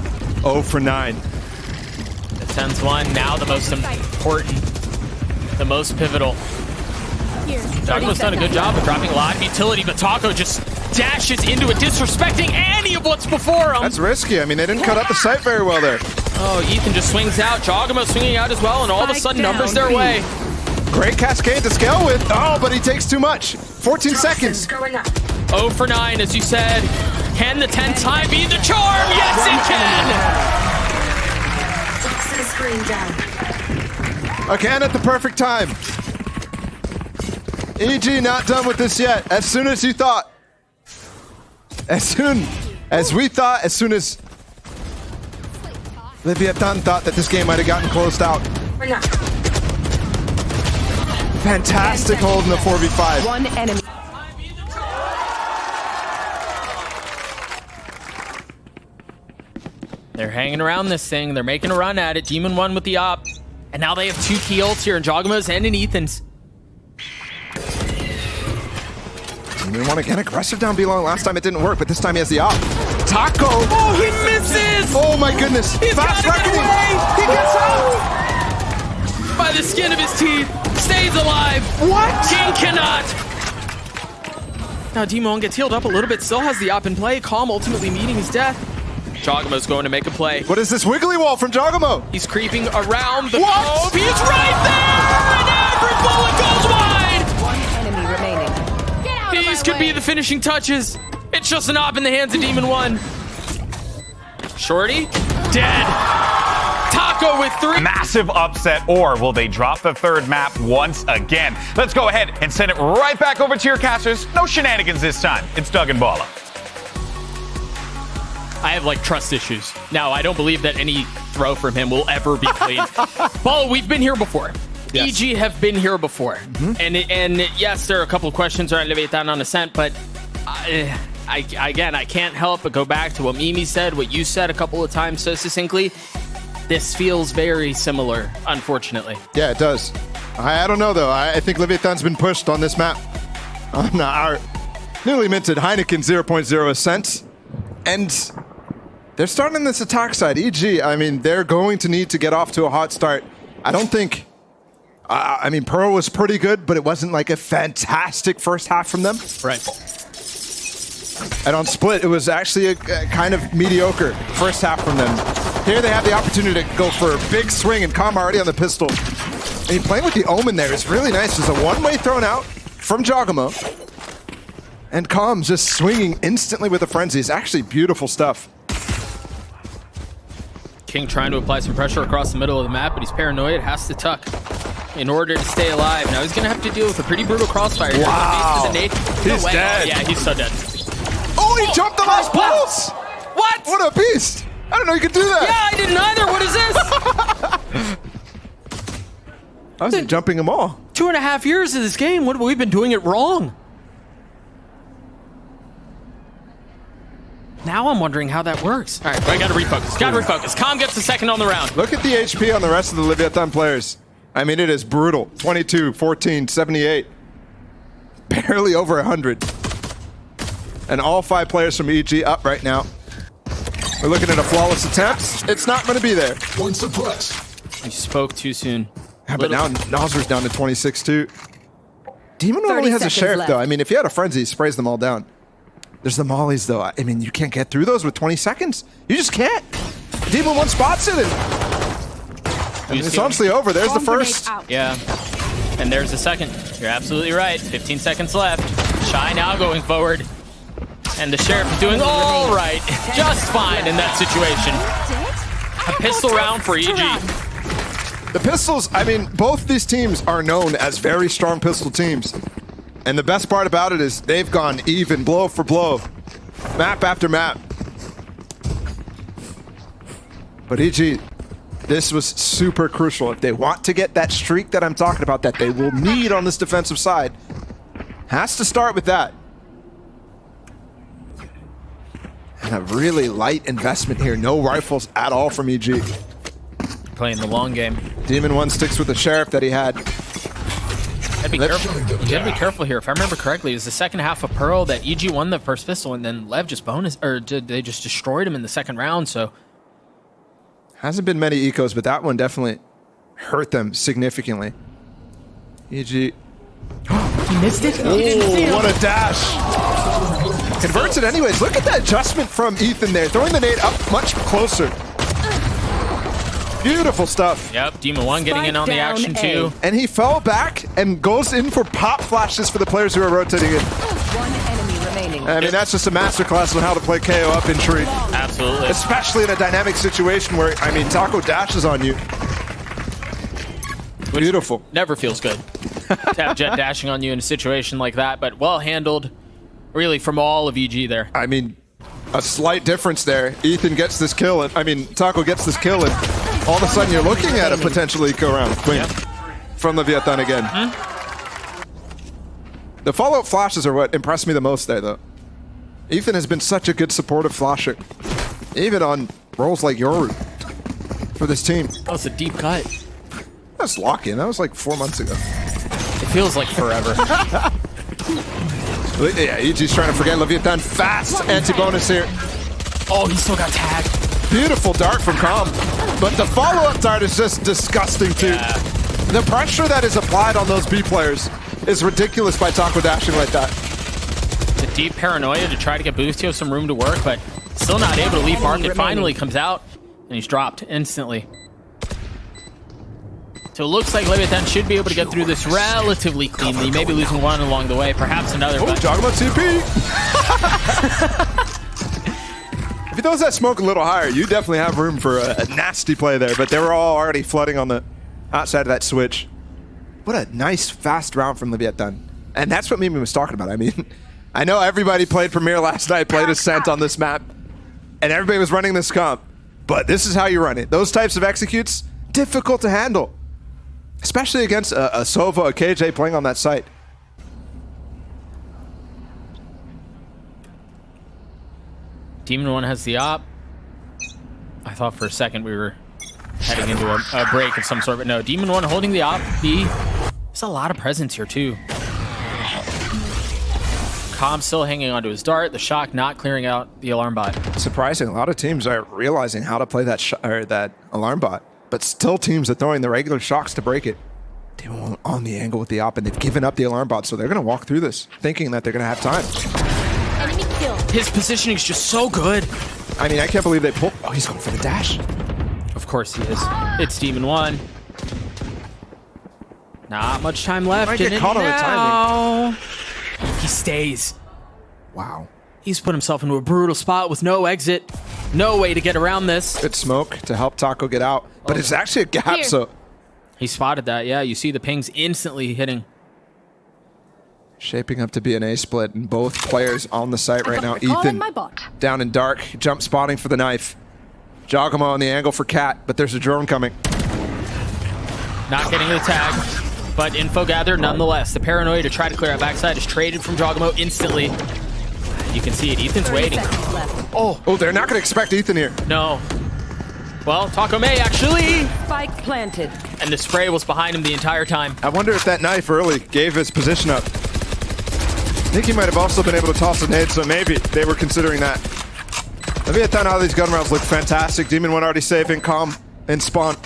0 for 9. The 10's one, now the most important, the most pivotal. Taco's done a good job of dropping a lot of utility, but Taco just dashes into it, disrespecting any of what's before him. That's risky. I mean, they didn't cut up the site very well there. Oh, Ethan just swings out. Jogamo swinging out as well, and all of a sudden numbers their way. Great cascade to scale with. Oh, but he takes too much. 14 seconds. 0 for 9, as you said. Can the 10 time be the charm? Yes, it can! Again at the perfect time. EG not done with this yet. As soon as you thought. As soon as we thought, as soon as Leviathan thought that this game might have gotten closed out. Fantastic hold in the 4v5. 1 enemy. They're hanging around this thing. They're making a run at it. Demon 1 with the op. And now they have 2 key ults here in Jogamo's and in Ethan's. And we want to get aggressive down B-long. Last time it didn't work, but this time he has the op. Taco! Oh, he misses! Oh my goodness! He's Fast got to get reckoning! away! He gets out! By the skin of his teeth, stays alive. What? King cannot. Now Demon gets healed up a little bit, still has the op in play. Calm ultimately meeting his death. Jogamo's going to make a play. What is this wiggly wall from Jogamo? He's creeping around the What? globe. He's right there! And every bullet goes wide! One enemy remaining. Get out of These my could way. be the finishing touches. It's just an op in the hands of Demon 1. Shorty, dead. Taco with 3. Massive upset, or will they drop the third map once again? Let's go ahead and send it right back over to your casters. No shenanigans this time. It's Doug and Bala. I have like trust issues. Now, I don't believe that any throw from him will ever be clean. Bala, we've been here before. Yes. EG have been here before. And yes, there are a couple of questions around Leviathan on Ascent, but I can't help but go back to what Mimi said, what you said a couple of times so succinctly. This feels very similar, unfortunately. Yeah, it does. I don't know, though. I think Leviathan's been pushed on this map. On our newly minted Heineken 0.0 Ascent. And they're starting this attack side. EG, I mean, they're going to need to get off to a hot start. I don't think... I mean, Pearl was pretty good, but it wasn't like a fantastic first half from them. Right. And on Split, it was actually a kind of mediocre first half from them. Here they have the opportunity to go for a big swing, and Calm already on the pistol. And he playing with the Omen there is really nice. There's a one-way thrown out from Jogamo. And Calm just swinging instantly with a frenzy. It's actually beautiful stuff. King trying to apply some pressure across the middle of the map, but he's paranoid, has to tuck in order to stay alive. Now he's going to have to deal with a pretty brutal crossfire. Wow. He's dead. Yeah, he's so dead. Oh, he jumped the last pulse! What? What a beast! I don't know you could do that. Yeah, I didn't either. What is this? I was jumping them all. 2.5 years of this game. What have we been doing it wrong? Now I'm wondering how that works. All right, I gotta refocus. Gotta refocus. Calm gets the second on the round. Look at the HP on the rest of the Leviathan players. I mean, it is brutal. 22, 14, 78. Barely over 100. And all 5 players from EG up right now. We're looking at a flawless attempt. It's not going to be there. One suppressed. You spoke too soon. Yeah, but now Nozer's down to 26 too. Demon 30 only has a seconds sheriff left. though. I mean, if he had a frenzy, he sprays them all down. There's the mollies though. I mean, you can't get through those with 20 seconds. You just can't. Demon 1 spots it. And it's honestly over. There's the first. Yeah. And there's the second. You're absolutely right. 15 seconds left. Shy now going forward. And the sheriff is doing all right. Just fine in that situation. A pistol round for EG. The pistols, I mean, both these teams are known as very strong pistol teams. And the best part about it is they've gone even, blow for blow, map after map. But EG, this was super crucial. If they want to get that streak that I'm talking about that they will need on this defensive side, has to start with that. And a really light investment here. No rifles at all from EG. Playing the long game. Demon 1 sticks with the sheriff that he had. Gotta be careful. You gotta be careful here. If I remember correctly, it was the second half of Pearl that EG won the first pistol, and then Lev just they just destroyed him in the second round. So Hasn't been many ecos, but that one definitely hurt them significantly. EG. He missed it. Oh, what a dash! Converts it anyways. Look at that adjustment from Ethan there, throwing the nade up much closer. Beautiful stuff. Yep, Demon 1 getting in on the action too. And he fell back and goes in for pop flashes for the players who are rotating in. One enemy remaining. I mean, that's just a masterclass on how to play KO up in tree. Absolutely. Especially in a dynamic situation where, I mean, Taco dashes on you. Beautiful. Never feels good to have Jet dashing on you in a situation like that, but well handled, really, from all of EG there. I mean, a slight difference there. Ethan gets this kill, and I mean, Taco gets this kill, and all of a sudden you're looking at a potential eco round win from Leviathan again. The follow-up flashes are what impressed me the most there, though. Ethan has been such a good supportive flasher, even on roles like Yoru for this team. That was a deep cut. That's lock-in. That was like 4 months ago. It feels like forever. Yeah, EG's trying to forget Leviathan. Fast anti-bonus here. Oh, he still got tagged. Beautiful dart from Calm. But the follow-up dart is just disgusting, too. Yeah. The pressure that is applied on those B players is ridiculous by Taco dashing like that. The deep paranoia to try to get Boostio some room to work, but still not able to leave market. Finally comes out, and he's dropped instantly. So it looks like Leviathan should be able to get through this relatively cleanly. Maybe losing one along the way, perhaps another. Oh, talking about CP. If he throws that smoke a little higher, you definitely have room for a nasty play there. But they were all already flooding on the outside of that switch. What a nice, fast round from Leviathan. And that's what Mimi was talking about. I mean, I know everybody played Premier last night, played Ascent on this map, and everybody was running this comp. But this is how you run it. Those types of executes, difficult to handle. Especially against a Sova, a KJ playing on that site. Demon 1 has the op. I thought for a second we were heading into a break of some sort, but no. Demon 1 holding the op. B. There's a lot of presence here, too. Com still hanging onto his dart. The shock not clearing out the alarm bot. Surprising. A lot of teams are realizing how to play that alarm bot. But still teams are throwing the regular shocks to break it. Demon 1 on the angle with the op, and they've given up the alarm bot, so they're going to walk through this, thinking that they're going to have time. Enemy kill. His positioning is just so good. I mean, I can't believe they pulled. Oh, he's going for the dash. Of course he is. It's Demon 1. Not much time left. Might get caught on the timing. He stays. Wow. He's put himself into a brutal spot with no exit. No way to get around this. Good smoke to help Taco get out. But it's actually a gap, Here. so... He spotted that, yeah. You see the pings instantly hitting. Shaping up to be an A split, and both players on the site right now. Recall Ethan in my bot. down in dark, jump spotting for the knife. Jogamo on the angle for Cat, but there's a drone coming. Not getting the tag, but info gathered nonetheless. The paranoia to try to clear out backside is traded from Jogamo instantly. You can see it. Ethan's waiting. Oh, they're not going to expect Ethan here. No. Well, Taco may actually. Spike planted. And the spray was behind him the entire time. I wonder if that knife early gave his position up. I think he might have also been able to toss a nade, so maybe they were considering that. Leviathan, all these gun rounds look fantastic. Demon 1 already saving, calm, and spawn.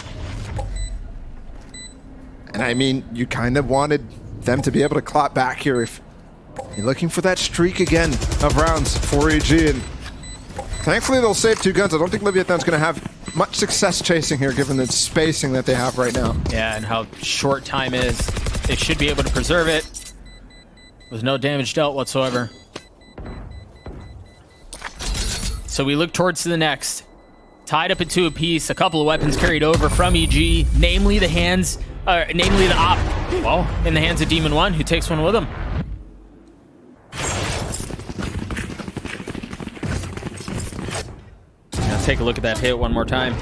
And I mean, you kind of wanted them to be able to clap back here if you're looking for that streak again of rounds for EG. And thankfully, they'll save 2 guns. I don't think Leviathan's going to have much success chasing here, given the spacing that they have right now. Yeah, and how short time is. They should be able to preserve it with no damage dealt whatsoever. So we look towards the next. Tied up into a piece, a couple of weapons carried over from EG, namely the op. Well, in the hands of Demon 1, who takes one with him. Let's take a look at that hit one more time.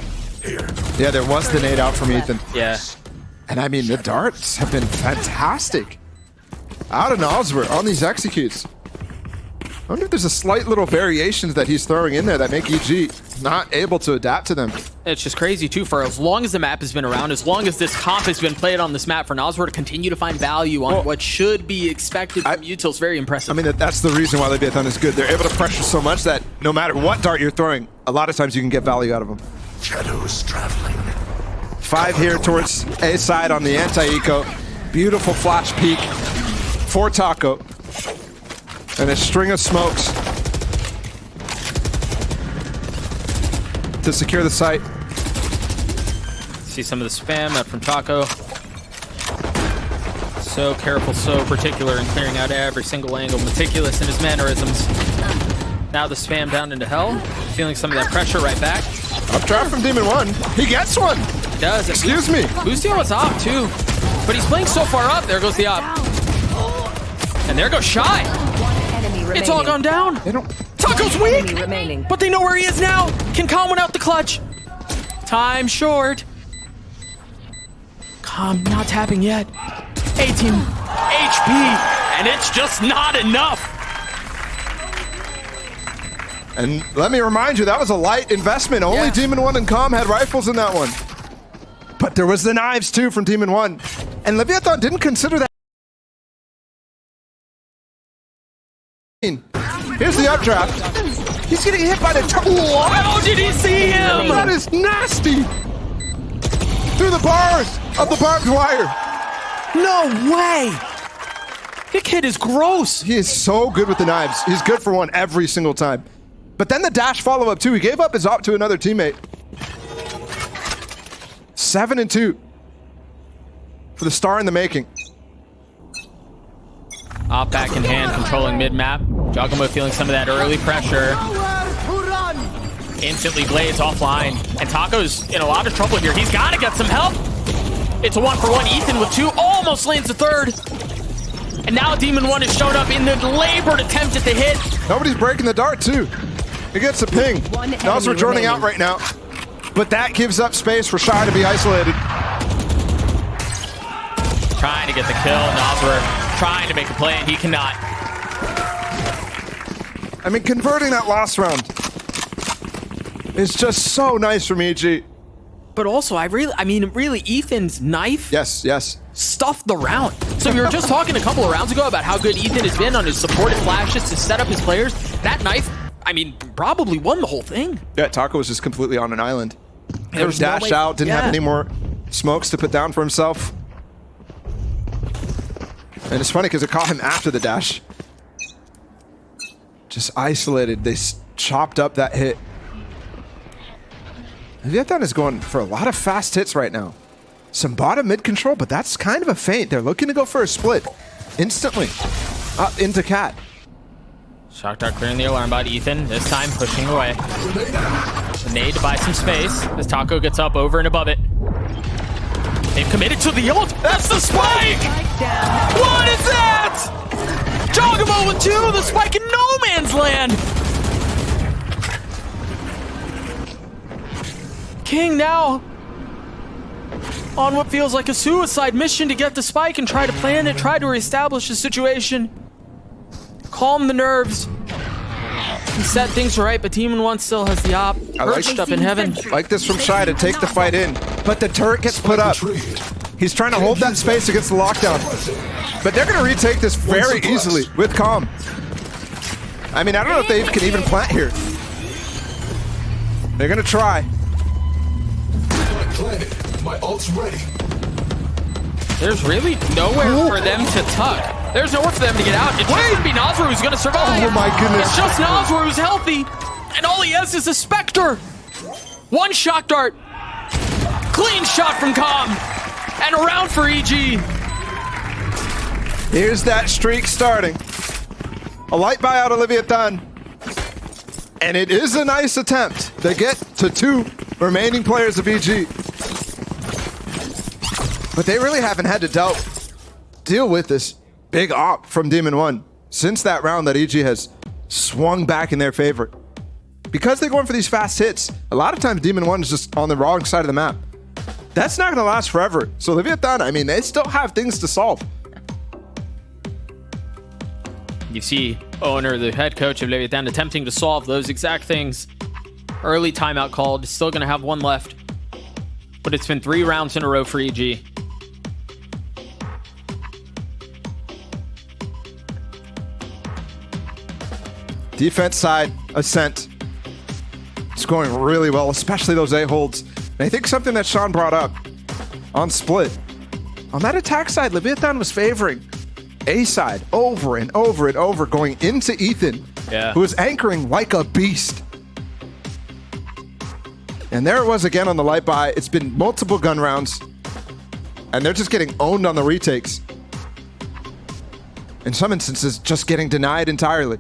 Yeah, there was the nade out from Ethan. Yeah. And I mean, the darts have been fantastic. Out of Nosworth on these executes. I wonder if there's a slight little variations that he's throwing in there that make EG not able to adapt to them. It's just crazy, too, for as long as the map has been around, as long as this comp has been played on this map, for Nosworth to continue to find value on what should be expected from Util is very impressive. I mean, that's the reason why Leviathan is good. They're able to pressure so much that no matter what dart you're throwing, a lot of times you can get value out of them. Shadows traveling. 5 here towards A side on the anti-eco. Beautiful flash peek for Taco. And a string of smokes to secure the site. See some of the spam out from Taco. So careful, so particular in clearing out every single angle, meticulous in his mannerisms. Now the spam down into hell, feeling some of that pressure right back. Updraft from Demon 1. He gets one. He does. Excuse me. Boostio was off too, but he's playing so far up. There goes the op. And there goes Shy. It's all gone down. They don't. Taco's weak, but they know where he is now. Can Calm win out the clutch? Time short. Calm not tapping yet. 18 HP, and it's just not enough. And let me remind you, that was a light investment. Only Demon 1 and Calm had rifles in that one. But there was the knives too from Demon 1. And Leviathan didn't consider that. Here's the updraft. He's getting hit by the How did he see him? That is nasty. Through the bars of the barbed wire. No way. This kid is gross. He is so good with the knives. He's good for one every single time. But then the dash follow-up too. He gave up his op to another teammate. 7-2 for the star in the making. Op back in hand, controlling mid-map. Giacomo feeling some of that early pressure. Instantly blades offline. And Taco's in a lot of trouble here. He's got to get some help. It's a 1-for-1. Ethan with 2. Almost lands the 3rd. And now Demon 1 has showed up in the labored attempt at the hit. Nobody's breaking the dart too. He gets a ping. Nasr joining out right now. But that gives up space for Shy to be isolated. Trying to get the kill. Nasr trying to make a play, and he cannot. I mean, converting that last round is just so nice from EG. But also, really, Ethan's knife Yes. stuffed the round. So we were just talking a couple of rounds ago about how good Ethan has been on his supported flashes to set up his players. That knife, probably won the whole thing. Yeah, Taco was just completely on an island. There was dashed no way- out, didn't have any more smokes to put down for himself. And it's funny because it caught him after the dash. Just isolated. They chopped up that hit. Vietnam is going for a lot of fast hits right now. Some bottom mid control, but that's kind of a feint. They're looking to go for a split instantly up into Cat. Shock Dart clearing the alarm bot. Ethan, this time pushing away. The nade to buy some space as Taco gets up over and above it. They've committed to the ult. That's the spike! What is that? Giacomo with 2, the spike in no man's land. King now on what feels like a suicide mission to get the spike and try to plan it, try to reestablish the situation, calm the nerves, and set things right. But Demon 1 still has the op perched up in heaven. Like this from Shy to take the fight in, but the turret gets put up. He's trying to hold that space against the lockdown, but they're going to retake this very easily with Calm. I don't know if they can even plant here. They're going to try. My ult's ready. There's really nowhere for them to tuck. There's nowhere for them to get out. It's just gonna be Nasr who's gonna survive. Oh my goodness. It's just Nasr who's healthy, and all he has is a Spectre. 1 shock dart. Clean shot from Calm. And a round for EG. Here's that streak starting. A light buyout of Leviathan. And it is a nice attempt. They get to 2 remaining players of EG. But they really haven't had to deal with this big op from Demon 1 since that round that EG has swung back in their favor. Because they're going for these fast hits, a lot of times Demon 1 is just on the wrong side of the map. That's not going to last forever. So Leviathan, they still have things to solve. You see owner, the head coach of Leviathan, attempting to solve those exact things. Early timeout called, still going to have 1 left. But it's been 3 rounds in a row for EG. Defense side, Ascent. It's going really well, especially those A holds. And I think something that Sean brought up on split. On that attack side, Leviathan was favoring A side over and over and over, going into Ethan, who is anchoring like a beast. And there it was again on the light buy. It's been multiple gun rounds, and they're just getting owned on the retakes. In some instances, just getting denied entirely.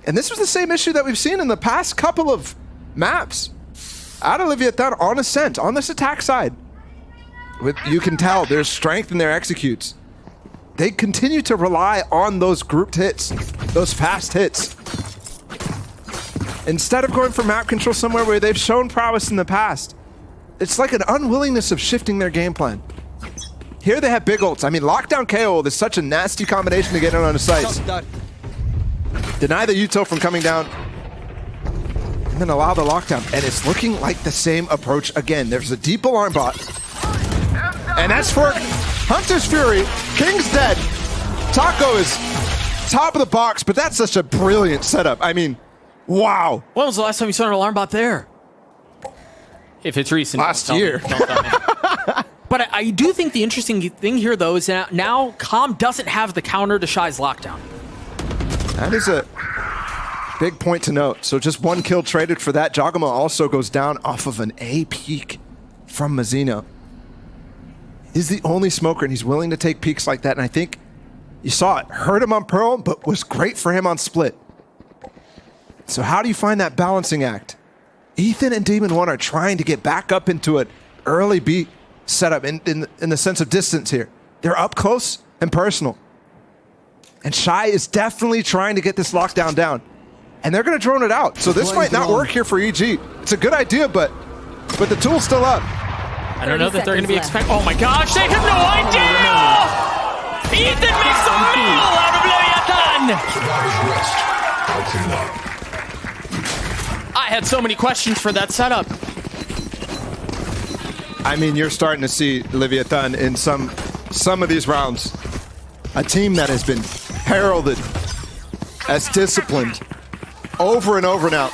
And this was the same issue that we've seen in the past couple of maps. Out of Leviathan on Ascent, on this attack side. You can tell there's strength in their executes. They continue to rely on those grouped hits, those fast hits. Instead of going for map control somewhere where they've shown prowess in the past, it's like an unwillingness of shifting their game plan. Here they have big ults. Lockdown KO is such a nasty combination to get in on the sights. Deny the Uto from coming down, and then allow the lockdown. And it's looking like the same approach again. There's a deep alarm bot, and that's for Hunter's Fury. King's dead. Taco is top of the box, but that's such a brilliant setup. Wow. When was the last time you saw an alarm bot there? If it's recent. Last year. Don't tell me. But I do think the interesting thing here, though, is that now Calm doesn't have the counter to Shy's lockdown. That is a big point to note. So just one kill traded for that. Jogama also goes down off of an A peak from Mazzino. He's the only smoker, and he's willing to take peaks like that. And I think you saw it. Hurt him on Pearl, but was great for him on Split. So how do you find that balancing act? Ethan and Demon 1 are trying to get back up into an early B setup in the sense of distance here. They're up close and personal. And Shy is definitely trying to get this lockdown down. And they're going to drone it out. So this might not work here for EG. It's a good idea, but the tool's still up. I don't know that they're going to be expecting... Oh my gosh, they have no idea! Ethan makes a meal out of Leviathan! I had so many questions for that setup. I mean, you're starting to see Leviathan in some of these rounds. A team that has been heralded as disciplined over and over now.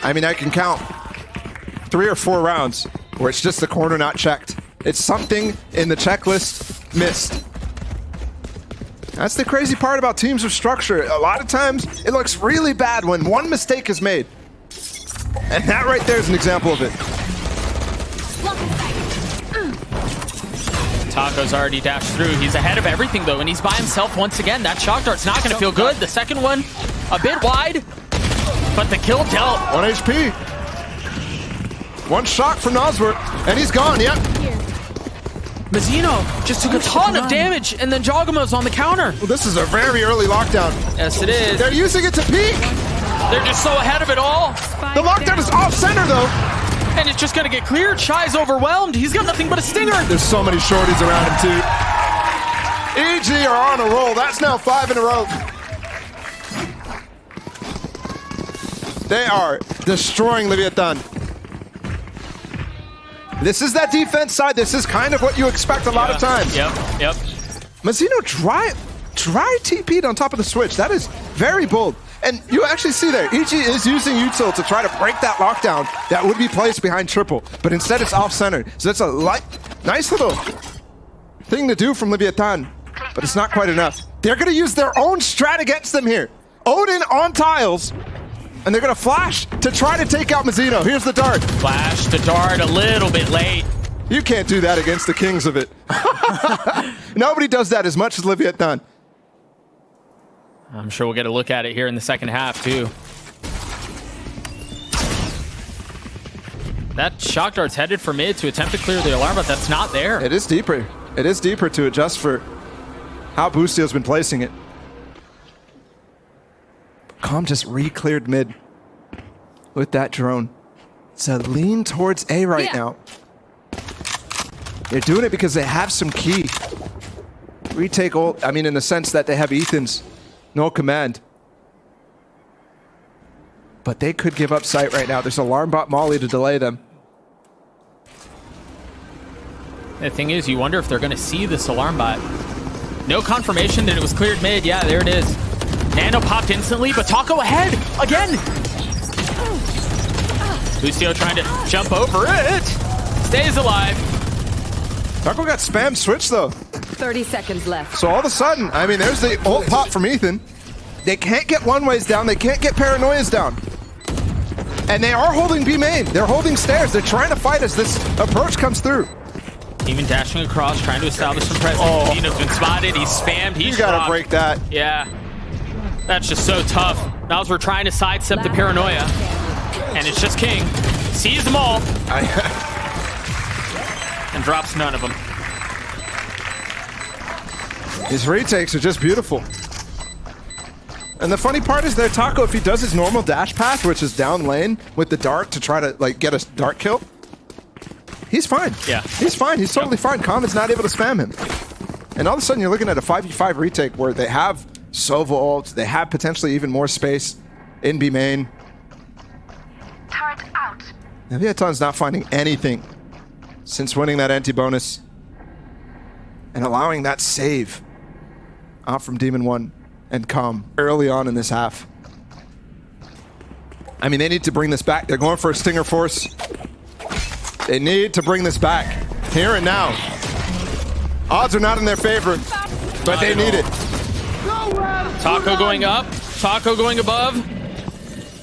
I mean, I can count 3 or 4 rounds where it's just the corner not checked. It's something in the checklist missed. That's the crazy part about teams of structure. A lot of times it looks really bad when one mistake is made. And that right there is an example of it. Taco's already dashed through. He's ahead of everything, though, and he's by himself once again. That shock dart's not going to feel good. The second one, a bit wide, but the kill dealt. 1 HP. 1 shock from Nosworth, and he's gone, yep. Mazzino just took a ton of damage, and then Jogama's on the counter. Well, this is a very early lockdown. Yes, it is. They're using it to peek. They're just so ahead of it all. The lockdown is off-center, though. And it's just going to get cleared. Shy's overwhelmed. He's got nothing but a stinger. There's so many shorties around him, too. EG are on a roll. That's now 5 in a row. They are destroying Leviathan. This is that defense side. This is kind of what you expect a lot of times. Yep. Mazzino dry TP'd on top of the switch. That is very bold. And you actually see there, EG is using util to try to break that lockdown that would be placed behind triple, but instead it's off-center. So that's a nice little thing to do from Leviathan, but it's not quite enough. They're going to use their own strat against them here. Odin on tiles, and they're going to flash to try to take out Mazzino. Here's the dart. Flash the dart a little bit late. You can't do that against the kings of it. Nobody does that as much as Leviathan. I'm sure we'll get a look at it here in the second half, too. That shock dart's headed for mid to attempt to clear the alarm, but that's not there. It is deeper. It is deeper to adjust for how Boostio's been placing it. Calm just re-cleared mid with that drone. It's a lean towards A right now. They're doing it because they have some key. Retake ult, I mean, in the sense that they have Ethan's no command. But they could give up sight right now. There's alarm bot Molly to delay them. The thing is, you wonder if they're going to see this alarm bot. No confirmation that it was cleared mid. Yeah, there it is. Nano popped instantly, but Taco ahead again. Boostio trying to jump over it. Stays alive. Taco got spam switch though. 30 seconds left. So all of a sudden, I mean, there's the ult pop from Ethan. They can't get one-ways down. They can't get paranoias down. And they are holding B main. They're holding stairs. They're trying to fight as this approach comes through. Even dashing across, trying to establish some presence. Oh. Dino's been spotted. He's spammed. He's You gotta dropped. break that. Yeah. That's just so tough. Now we're trying to sidestep the paranoia. And it's just King. Sees them all. And drops none of them. His retakes are just beautiful. And the funny part is that Taco, if he does his normal dash path, which is down lane with the dart to try to like get a dart kill, he's fine. Yeah. He's fine. He's totally fine. Common's not able to spam him. And all of a sudden you're looking at a 5v5 retake where they have Sova ult, they have potentially even more space in B main. Turret out. Leviathan's not finding anything since winning that anti-bonus and allowing that save out from Demon 1 and Calm early on in this half. I mean, they need to bring this back. They're going for a Stinger Force. They need to bring this back. Here and now. Odds are not in their favor, but they need it. Taco going up. Taco going above.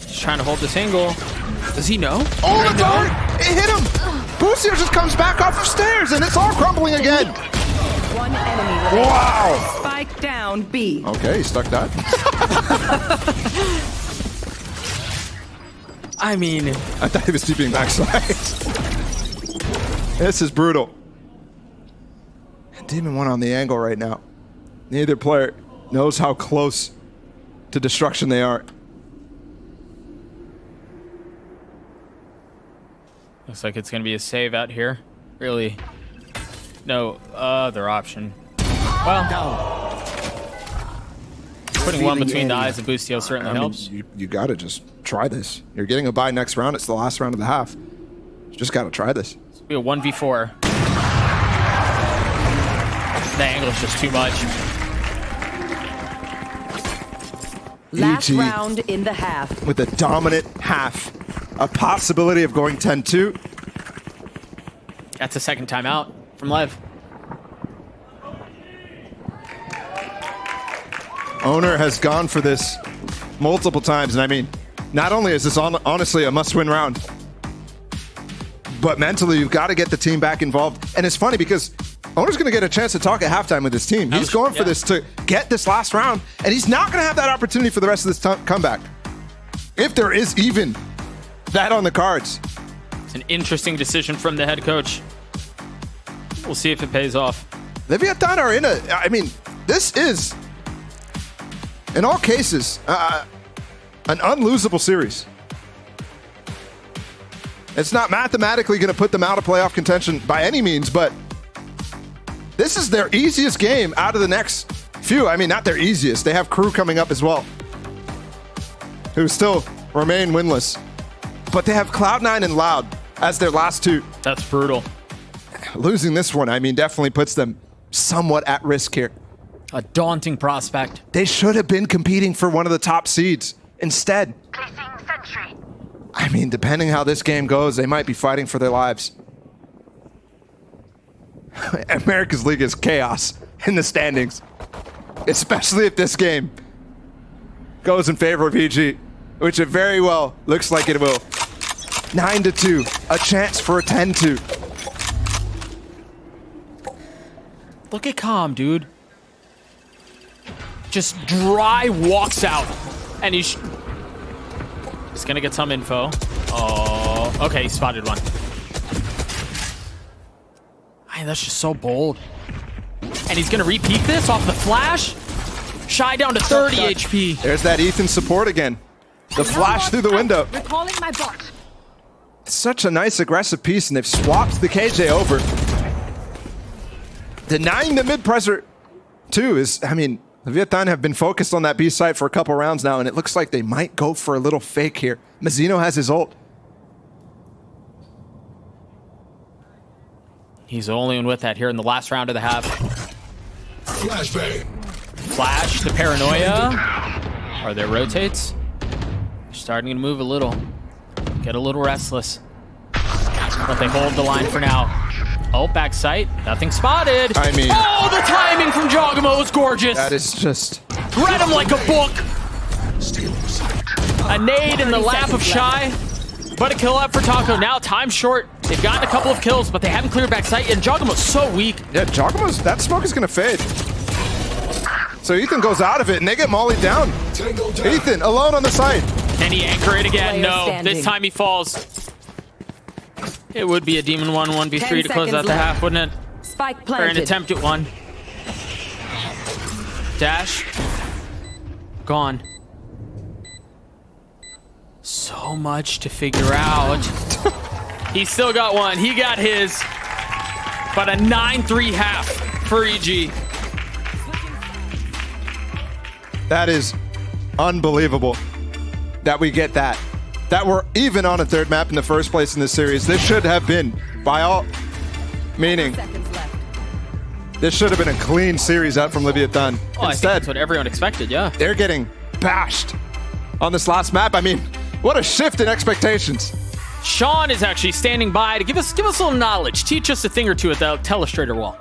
Just trying to hold this angle. Does he know? Oh, the dart! It hit him! Boostio just comes back off the stairs, and it's all crumbling again. One enemy remaining. Wow! Spike down B. Okay, he stuck that. I mean, I thought he was TPing backside. This is brutal. Demon 1 on the angle right now. Neither player knows how close to destruction they are. looks like it's going to be a save out here. Really, no other option. Well, putting one between the eyes of Boostio certainly helps. You got to just try this. You're getting a bye next round. It's the last round of the half. You just got to try this. It's be a 1v4. The angle is just too much. Last EG round in the half. with a dominant half. A possibility of going 10-2. That's a second timeout from Lev. Owner has gone for this multiple times, and I mean, not only is this honestly a must-win round, but mentally you've got to get the team back involved. And it's funny because Owner's going to get a chance to talk at halftime with his team. He's going for this to get this last round, and he's not going to have that opportunity for the rest of this comeback. If there is even that on the cards. It's an interesting decision from the head coach. We'll see if it pays off. Leviathan are in a, I mean, this is, in all cases, an unlosable series. It's not mathematically going to put them out of playoff contention by any means, but this is their easiest game out of the next few. I mean, not their easiest. They have Crew coming up as well, who still remain winless. But they have Cloud9 and Loud as their last two. That's brutal. Losing this one, I mean, definitely puts them somewhat at risk here. A daunting prospect. They should have been competing for one of the top seeds. Instead, Placing sentry. I mean, depending how this game goes, they might be fighting for their lives. America's League is chaos in the standings, especially if this game goes in favor of EG, which it very well looks like it will. 9-2, a chance for a 10-2. Look at Calm, dude. Just dry walks out. And he's gonna get some info. Oh, okay, he spotted one. Man, that's just so bold. And he's gonna repeat this off the flash? Shy down to 30 HP. There's that Ethan support again. The flash through the window. Recalling my bot. It's such a nice aggressive piece, and they've swapped the KJ over. Denying the mid-pressure, too, is, I mean, Leviathan have been focused on that B side for a couple rounds now, and it looks like they might go for a little fake here. Mazzino has his ult. He's only in with that here in the last round of the half. Flashbang. Flash, the paranoia. Are there rotates? They're starting to move a little. Get a little restless. But they hold the line for now. Oh, back sight. Nothing spotted. I mean, oh, the timing from Jogamo was gorgeous. that is just... Read him like a book. A nade in the lap of Shy. But a kill up for Taco. Now time short. They've gotten a couple of kills, but they haven't cleared back sight. And Jogamo's so weak. Yeah, Jogamo's, that smoke is going to fade. So Ethan goes out of it, and they get mollied down. Ethan, alone on the side. Can he anchor it again? Player No. standing. This time he falls. It would be a Demon 1 1v3 to close out the half, wouldn't it? Spike Or an planted. attempt at one. Dash. Gone. So much to figure out. He still got one. He got his. But a 9-3 half for EG. That is unbelievable that we get that. That we're even on a third map in the first place in this series. This should have been, by all meaning, Seconds left. this should have been a clean series out from Leviathan. Oh, I think Instead, that's what everyone expected, yeah. they're getting bashed on this last map. I mean, what a shift in expectations. Sean is actually standing by to give us a little knowledge, teach us a thing or two at the telestrator wall.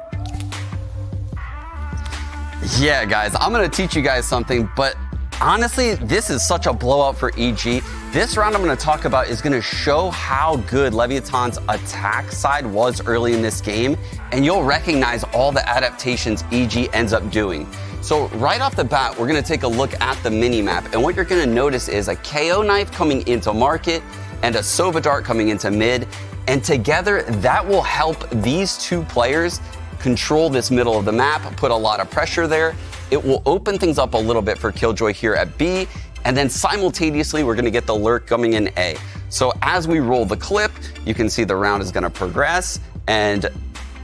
Yeah, guys, I'm gonna teach you guys something, but honestly, this is such a blowout for EG. This round I'm gonna talk about is gonna show how good Leviathan's attack side was early in this game, and you'll recognize all the adaptations EG ends up doing. So right off the bat, we're gonna take a look at the mini-map, and what you're gonna notice is a KO knife coming into market and a Sova dart coming into mid, and together that will help these two players control this middle of the map, put a lot of pressure there. It will open things up a little bit for Killjoy here at B, and then simultaneously we're gonna get the lurk coming in A. So as we roll the clip, you can see the round is gonna progress, and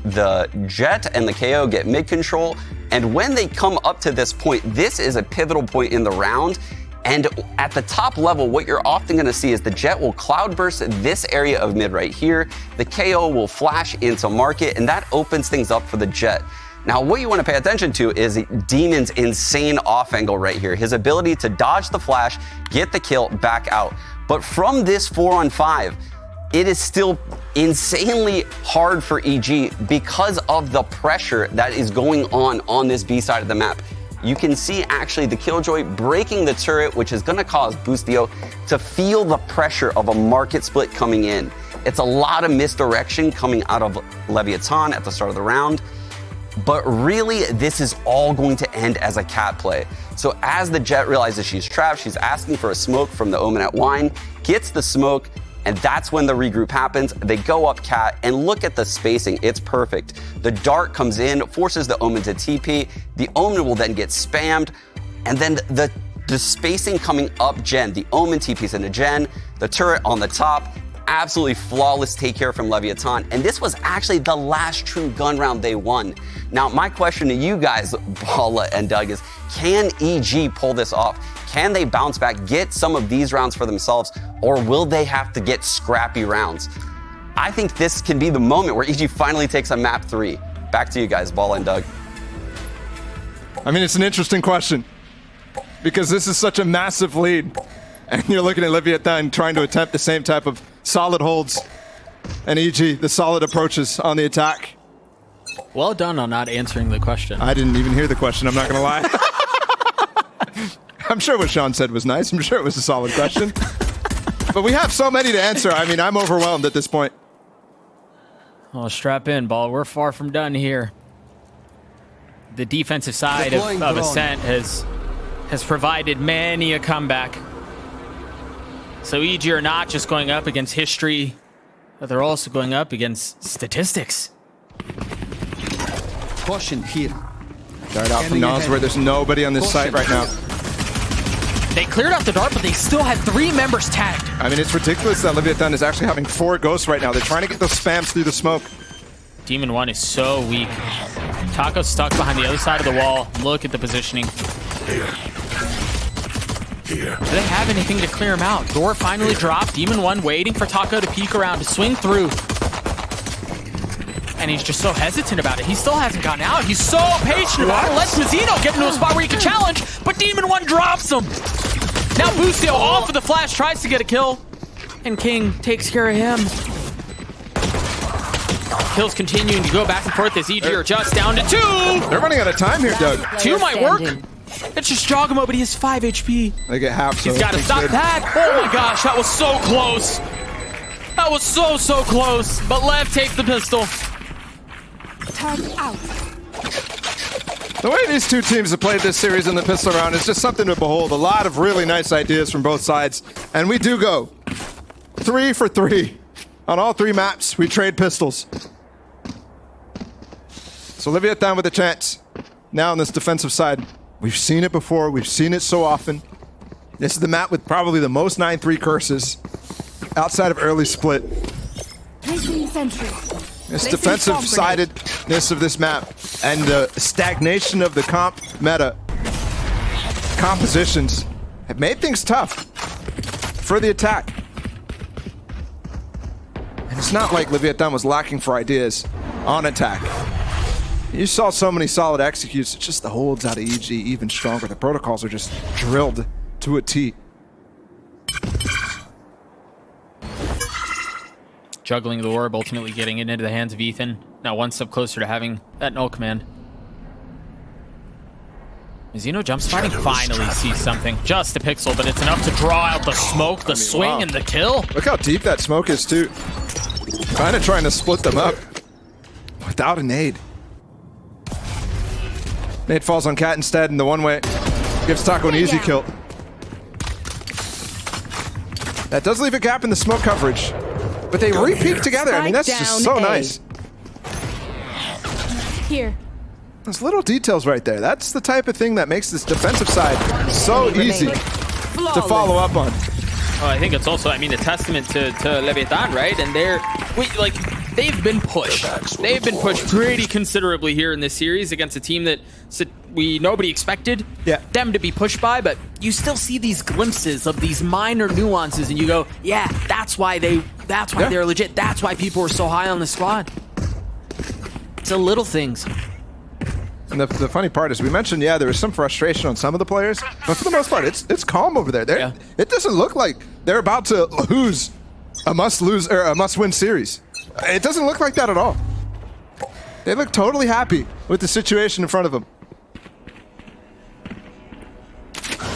the Jet and the KO get mid control, and when they come up to this point, this is a pivotal point in the round. And at the top level, what you're often gonna see is the Jet will cloud burst this area of mid right here. The KO will flash into market, and that opens things up for the Jet. Now, what you wanna pay attention to is Demon's insane off angle right here. His ability to dodge the flash, get the kill, back out. But from this 4-on-5, it is still insanely hard for EG because of the pressure that is going on this B side of the map. You can see actually the Killjoy breaking the turret, which is gonna cause Boostio to feel the pressure of a market split coming in. It's a lot of misdirection coming out of Leviathan at the start of the round, but really this is all going to end as a cat play. So as the Jet realizes she's trapped, she's asking for a smoke from the Omen at Wine, gets the smoke, and that's when the regroup happens. They go up cat, and look at the spacing, it's perfect. The dart comes in, forces the Omen to TP, the Omen will then get spammed, and then the spacing coming up Gen, the Omen TPs into Gen, the turret on the top, absolutely flawless take care from Leviathan, and this was actually the last true gun round they won. Now, my question to you guys, Paula and Doug, is can EG pull this off? Can they bounce back, get some of these rounds for themselves, or will they have to get scrappy rounds? I think this can be the moment where EG finally takes a map 3. Back to you guys, Paula and Doug. I mean, it's an interesting question because this is such a massive lead, and you're looking at Leviathan trying to attempt the same type of solid holds, and EG, the solid approaches on the attack. Well done on not answering the question. I didn't even hear the question, I'm not gonna lie. I'm sure what Sean said was nice. I'm sure it was a solid question. But we have so many to answer. I mean, I'm overwhelmed at this point. Oh, strap in, Ball. We're far from done here. The defensive side of Ascent has provided many a comeback. So EG are not just going up against history, but they're also going up against statistics. Caution here. Dart out from Nas where there's nobody on this site right now. They cleared out the dart, but they still had 3 members tagged. I mean, it's ridiculous that Leviathan is actually having 4 ghosts right now. They're trying to get those spams through the smoke. Demon 1 is so weak. Taco's stuck behind the other side of the wall. Look at the positioning. Here. Do they have anything to clear him out? Door finally dropped. Demon 1 waiting for Taco to peek around, to swing through. And he's just so hesitant about it. He still hasn't gotten out. He's so patient about it. Lets Mazzino get into a spot where he can challenge, but Demon 1 drops him. Now Boostio off of the flash, tries to get a kill, and King takes care of him. Kills continuing to go back and forth as EG are just down to 2. They're running out of time here, Doug. 2 might work. It's just Jogamo, but he has 5 HP. They get half. He's got to stop that. Oh my gosh, that was so close. That was so close. But Lev takes the pistol. Turn out. The way these two teams have played this series in the pistol round is just something to behold. A lot of really nice ideas from both sides. And we do go 3 for 3. On all 3 maps, we trade pistols. So Leviathan with a chance. Now on this defensive side. We've seen it before. We've seen it so often. This is the map with probably the most 9-3 curses outside of early split. Placing sentry. This defensive-sidedness of this map and the stagnation of the comp meta compositions have made things tough for the attack. And it's not like Leviathan was lacking for ideas on attack. You saw so many solid executes, it's just the holds out of EG even stronger. The protocols are just drilled to a T. juggling the orb, ultimately getting it into the hands of Ethan. Now one step closer to having that null command. Mizzino jump spotting finally sees something. Just a pixel, but it's enough to draw out the smoke, the swing, wow. and the kill. Look how deep that smoke is, too. Kind of trying to split them up without a nade. Nade falls on Cat instead, and the one-way gives Taco an easy kill. That does leave a gap in the smoke coverage, but they re-peek together. I mean, that's just so nice. Here. Those little details right there. That's the type of thing that makes this defensive side so easy to follow up on. Well, I think it's also, I mean, a testament to Leviathan, right? And they've been pushed. They've been pushed pretty considerably here in this series against a team that nobody expected them to be pushed by, but you still see these glimpses of these minor nuances, and you go, yeah, that's why they're legit. That's why people were so high on the squad. It's the little things. And the funny part is, we mentioned, there was some frustration on some of the players, but for the most part, it's calm over there. It doesn't look like they're about to lose a must-lose or a must-win series. It doesn't look like that at all. They look totally happy with the situation in front of them.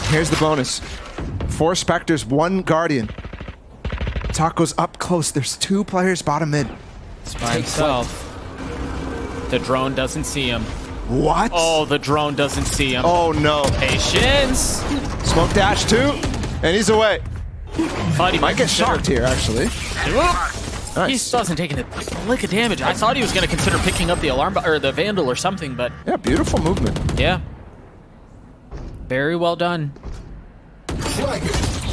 Here's the bonus. 4 Spectres, 1 Guardian. Taco's up close. There's 2 players bottom mid. It's by himself. The drone doesn't see him. What? Oh, the drone doesn't see him. Oh, no. Patience. Smoke dash 2, and he's away. Thought he Might get shocked here, actually. Nice. He doesn't take a lick of damage. I thought he was going to consider picking up the alarm or the Vandal or something, but yeah, beautiful movement. Yeah, very well done.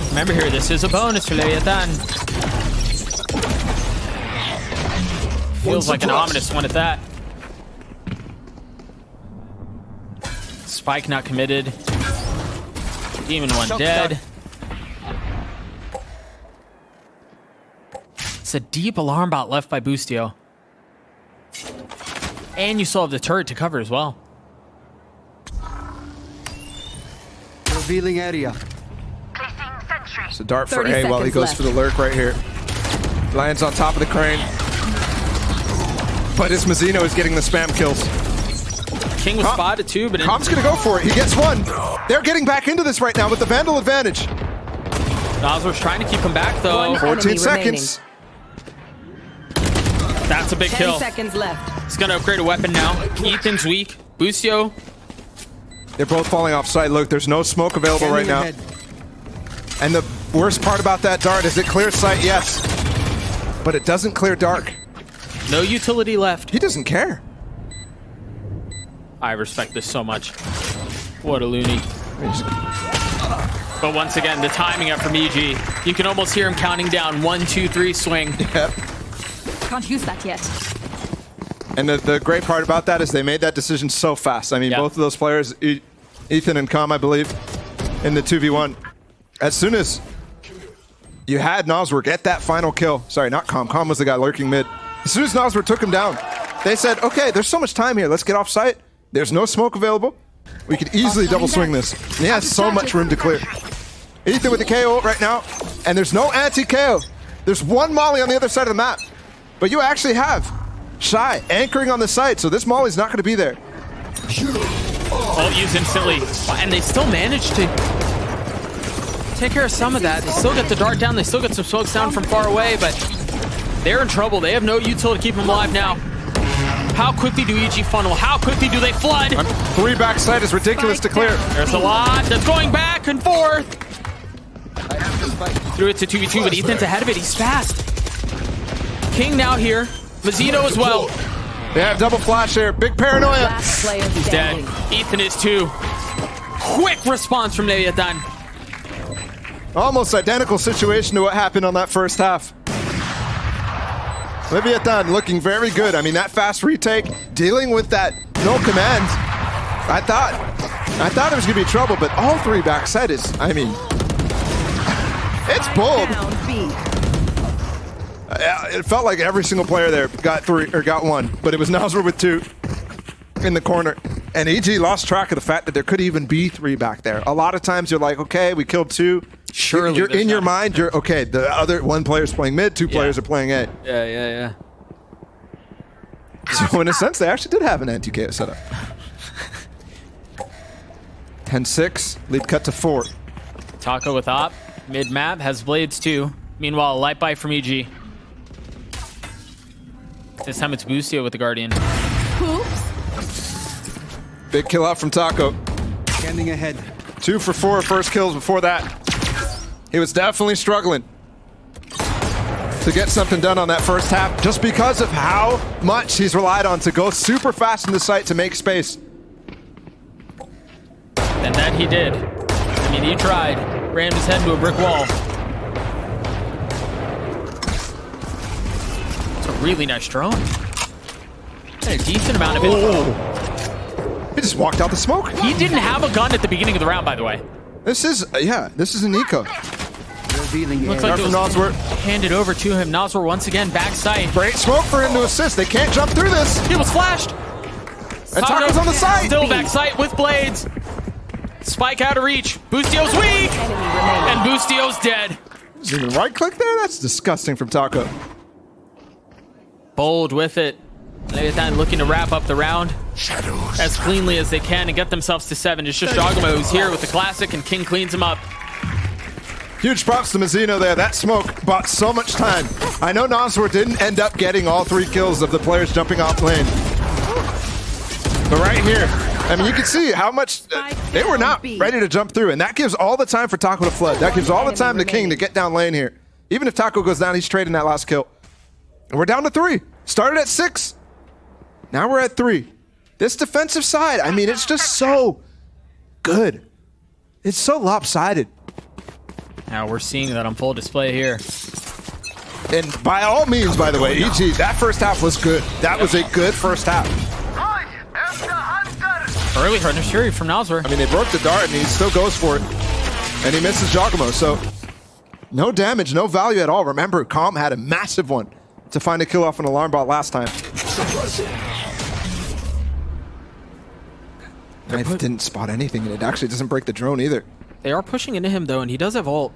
Remember here, this is a bonus for Leviathan. Feels like an ominous one at that. Spike not committed. Demon 1 dead. It's a deep alarm bot left by Boostio. And you still have the turret to cover as well. Revealing area. Placing sentry. So dart for A while he goes for the lurk right here. Lands on top of the crane. But his Mizzino is getting the spam kills. King was spotted too, but Com's gonna go for it. He gets 1. They're getting back into this right now with the Vandal advantage. Nosler's trying to keep him back though. 14 seconds. That's a big 10 kill. seconds left. He's gonna upgrade a weapon now. Ethan's weak. Boostio. They're both falling off site. Look, there's no smoke available right now. And the worst part about that dart is it clears sight, yes. But it doesn't clear dark. No utility left. He doesn't care. I respect this so much. What a loony. But once again, the timing up from EG. You can almost hear him counting down. 1, 2, 3, swing. Yep. Can't use that yet. And the great part about that is they made that decision so fast. I mean, both of those players, Ethan and Com, I believe, in the 2v1. As soon as you had Noswer get that final kill, sorry, not Com, Com was the guy lurking mid. As soon as Noswer took him down, they said, okay, there's so much time here. Let's get off site. There's no smoke available. We could easily double swing this. He has so much room to clear. Ethan with the KO right now, and there's no anti-KO. There's 1 Molly on the other side of the map. But you actually have Shy anchoring on the site, so this Molly's not going to be there. Ult used instantly, and they still managed to take care of some of that. They still get the dart down, they still get some smokes down from far away, but they're in trouble. They have no utility to keep them alive now. How quickly do EG funnel? How quickly do they flood? 3 backside is ridiculous to clear. There's a lot that's going back and forth. Threw it to 2v2, but Ethan's ahead of it. He's fast. King now here. Mizzino as well. They have double flash here. Big paranoia. He's dead. Ethan is too. Quick response from Leviathan. Almost identical situation to what happened on that first half. Leviathan looking very good. I mean, that fast retake, dealing with that no command. I thought it was going to be trouble, but all 3 backside is, I mean, it's bold. It felt like every single player there got 3 or got 1, but it was Noswer with 2 in the corner. And EG lost track of the fact that there could even be 3 back there. A lot of times you're like, okay, we killed 2. Surely you're there's in your not- mind, you're okay, the other 1 player's playing mid, 2 players are playing A. Yeah. So in a sense, they actually did have an anti-KO setup. 10-6, lead cut to 4. Taco with op. Mid map has blades too. Meanwhile, a light bite from EG. This time it's Bustio with the Guardian. Big kill out from Taco. Scanning ahead. 2 for 4 first kills before that. He was definitely struggling to get something done on that first half just because of how much he's relied on to go super fast in the site to make space. And that he did. I mean, he tried. Ran his head into a brick wall. It's a really nice drone. And a decent amount of it. He just walked out the smoke. He didn't have a gun at the beginning of the round, by the way. This is, this is an eco. Revealing Looks area. like it was handed over to him. Noswar once again, backside. Great smoke for him to assist. They can't jump through this. He was flashed. And Taco's on the side. Still backside with blades. Spike out of reach. Bustio's weak. And Bustio's dead. Is it a right click there? That's disgusting from Taco. Bold with it. Leviathan looking to wrap up the round as cleanly as they can and get themselves to 7. It's just Jogamo who's here with the classic, and King cleans him up. Huge props to Mazzino there. That smoke bought so much time. I know Noswar didn't end up getting all 3 kills of the players jumping off lane. But right here, I mean, you can see how much they were not ready to jump through. And that gives all the time for Taco to flood. That gives all the time to King to get down lane here. Even if Taco goes down, he's trading that last kill. And we're down to 3. Started at 6. Now we're at 3. This defensive side, I mean, it's just so good. It's so lopsided. Now we're seeing that on full display here. And by all means, by the way, EG, that first half was good. That was a good first half. Early Harness Fury from Noswar. I mean, they broke the dart, and he still goes for it. And he misses Giacomo, so no damage, no value at all. Remember, Calm had a massive one to find a kill off an alarm bot last time. Knife didn't spot anything, and it actually doesn't break the drone either. They are pushing into him, though, and he does have ult.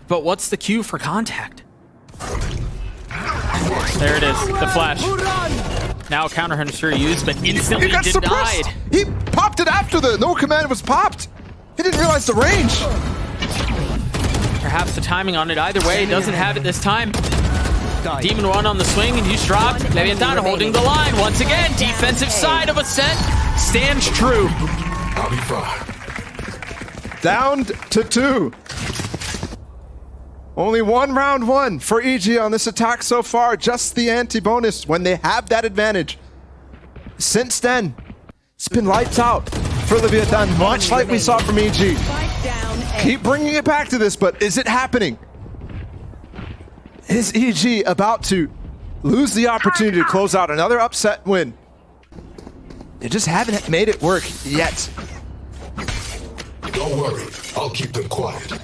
But what's the cue for contact? There it is, the flash. Now counter Hunter Fury used, but instantly He got denied. suppressed. He popped it after the no command was popped. He didn't realize the range. Perhaps the timing on it either way doesn't have it this time. Demon 1 on the swing, and he's dropped. Leviathan holding the line once again. Defensive side of Ascent stands true. I'll be fine. Down to 2. Only 1 round 1 for EG on this attack so far. Just the anti-bonus when they have that advantage. Since then, it's been lights out for Leviathan, much like we saw from EG. Keep bringing it back to this, but is it happening? Is EG about to lose the opportunity to close out another upset win? They just haven't made it work yet. Don't worry. I'll keep them quiet.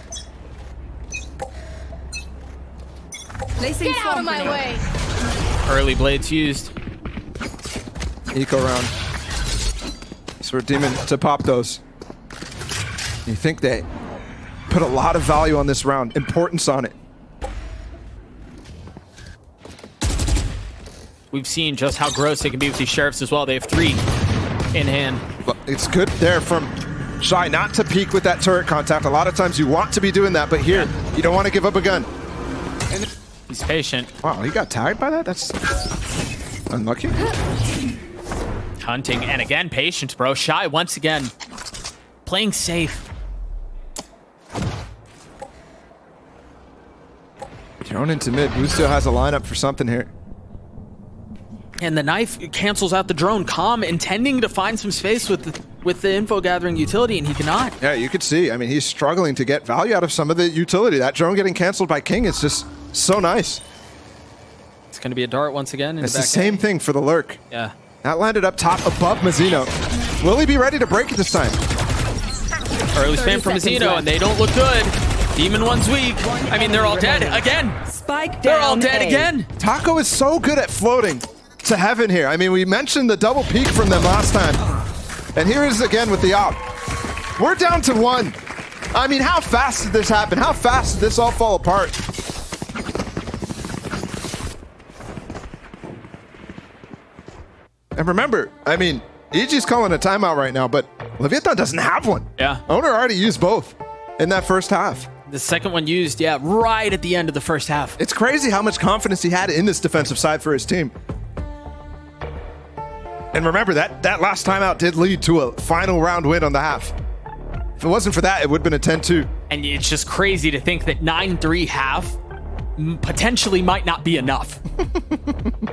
Get out of my way. Early blades used. Eco round. So we're Demon to pop those. You think they put a lot of value on this round, importance on it. We've seen just how gross they can be with these sheriffs as well. They have 3 in hand. But it's good there from Shy not to peek with that turret contact. A lot of times you want to be doing that, but here, you don't want to give up a gun. And he's patient. Wow, he got tagged by that? That's unlucky. Hunting, and again, patience, bro. Shy, once again, playing safe. Thrown into mid. Bustio has a lineup for something here. And the knife cancels out the drone. Calm intending to find some space with the info gathering utility, and he cannot. Yeah, you could see. I mean, he's struggling to get value out of some of the utility. That drone getting canceled by King is just so nice. It's going to be a dart once again. It's the same thing for the lurk. Yeah. That landed up top above Mazzino. Will he be ready to break it this time? Early spam from Mazzino, and they don't look good. Demon 1's weak. I mean, they're all dead again. Spike down. They're all dead again. Taco is so good at floating to heaven here. I mean, we mentioned the double peak from them last time. And here is again with the op. We're down to 1. I mean, how fast did this happen? How fast did this all fall apart? And remember, I mean, EG's calling a timeout right now, but Leviathan doesn't have one. Yeah. Owner already used both in that first half. The second one used, yeah, right at the end of the first half. It's crazy how much confidence he had in this defensive side for his team. And remember, that last timeout did lead to a final round win on the half. If it wasn't for that, it would have been a 10-2. And it's just crazy to think that 9-3 half potentially might not be enough.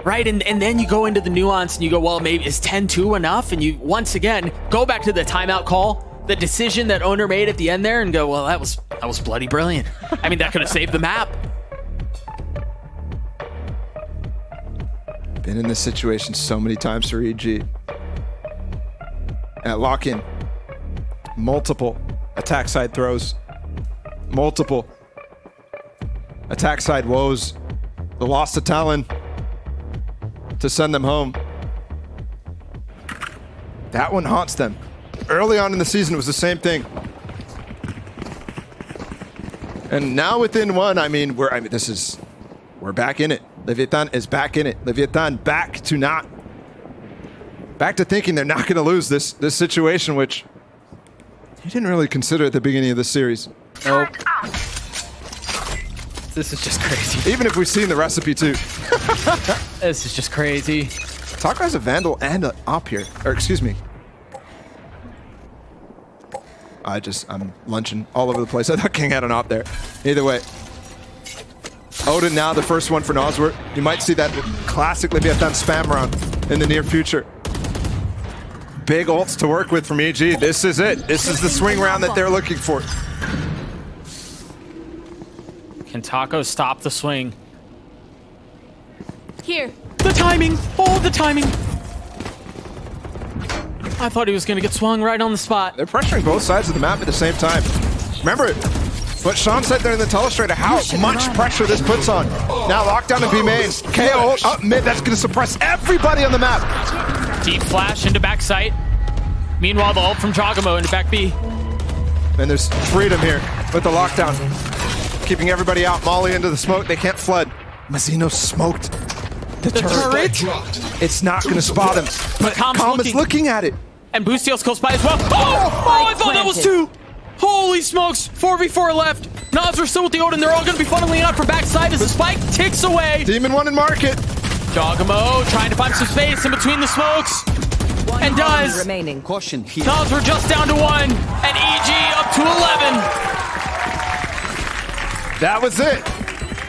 Right? And then you go into the nuance and you go, well, maybe is 10-2 enough? And you, once again, go back to the timeout call, the decision that owner made at the end there and go, well, that was bloody brilliant. I mean, that could have saved the map. Been in this situation so many times for EG. At lock-in. Multiple attack side throws. Multiple attack side woes. The loss to Talon to send them home. That one haunts them. Early on in the season, it was the same thing. And now within 1, I mean, we're back in it. Leviathan is back in it. Leviathan back to thinking they're not going to lose this situation, which he didn't really consider at the beginning of the series. Nope. This is just crazy. Even if we've seen the recipe too. This is just crazy. Taco has a Vandal and an op here. Or excuse me. I'm lunching all over the place. I thought King had an op there. Either way. Odin now the first one for Nosworth. You might see that classic Leviathan spam round in the near future. Big ults to work with from EG. This is it. This is the swing round that they're looking for. Can Taco stop the swing? Here. The timing! Oh, the timing! I thought he was going to get swung right on the spot. They're pressuring both sides of the map at the same time. Remember what Sean said there in the telestrator, how much pressure this puts on. Now lockdown and B main. KO up mid, that's going to suppress everybody on the map. Deep flash into back site. Meanwhile, the ult from Jogamo into back B. And there's freedom here with the lockdown. Keeping everybody out. Molly into the smoke. They can't flood. Mazino smoked the turret. It's not going to spot him. But Calm is looking at it. And Boostio's close by as well. Oh, I thought that was 2. Holy smokes. 4v4 left. Nazar still with the Odin. They're all going to be funneling out from backside as the spike ticks away. Demon 1 in market. Jogamo trying to find some space in between the smokes. And does. Remaining. Caution here. Nazar just down to 1. And EG up to 11. That was it.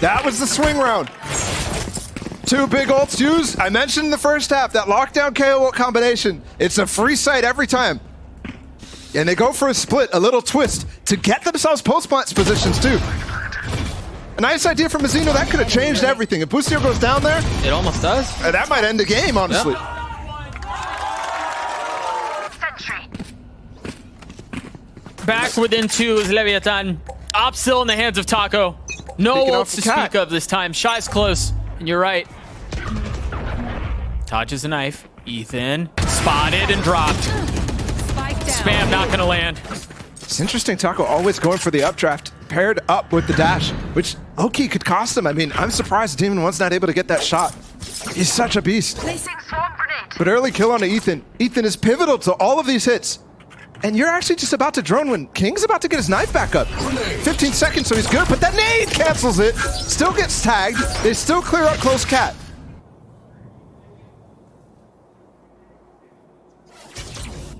That was the swing round. 2 big ults used. I mentioned in the first half that lockdown KO ult combination. It's a free sight every time. And they go for a split, a little twist to get themselves post-plant positions too. A nice idea from Mazino. That could have changed everything. If Boostio goes down there, it almost does. That might end the game, honestly. Yep. Back within 2 is Leviathan. Op still in the hands of Taco. No ults to speak of this time. Shy's close. And you're right. Dodges a knife. Ethan spotted and dropped. Spam not gonna land. It's interesting, Taco always going for the updraft, paired up with the dash, which low-key could cost him. I mean, I'm surprised Demon 1's not able to get that shot. He's such a beast. But early kill onto Ethan. Ethan is pivotal to all of these hits. And you're actually just about to drone when King's about to get his knife back up. 15 seconds, so he's good, but that nade cancels it. Still gets tagged. They still clear up close cat.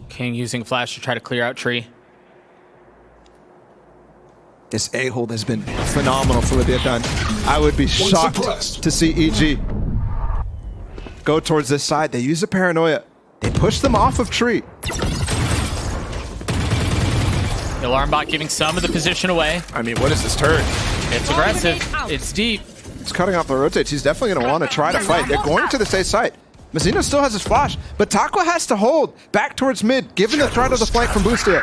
King using flash to try to clear out tree. This A-hold has been phenomenal for Leviathan. I would be shocked to see EG go towards this side. They use a paranoia. They push them off of tree. The alarm bot giving some of the position away. I mean, what is this turret? It's aggressive. It's deep. It's cutting off the rotates. He's definitely going to want to try to fight. They're going to the safe side. Mazino still has his flash, but Taco has to hold back towards mid, given the threat of the flank from Boostio.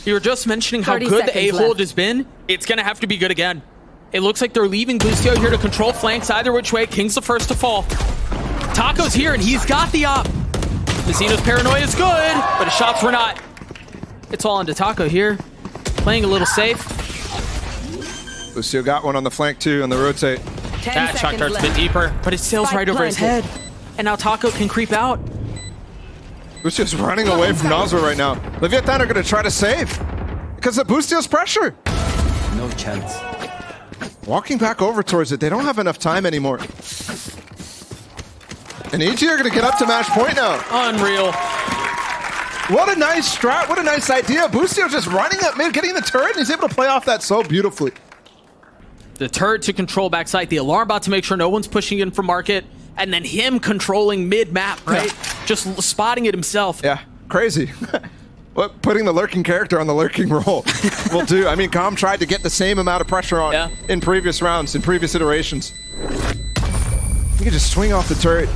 You were just mentioning how good the A-hold has been. It's going to have to be good again. It looks like they're leaving Boostio here to control flanks either which way. King's the first to fall. Taco's here, and he's got the op. Mazzino's paranoia is good, but his shots were not. It's all onto Taco here. Playing a little safe. Lucio got one on the flank too on the rotate. That shock dart's a bit deeper, but it sails right over his head. And now Taco can creep out. Lucio's running away from Nosra right now. Leviathan are going to try to save because of Bustio's pressure. No chance. Walking back over towards it. They don't have enough time anymore. And EG are going to get up to match point now. Unreal. What a nice strat. What a nice idea. Bustio just running up mid, getting the turret, and he's able to play off that so beautifully. The turret to control backside. The alarm bot to make sure no one's pushing in from market. And then him controlling mid-map, right? Yeah. Just spotting it himself. Yeah, crazy. What putting the lurking character on the lurking role will do. I mean, Calm tried to get the same amount of pressure on in previous rounds, in previous iterations. You can just swing off the turret.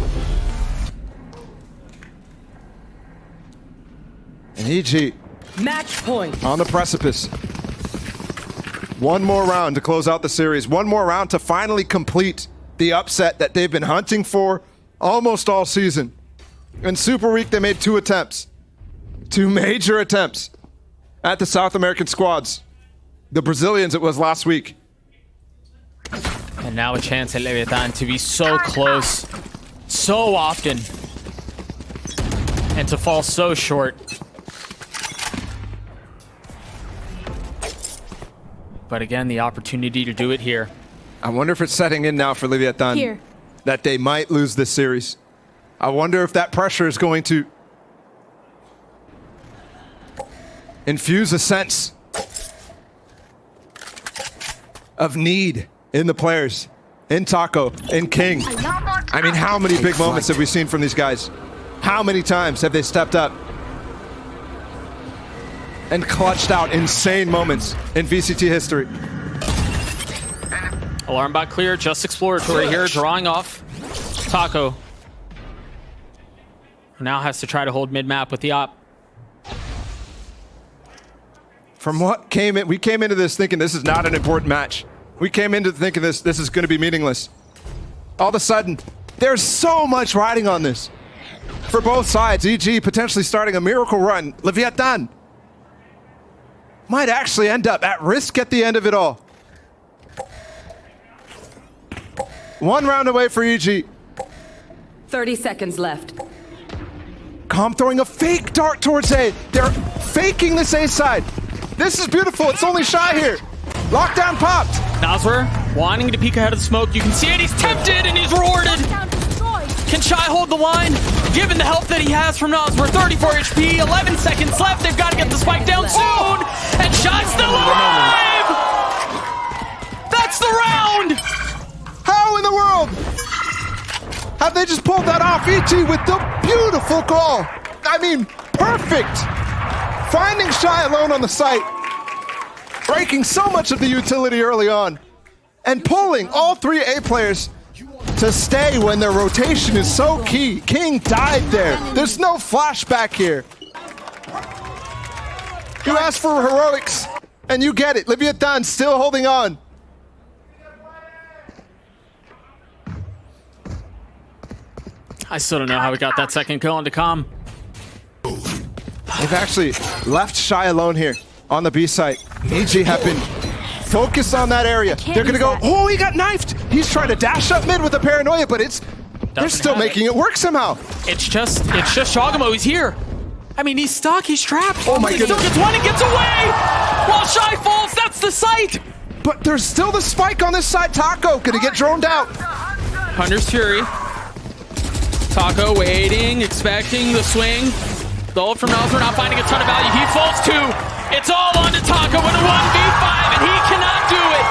And EG match point on the precipice. One more round to close out the series. One more round to finally complete the upset that they've been hunting for almost all season. In Super Week, they made 2 attempts. 2 major attempts at the South American squads. The Brazilians, it was last week. And now a chance at Leviathan to be so close, so often, and to fall so short. But again, the opportunity to do it here. I wonder if it's setting in now for Leviathan that they might lose this series. I wonder if that pressure is going to infuse a sense of need in the players, in Taco, in King. I mean, how many big moments have we seen from these guys? How many times have they stepped up and clutched out insane moments in VCT history? Alarm bot clear, just exploratory here, drawing off. Taco now has to try to hold mid-map with the op. From what came in, we came into this thinking this is not an important match. We came into thinking this is going to be meaningless. All of a sudden, there's so much riding on this. For both sides, EG potentially starting a miracle run. Leviathan might actually end up at risk at the end of it all. 1 round away for EG. 30 seconds left. Calm throwing a fake dart towards A. They're faking this A side. This is beautiful. It's only Shy here. Lockdown popped. Nosra wanting to peek ahead of the smoke. You can see it. He's tempted and he's rewarded. Can Shy hold the line? Given the help that he has from Nosra, 34 HP, 11 seconds left. They've got to get the spike down soon. And Shy's still alive. That's the round. How in the world have they just pulled that off? EG with the beautiful call. I mean, perfect. Finding Shy alone on the site. Breaking so much of the utility early on. And pulling all 3 A players to stay when their rotation is so key. King died there. There's no flashback here. You ask for heroics, and you get it. Leviathan still holding on. I still don't know how we got that second kill onto Calm. They've actually left Shy alone here on the B site. EG have been focused on that area. They're gonna go, oh, he got knifed. He's trying to dash up mid with a paranoia, but they're still making it work somehow. It's just Shogamo. He's here. I mean, he's stuck. He's trapped. Oh my goodness. He still gets one and gets away. While Shy falls, that's the site. But there's still the spike on this side. Taco gonna get droned out. Hunter's Fury. Taco waiting, expecting the swing. The ult from Nosra not finding a ton of value. He falls too. It's all on to Taco with a 1v5, and he cannot do it.